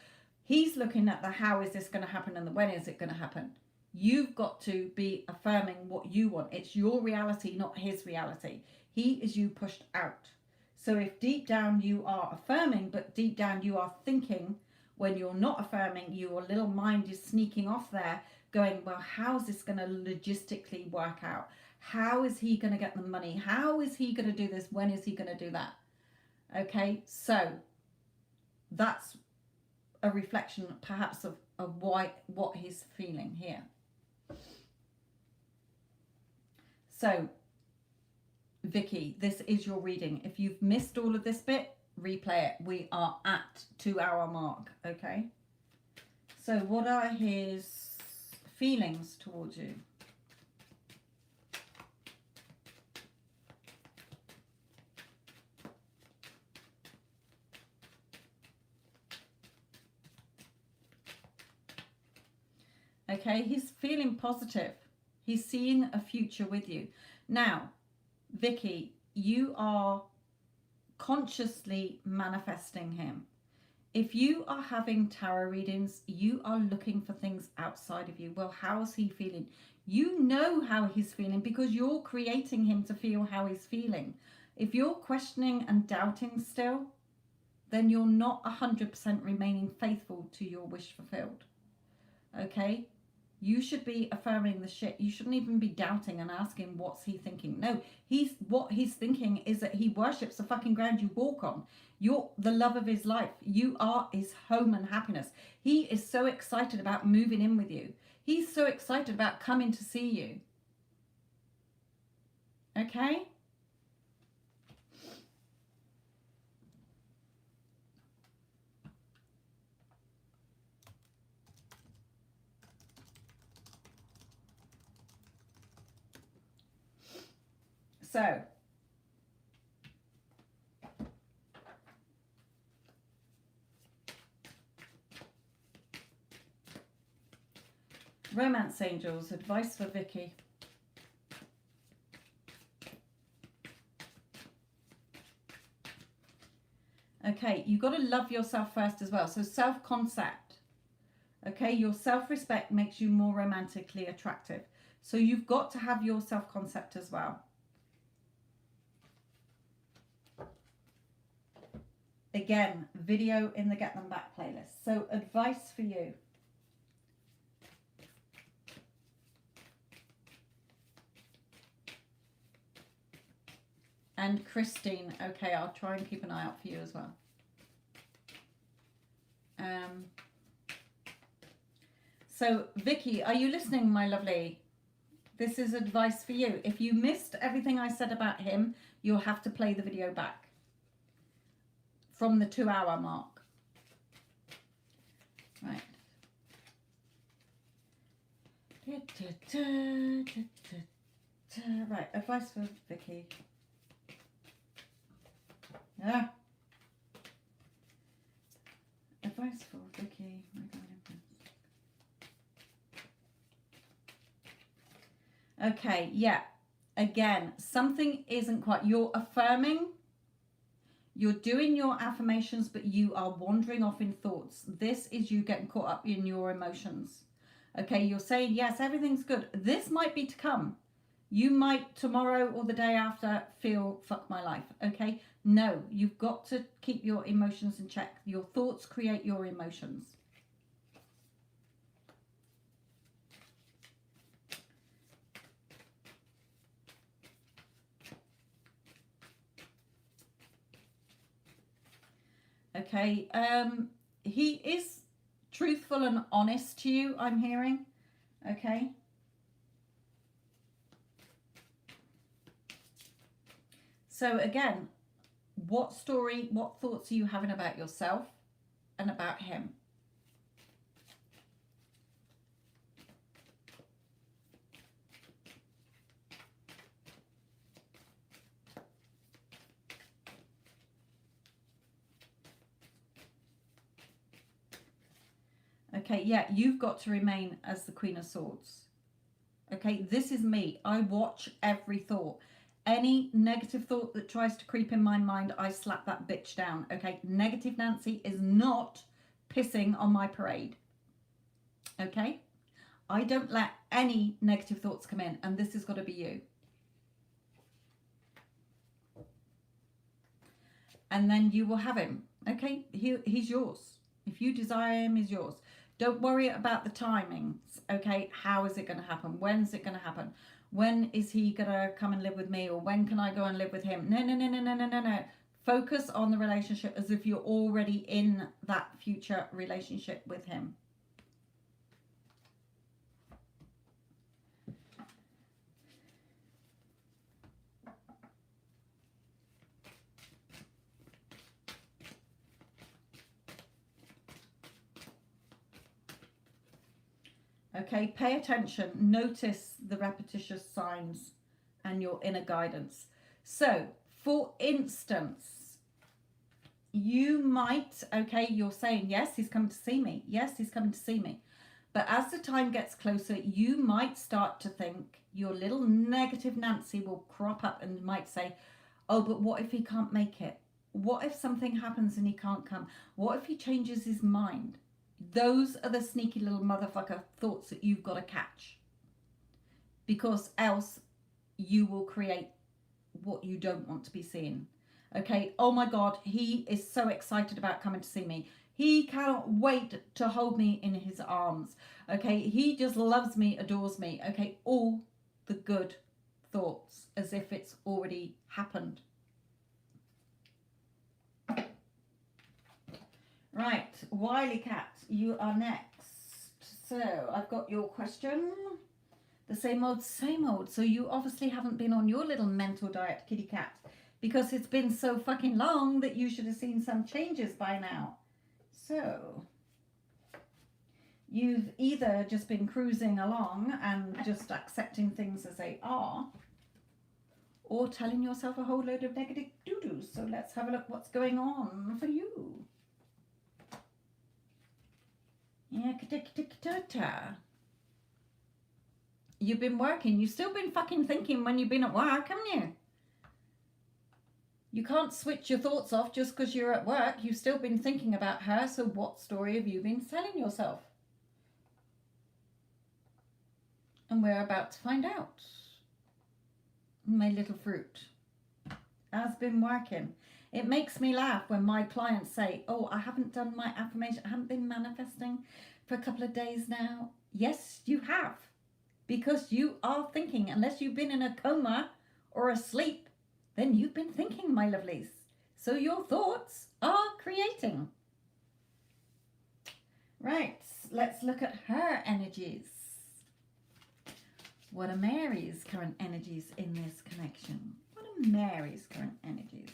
He's looking at the how is this going to happen and the when is it going to happen. You've got to be affirming what you want. It's your reality, not his reality. He is you pushed out. So if deep down you are affirming, but deep down you are thinking, when you're not affirming, your little mind is sneaking off there going, well, how's this going to logistically work out? How is he going to get the money? How is he going to do this? When is he going to do that? Okay, so that's a reflection perhaps of what he's feeling here. So, Vicky, this is your reading. If you've missed all of this bit, replay it. We are at 2-hour mark, okay? So what are his feelings towards you? Okay, he's feeling positive. He's seeing a future with you. Now, Vicky, you are consciously manifesting him. If you are having tarot readings, you are looking for things outside of you. Well, how's he feeling? You know how he's feeling because you're creating him to feel how he's feeling. If you're questioning and doubting still, then you're not 100% remaining faithful to your wish fulfilled. Okay? You should be affirming the shit. You shouldn't even be doubting and asking what's he thinking. No, what he's thinking is that he worships the fucking ground you walk on. You're the love of his life. You are his home and happiness. He is so excited about moving in with you. He's so excited about coming to see you. Okay? So, Romance Angels, advice for Vicky. Okay, you've got to love yourself first as well. So self-concept. Okay, your self-respect makes you more romantically attractive. So you've got to have your self-concept as well. Again, video in the Get Them Back playlist. So advice for you. And Christine, okay, I'll try and keep an eye out for you as well. So Vicky, are you listening, my lovely? This is advice for you. If you missed everything I said about him, you'll have to play the video back from the 2-hour mark. Right. Right, advice for Vicky. Yeah. Advice for Vicky. Okay, yeah. Again, something isn't quite. You're affirming. You're doing your affirmations, but you are wandering off in thoughts. This is you getting caught up in your emotions. Okay, you're saying, yes, everything's good. This might be to come. You might tomorrow or the day after feel, fuck my life. Okay, no, you've got to keep your emotions in check. Your thoughts create your emotions. Okay, he is truthful and honest to you, I'm hearing. Okay. So again, what story, what thoughts are you having about yourself and about him? Okay, yeah, you've got to remain as the Queen of Swords. Okay, this is me. I watch every thought. Any negative thought that tries to creep in my mind, I slap that bitch down. Okay, negative Nancy is not pissing on my parade. Okay, I don't let any negative thoughts come in, and this has got to be you. And then you will have him. Okay, he's yours. If you desire him, he's yours. Don't worry about the timings. Okay, how is it going to happen? When's it going to happen? When is he going to come and live with me? Or when can I go and live with him? No. Focus on the relationship as if you're already in that future relationship with him. Okay, pay attention. Notice the repetitious signs and your inner guidance. So, for instance, you might, okay, you're saying, yes, he's coming to see me. Yes, he's coming to see me. But as the time gets closer, you might start to think, your little negative Nancy will crop up and might say, oh, but what if he can't make it? What if something happens and he can't come? What if he changes his mind? Those are the sneaky little motherfucker thoughts that you've got to catch. Because else you will create what you don't want to be seeing. Okay, oh my God, he is so excited about coming to see me. He cannot wait to hold me in his arms. Okay, he just loves me, adores me. Okay, all the good thoughts as if it's already happened. Right, Wily Cat, you are next. So I've got your question. The same old, same old. So you obviously haven't been on your little mental diet, kitty cat, because it's been so fucking long that you should have seen some changes by now. So you've either just been cruising along and just accepting things as they are, or telling yourself a whole load of negative doo-doos. So let's have a look what's going on for you. Yeah, you've been working. You've still been fucking thinking when you've been at work, haven't you? You can't switch your thoughts off just because you're at work. You've still been thinking about her. So what story have you been telling yourself? And we're about to find out. My little fruit has been working. It makes me laugh when my clients say, oh, I haven't done my affirmation. I haven't been manifesting for a couple of days now. Yes, you have. Because you are thinking. Unless you've been in a coma or asleep, then you've been thinking, my lovelies. So your thoughts are creating. Right, let's look at her energies. What are Mary's current energies in this connection? What are Mary's current energies?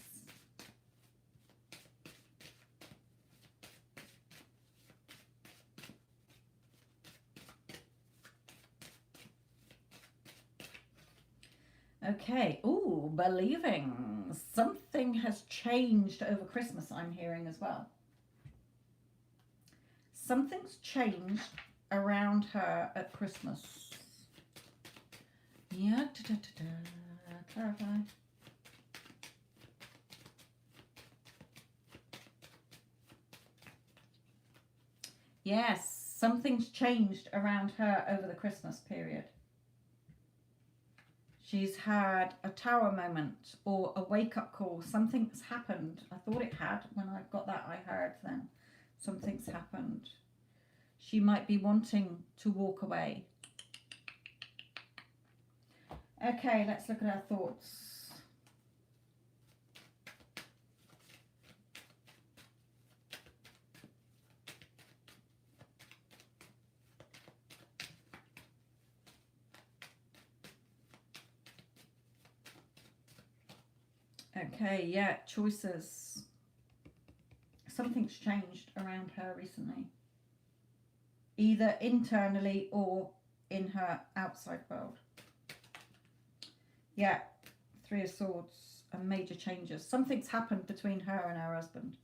Okay, ooh, believing. Something has changed over Christmas, I'm hearing as well. Something's changed around her at Christmas. Yeah, clarify. Yes, something's changed around her over the Christmas period. She's had a tower moment or a wake-up call. Something's happened. I thought it had. When I got that, I heard then. Something's happened. She might be wanting to walk away. Okay, let's look at her thoughts. Okay, yeah, choices. Something's changed around her recently. Either internally or in her outside world. Yeah, Three of Swords and major changes. Something's happened between her and her husband.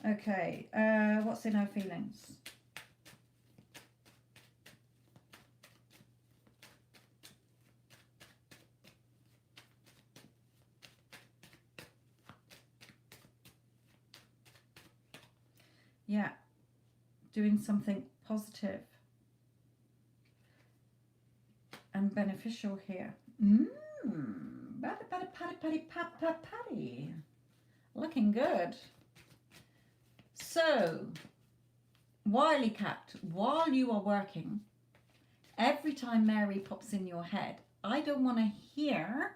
Okay, what's in her feelings? Yeah, doing something positive and beneficial here. Patty. Looking good. So, Wily Cat, while you are working, every time Mary pops in your head, I don't want to hear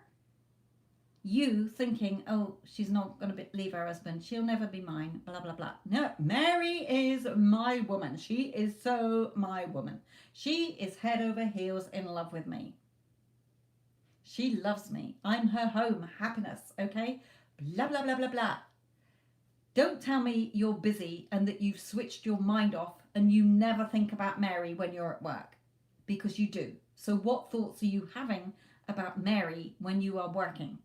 you thinking, oh, she's not going to leave her husband. She'll never be mine, blah, blah, blah. No, Mary is my woman. She is so my woman. She is head over heels in love with me. She loves me. I'm her home, happiness, okay? Blah, blah, blah, blah, blah. Don't tell me you're busy and that you've switched your mind off and you never think about Mary when you're at work, because you do. So what thoughts are you having about Mary when you are working?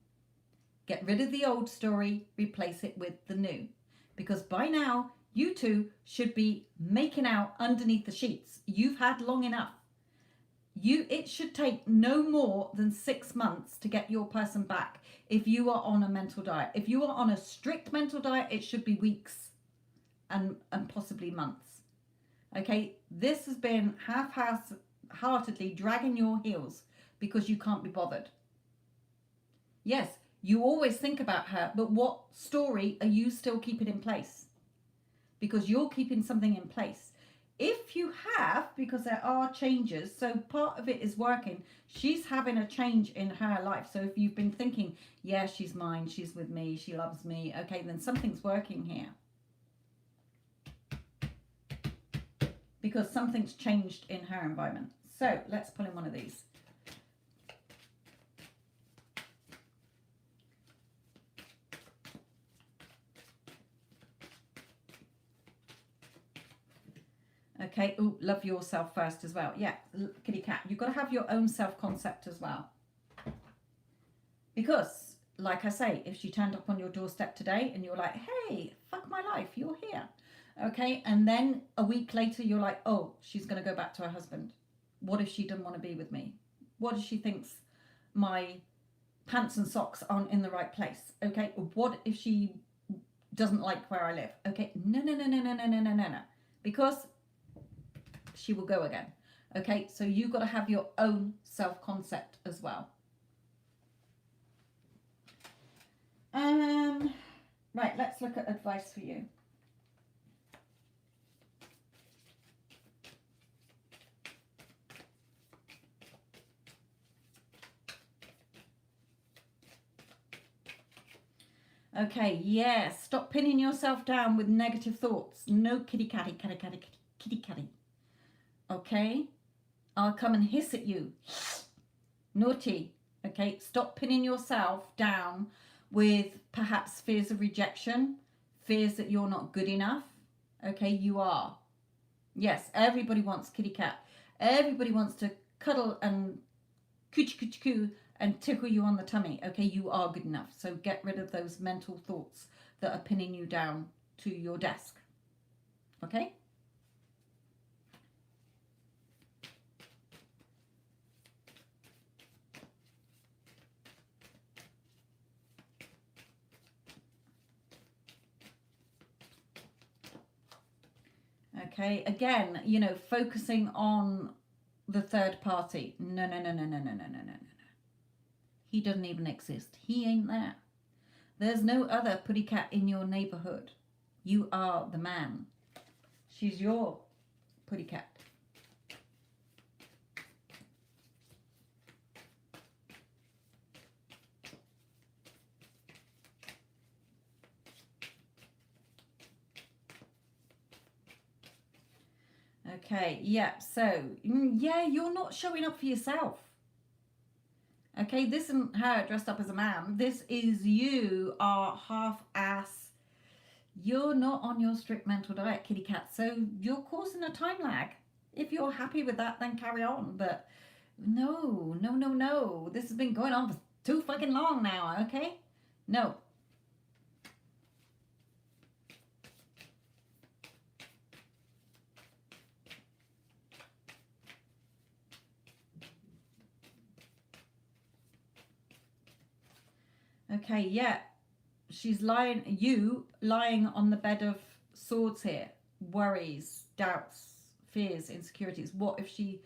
Get rid of the old story, replace it with the new. Because by now, you two should be making out underneath the sheets. You've had long enough. It should take no more than 6 months to get your person back if you are on a mental diet. If you are on a strict mental diet, it should be weeks and possibly months. Okay, this has been half-heartedly dragging your heels because you can't be bothered. Yes, you always think about her, but what story are you still keeping in place? Because you're keeping something in place. If you have, because there are changes, so part of it is working, she's having a change in her life. So if you've been thinking, yeah, she's mine, she's with me, she loves me, okay, then something's working here. Because something's changed in her environment. So let's pull in one of these. Okay, ooh, love yourself first as well. Yeah, kitty cat, you've got to have your own self-concept as well. Because, like I say, if she turned up on your doorstep today and you're like, hey, fuck my life, you're here. Okay, and then a week later you're like, oh, she's going to go back to her husband. What if she doesn't want to be with me? What if she thinks my pants and socks aren't in the right place? Okay, what if she doesn't like where I live? Okay, no. Because she will go again. Okay, so you've got to have your own self-concept as well. Right, let's look at advice for you. Okay, yeah, stop pinning yourself down with negative thoughts. No kitty catty. Okay, I'll come and hiss at you. Naughty. Okay, stop pinning yourself down with perhaps fears of rejection, fears that you're not good enough. Okay, you are. Yes, everybody wants kitty cat. Everybody wants to cuddle and coo and tickle you on the tummy. Okay, you are good enough. So get rid of those mental thoughts that are pinning you down to your desk. Okay? Okay, again, you know, focusing on the third party. No. He doesn't even exist. He ain't there. There's no other putty cat in your neighborhood. You are the man. She's your putty cat. Okay, yeah, so, yeah, you're not showing up for yourself. Okay, this isn't her dressed up as a man. This is you are half-ass. You're not on your strict mental diet, kitty cat, so you're causing a time lag. If you're happy with that, then carry on. But no. This has been going on for too fucking long now, okay? No. Okay, yeah, she's lying on the bed of swords here. Worries, doubts, fears, insecurities. What if she,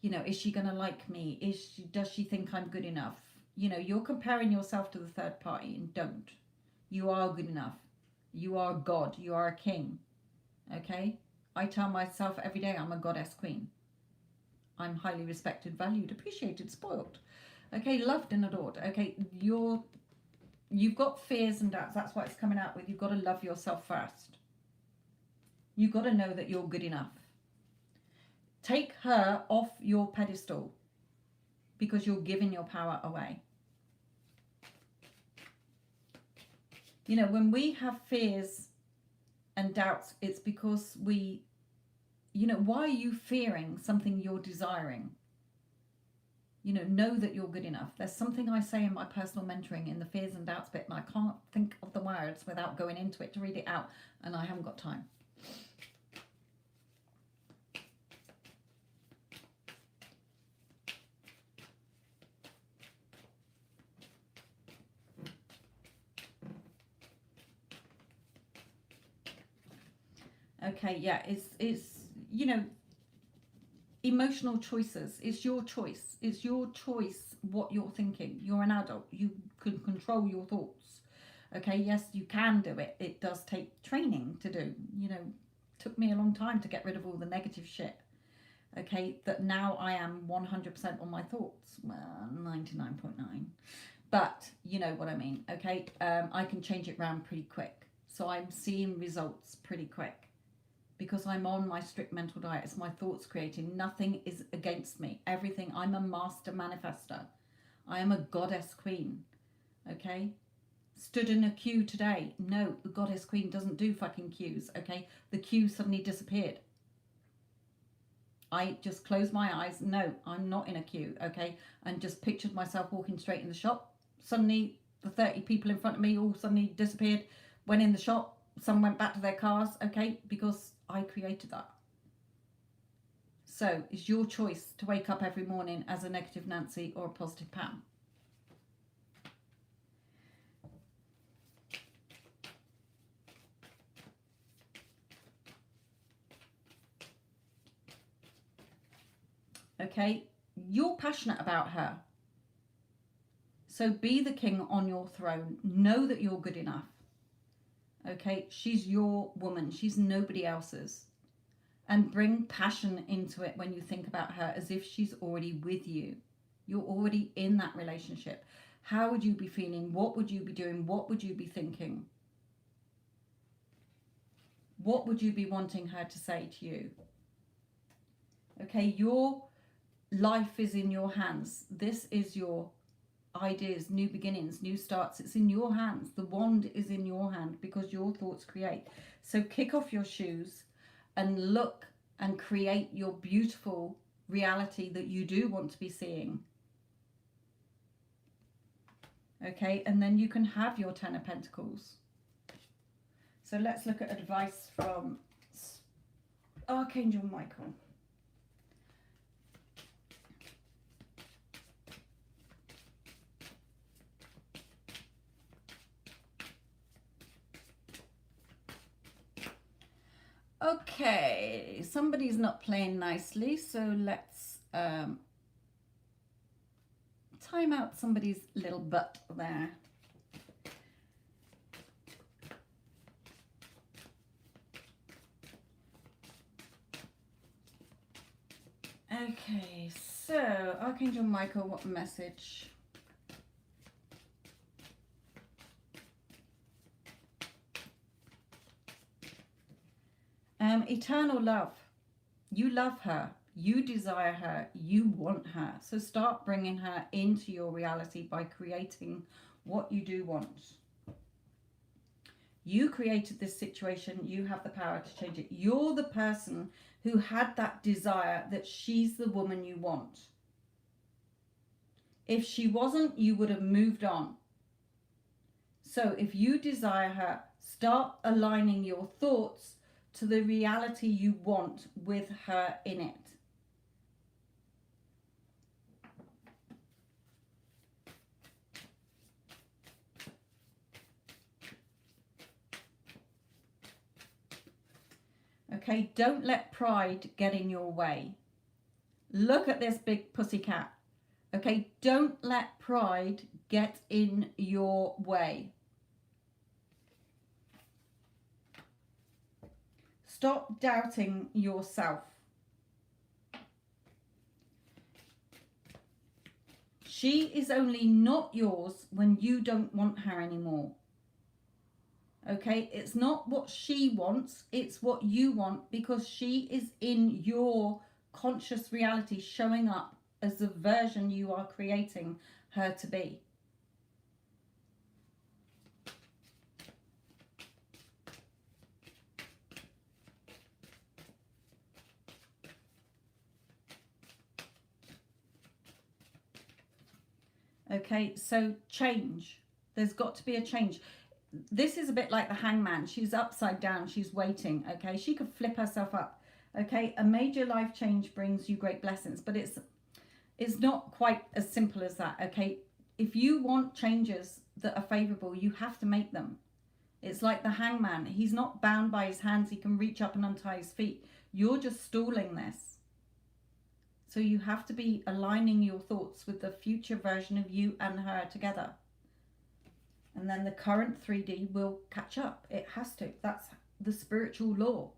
is she gonna like me? Does she think I'm good enough? You're comparing yourself to the third party, and don't. You are good enough. You are God. You are a king. Okay? I tell myself every day I'm a goddess queen. I'm highly respected, valued, appreciated, spoiled. Okay, loved and adored. Okay, you've got fears and doubts. That's what it's coming out with. You've got to love yourself first. You've got to know that you're good enough. Take her off your pedestal because you're giving your power away. When we have fears and doubts, it's because why are you fearing something you're desiring? Know that you're good enough. There's something I say in my personal mentoring in the fears and doubts bit, and I can't think of the words without going into it to read it out, and I haven't got time. Okay, yeah, it's emotional choices. It's your choice. It's your choice what you're thinking. You're an adult. You can control your thoughts. Okay, yes, you can do it. It does take training to do. Took me a long time to get rid of all the negative shit. Okay, that now I am 100% on my thoughts. Well, 99.9. But you know what I mean. Okay, I can change it around pretty quick. So I'm seeing results pretty quick. Because I'm on my strict mental diet. It's my thoughts creating. Nothing is against me. Everything. I'm a master manifester. I am a goddess queen. Okay? Stood in a queue today. No, the goddess queen doesn't do fucking queues. Okay? The queue suddenly disappeared. I just closed my eyes. No, I'm not in a queue. Okay? And just pictured myself walking straight in the shop. Suddenly, the 30 people in front of me all suddenly disappeared. Went in the shop. Some went back to their cars. Okay? Because I created that. So it's your choice to wake up every morning as a negative Nancy or a positive Pam. Okay, you're passionate about her. So be the king on your throne. Know that you're good enough. Okay, she's your woman. She's nobody else's. And bring passion into it when you think about her as if she's already with you. You're already in that relationship. How would you be feeling? What would you be doing? What would you be thinking? What would you be wanting her to say to you? Okay, your life is in your hands. This is your ideas, new beginnings, new starts. It's in your hands. The wand is in your hand because your thoughts create. So kick off your shoes and look and create your beautiful reality that you do want to be seeing. Okay, and then you can have your 10 of Pentacles. So let's look at advice from Archangel Michael. Okay, somebody's not playing nicely, so let's time out somebody's little butt there. Okay, so Archangel Michael, what message? Eternal love. You love her. You desire her. You want her. So start bringing her into your reality by creating what you do want. You created this situation. You have the power to change it. You're the person who had that desire that she's the woman you want. If she wasn't, you would have moved on. So if you desire her, start aligning your thoughts to the reality you want with her in it. Okay, don't let pride get in your way. Look at this big pussycat. Okay, don't let pride get in your way. Stop doubting yourself. She is only not yours when you don't want her anymore. Okay, it's not what she wants, it's what you want, because she is in your conscious reality showing up as the version you are creating her to be. Okay, so change. There's got to be a change. This is a bit like the hangman. She's upside down. She's waiting. Okay, she could flip herself up. Okay, a major life change brings you great blessings, but it's not quite as simple as that. Okay, if you want changes that are favorable, you have to make them. It's like the hangman. He's not bound by his hands. He can reach up and untie his feet. You're just stalling this. So you have to be aligning your thoughts with the future version of you and her together. And then the current 3D will catch up. It has to. That's the spiritual law.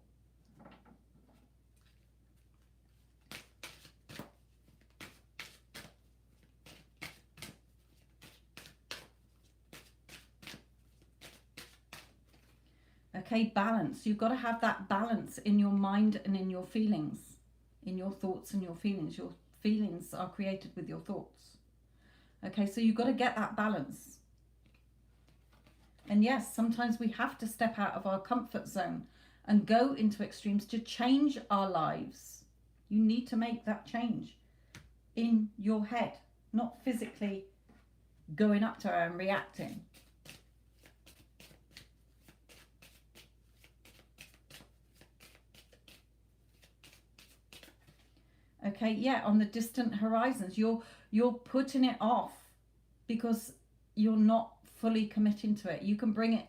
Okay, balance. You've got to have that balance in your mind and in your feelings. In your thoughts and your feelings. Your feelings are created with your thoughts. Okay, so you've got to get that balance. And yes, sometimes we have to step out of our comfort zone and go into extremes to change our lives. You need to make that change in your head, not physically going up to her and reacting. Okay, yeah, on the distant horizons, you're putting it off because you're not fully committing to it. You can bring it,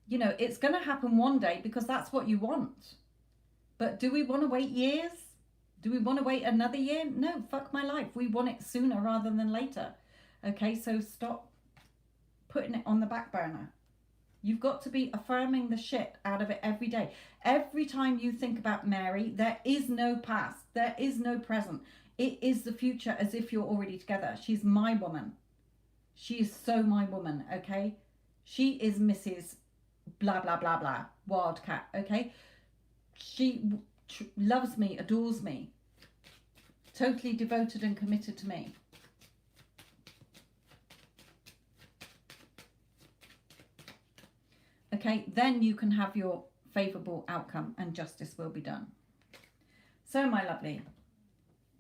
you know, it's going to happen one day because that's what you want. But do we want to wait years? Do we want to wait another year? No, fuck my life. We want it sooner rather than later. Okay, so stop putting it on the back burner. You've got to be affirming the shit out of it every day. Every time you think about Mary, there is no past. There is no present. It is the future as if you're already together. She's my woman. She is so my woman, okay? She is Mrs. blah, blah, blah, blah, Wildcat, okay? She loves me, adores me. Totally devoted and committed to me. Okay, then you can have your favourable outcome and justice will be done. So, my lovely,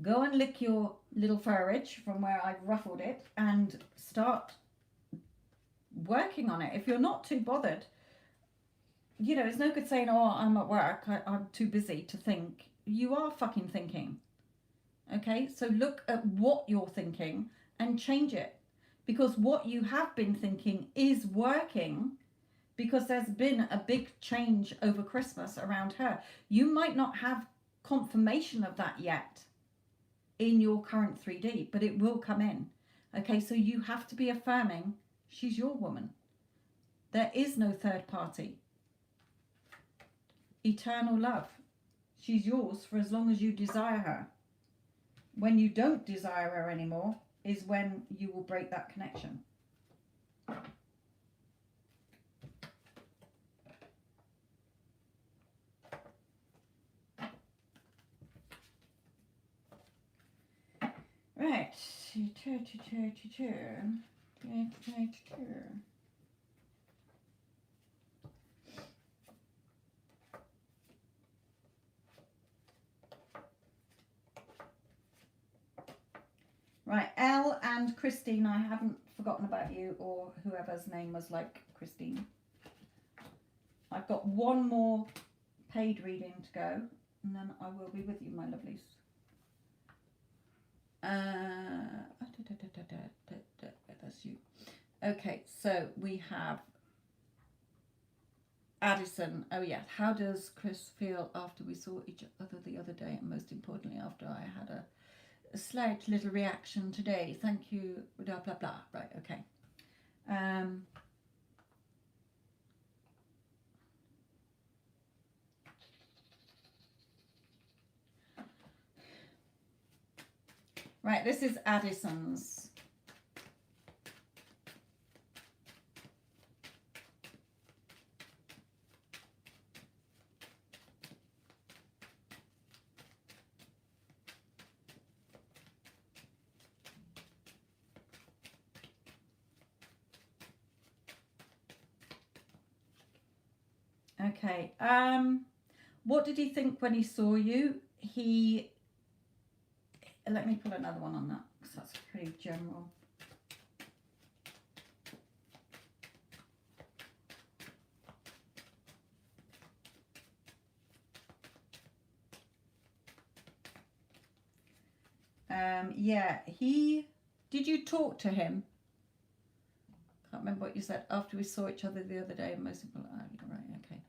go and lick your little fur ridge from where I've ruffled it and start working on it. If you're not too bothered, you know, it's no good saying, oh, I'm at work, I'm too busy to think. You are fucking thinking. Okay, so look at what you're thinking and change it. Because what you have been thinking is working. Because there's been a big change over Christmas around her. You might not have confirmation of that yet in your current 3D, but it will come in. Okay, so you have to be affirming she's your woman. There is no third party. Eternal love. She's yours for as long as you desire her. When you don't desire her anymore is when you will break that connection. Right. Right, Elle and Christine, I haven't forgotten about you, or whoever's name was like Christine. I've got one more paid reading to go, and then I will be with you, my lovelies. That's you. Okay, so we have Addison. Oh yeah. How does Chris feel after we saw each other the other day, and most importantly after I had a slight little reaction today? Thank you. Blah blah blah. Right. Okay. Right. This is Addison's. Okay. What did he think when he saw you? Let me pull another one on that because that's pretty general. Yeah, did you talk to him? Can't remember what you said after we saw each other the other day. Most people, right, okay.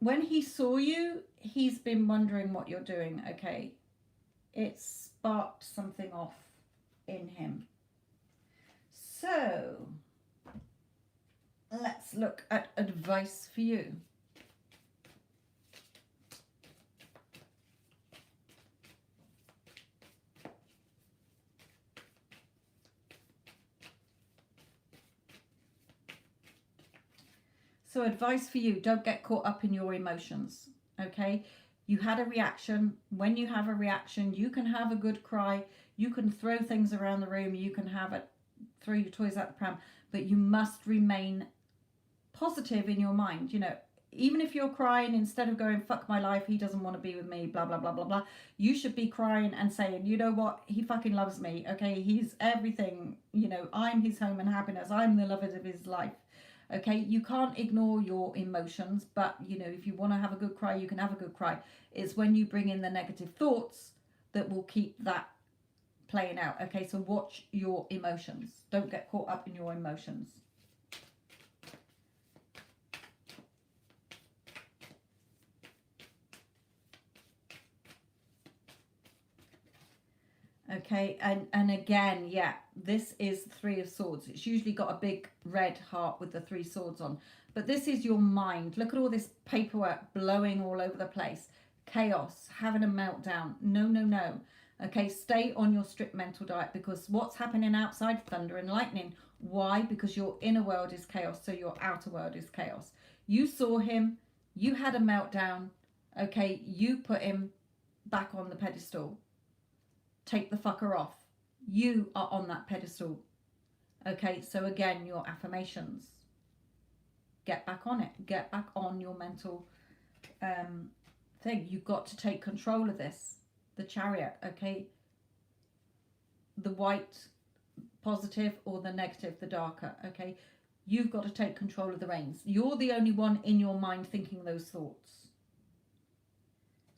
When he saw you, he's been wondering what you're doing. Okay, it sparked something off in him. So let's look at advice for you. So advice for you, don't get caught up in your emotions, okay? You had a reaction. When you have a reaction, you can have a good cry. You can throw things around the room. You can throw your toys out the pram. But you must remain positive in your mind. You know, even if you're crying, instead of going, fuck my life, he doesn't want to be with me, blah, blah, blah, blah, blah. You should be crying and saying, you know what? He fucking loves me, okay? He's everything. You know, I'm his home and happiness. I'm the love of his life. Okay, you can't ignore your emotions, but you know, if you want to have a good cry, you can have a good cry. It's when you bring in the negative thoughts that will keep that playing out. Okay, so watch your emotions. Don't get caught up in your emotions. Okay, and again, yeah, this is Three of Swords. It's usually got a big red heart with the three swords on. But this is your mind. Look at all this paperwork blowing all over the place. Chaos, having a meltdown. No, no, no. Okay, stay on your strict mental diet, because what's happening outside, thunder and lightning. Why? Because your inner world is chaos, so your outer world is chaos. You saw him, you had a meltdown. Okay, you put him back on the pedestal. Take the fucker off. You are on that pedestal. Okay, so again, your affirmations. Get back on it. Get back on your mental thing. You've got to take control of this. The Chariot, okay? The white, positive, or the negative, the darker, okay? You've got to take control of the reins. You're the only one in your mind thinking those thoughts.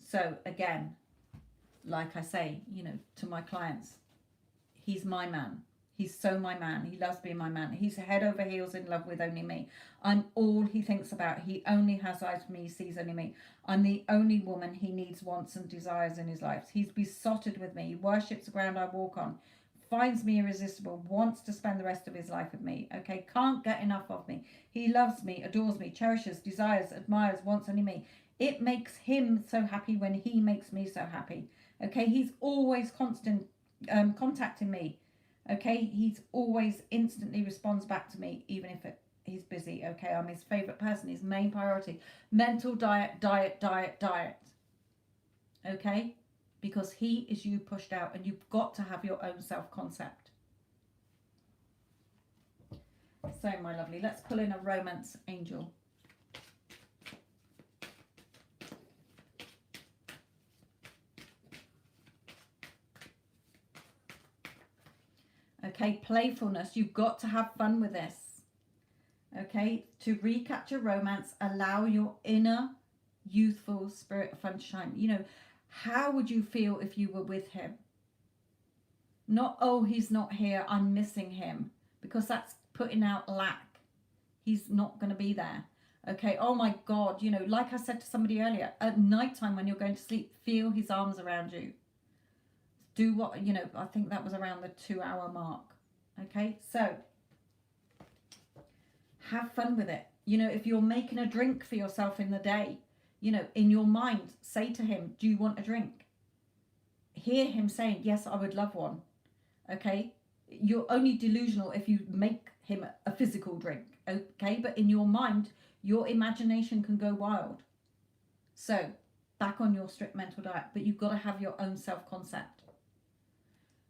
So again, like I say, you know, to my clients, he's my man. He's so my man. He loves being my man. He's head over heels in love with only me. I'm all he thinks about. He only has eyes for me. He sees only me. I'm the only woman he needs, wants, and desires in his life. He's besotted with me. He worships the ground I walk on. Finds me irresistible. Wants to spend the rest of his life with me. Okay, can't get enough of me. He loves me, adores me, cherishes, desires, admires, wants only me. It makes him so happy when he makes me so happy. Okay, he's always contacting me. Okay, he's always instantly responds back to me, even if he's busy. Okay, I'm his favourite person, his main priority. Mental diet. Okay, because he is you pushed out, and you've got to have your own self-concept. So, my lovely, let's pull in a romance angel. Okay, playfulness. You've got to have fun with this. Okay, to recapture romance, allow your inner youthful spirit of fun to shine. You know, how would you feel if you were with him? Not, oh, he's not here, I'm missing him, because that's putting out lack. He's not going to be there. Okay. Oh my God. You know, like I said to somebody earlier, at nighttime when you're going to sleep, feel his arms around you. Do what, you know, I think that was around the 2-hour mark. Okay. So have fun with it. You know, if you're making a drink for yourself in the day, you know, in your mind, say to him, do you want a drink? Hear him saying, yes, I would love one. Okay. You're only delusional if you make him a physical drink. Okay. But in your mind, your imagination can go wild. So back on your strict mental diet, but you've got to have your own self-concept.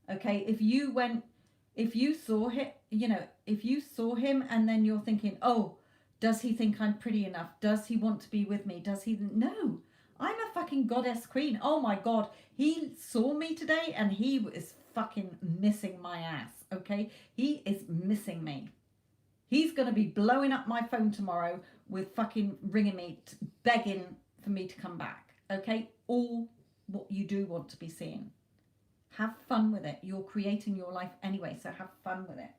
Okay. If you saw him, you know, if you saw him and then you're thinking, oh, does he think I'm pretty enough? Does he want to be with me? Does he? No, I'm a fucking goddess queen. Oh my God. He saw me today and he is fucking missing my ass. Okay. He is missing me. He's going to be blowing up my phone tomorrow with fucking ringing me, begging for me to come back. Okay. All what you do want to be seeing. Have fun with it. You're creating your life anyway, so have fun with it.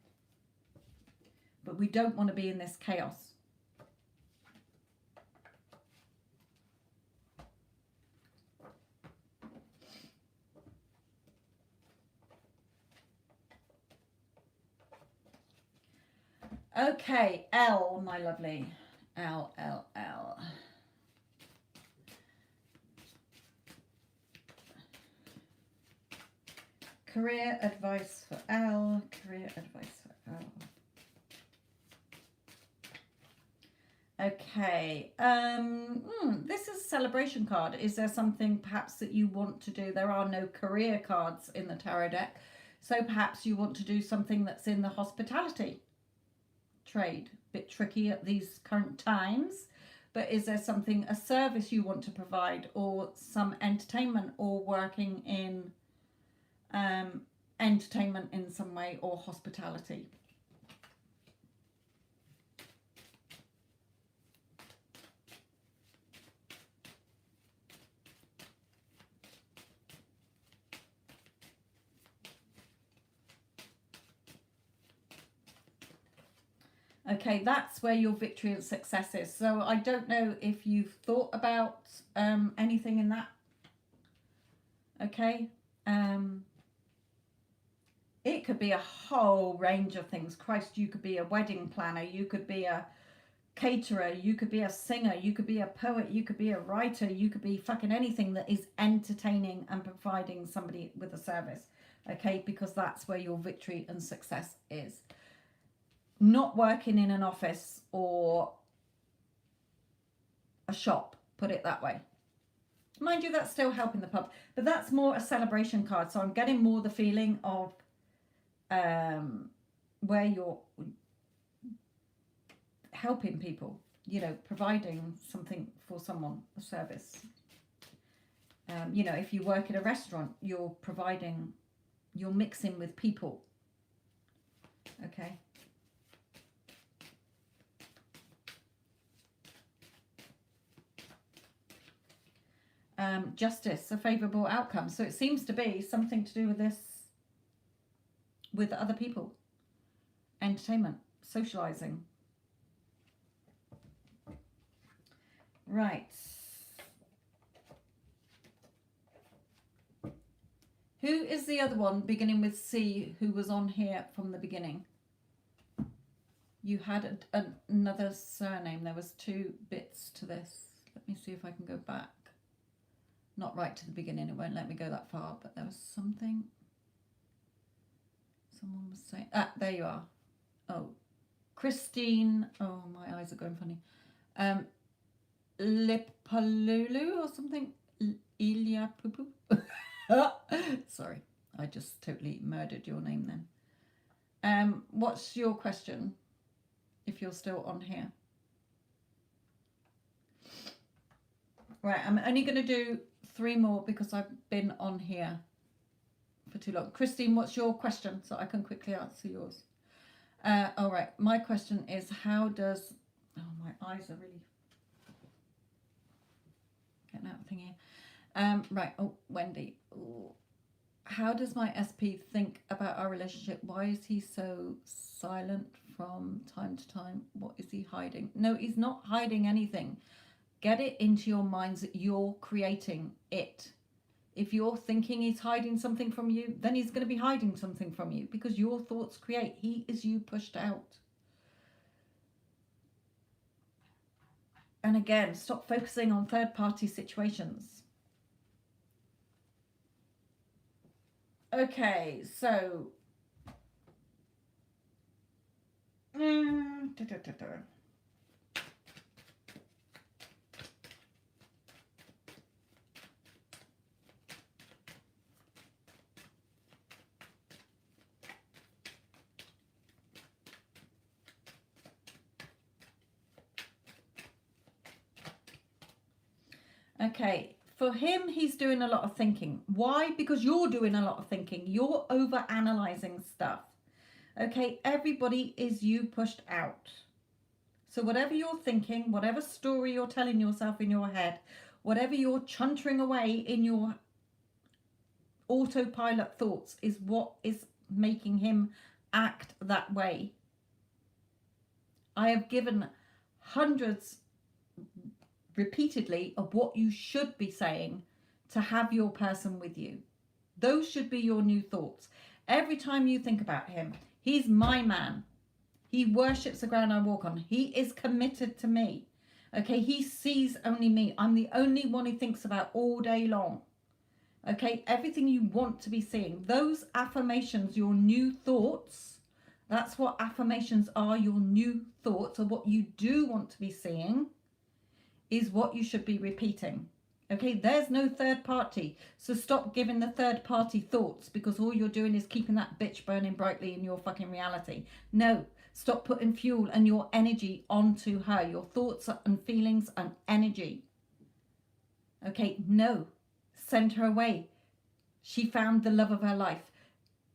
But we don't want to be in this chaos. Okay, L, my lovely. L, L, L. Career advice for L. Career advice for L. Okay. This is a celebration card. Is there something perhaps that you want to do? There are no career cards in the tarot deck. So perhaps you want to do something that's in the hospitality trade. Bit tricky at these current times. But is there something, a service you want to provide, or some entertainment, or working in entertainment in some way, or hospitality? Okay, that's where your victory and success is. So I don't know if you've thought about anything in that. Okay. It could be a whole range of things. Christ, you could be a wedding planner. You could be a caterer. You could be a singer. You could be a poet. You could be a writer. You could be fucking anything that is entertaining and providing somebody with a service. Okay, because that's where your victory and success is. Not working in an office or a shop, put it that way. Mind you, that's still helping the pub, but that's more a celebration card. So I'm getting more the feeling of where you're helping people, you know, providing something for someone, a service. You know, if you work at a restaurant, you're providing, you're mixing with people. Okay. Justice, a favourable outcome. So it seems to be something to do with this, with other people. Entertainment, socialising. Right. Who is the other one beginning with C who was on here from the beginning? You had another surname. There was 2 bits to this. Let me see if I can go back. Not right to the beginning, it won't let me go that far, but there was something. Someone was saying, there you are. Oh, Christine, oh, my eyes are going funny. Lipalulu or something. Ilya Pupu. Sorry, I just totally murdered your name then. What's your question, if you're still on here? Right, I'm only going to do 3 more because I've been on here for too long. Christine, what's your question so I can quickly answer yours? All right, my question is, how does... Oh, my eyes are really getting out of the thing here. Right, oh, Wendy. Ooh. How does my SP think about our relationship? Why is he so silent from time to time. What is he hiding? No, he's not hiding anything. Get it into your minds that you're creating it. If you're thinking he's hiding something from you, then he's going to be hiding something from you, because your thoughts create. He is you pushed out. And again, stop focusing on third-party situations. Okay, so okay, for him, he's doing a lot of thinking. Why? Because you're doing a lot of thinking. You're over analyzing stuff. Okay, everybody is you pushed out. So whatever you're thinking, whatever story you're telling yourself in your head, whatever you're chuntering away in your autopilot thoughts is what is making him act that way. I have given hundreds repeatedly of what you should be saying to have your person with you. Those should be your new thoughts. Every time you think about him, he's my man. He worships the ground I walk on. He is committed to me. Okay, he sees only me. I'm the only one he thinks about all day long. Okay, everything you want to be seeing. Those affirmations, your new thoughts, that's what affirmations are, your new thoughts, or what you do want to be seeing is what you should be repeating. Okay, there's no third party. So stop giving the third party thoughts, because all you're doing is keeping that bitch burning brightly in your fucking reality. No, stop putting fuel and your energy onto her, your thoughts and feelings and energy. Okay, no, send her away. She found the love of her life.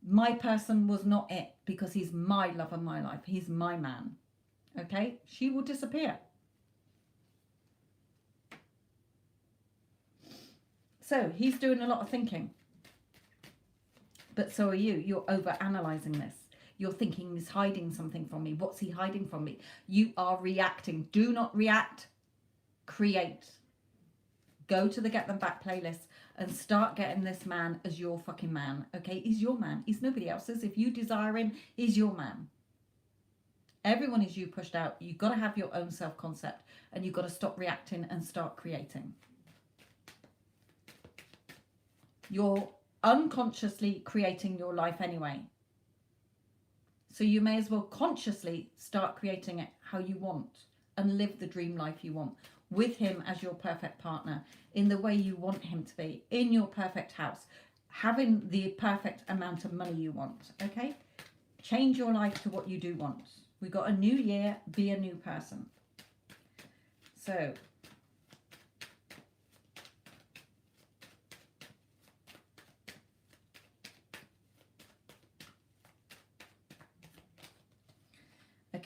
My person was not it, because he's my love of my life. He's my man. Okay, she will disappear. So he's doing a lot of thinking. But so are you. You're over-analysing this. You're thinking he's hiding something from me. What's he hiding from me? You are reacting. Do not react. Create. Go to the Get Them Back playlist and start getting this man as your fucking man. Okay? He's your man. He's nobody else's. If you desire him, he's your man. Everyone is you pushed out. You've got to have your own self-concept, and you've got to stop reacting and start creating. You're unconsciously creating your life anyway. So you may as well consciously start creating it how you want and live the dream life you want, with him as your perfect partner, in the way you want him to be, in your perfect house, having the perfect amount of money you want. Okay? Change your life to what you do want. We got a new year, be a new person. So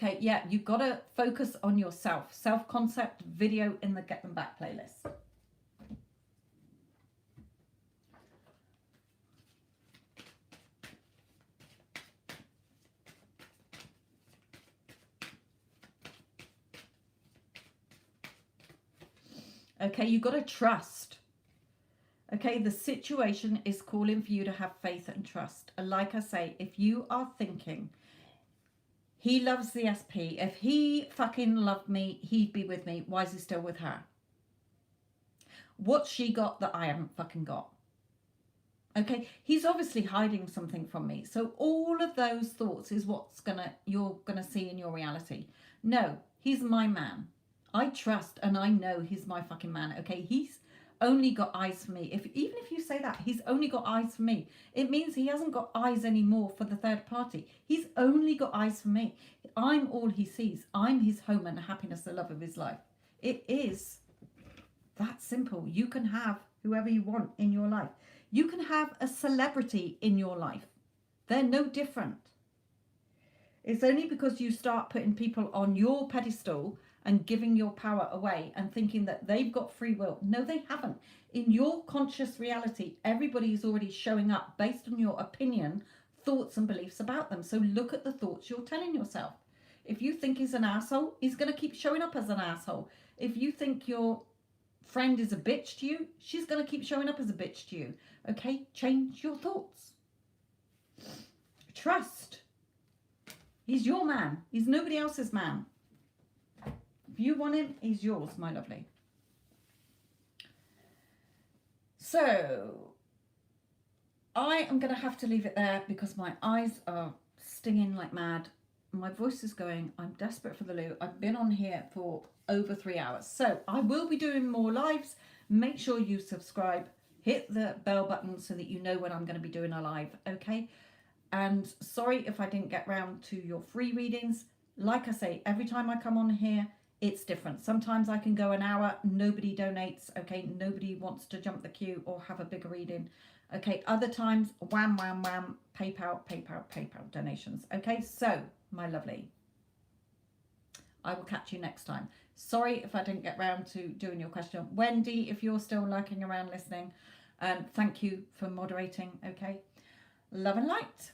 okay, yeah, you've got to focus on yourself. Self-concept video in the Get Them Back playlist. Okay, you've got to trust. Okay, the situation is calling for you to have faith and trust. And like I say, if you are thinking, he loves the SP. If he fucking loved me, he'd be with me. Why is he still with her? What's she got that I haven't fucking got? Okay, he's obviously hiding something from me. So all of those thoughts is what's you're gonna see in your reality. No, he's my man. I trust and I know he's my fucking man. Okay, he's only got eyes for me. Even if you say that, he's only got eyes for me, it means he hasn't got eyes anymore for the third party. He's only got eyes for me. I'm all he sees. I'm his home and happiness, the love of his life. It is that simple. You can have whoever you want in your life. You can have a celebrity in your life. They're no different. It's only because you start putting people on your pedestal and giving your power away and thinking that they've got free will. No, they haven't. In your conscious reality, everybody is already showing up based on your opinion, thoughts and beliefs about them. So look at the thoughts you're telling yourself. If you think he's an asshole, he's going to keep showing up as an asshole. If you think your friend is a bitch to you, she's going to keep showing up as a bitch to you. Okay? Change your thoughts. Trust. He's your man. He's nobody else's man. If you want him, he's yours, my lovely. So, I am going to have to leave it there because my eyes are stinging like mad. My voice is going. I'm desperate for the loo. I've been on here for over 3 hours. So, I will be doing more lives. Make sure you subscribe. Hit the bell button so that you know when I'm going to be doing a live, okay? And sorry if I didn't get round to your free readings. Like I say, every time I come on here, it's different. Sometimes I can go an hour, nobody donates, okay? Nobody wants to jump the queue or have a bigger reading, okay? Other times, wham, wham, wham, PayPal, PayPal, PayPal donations, okay? So, my lovely, I will catch you next time. Sorry if I didn't get round to doing your question. Wendy, if you're still lurking around listening, thank you for moderating, okay? Love and light.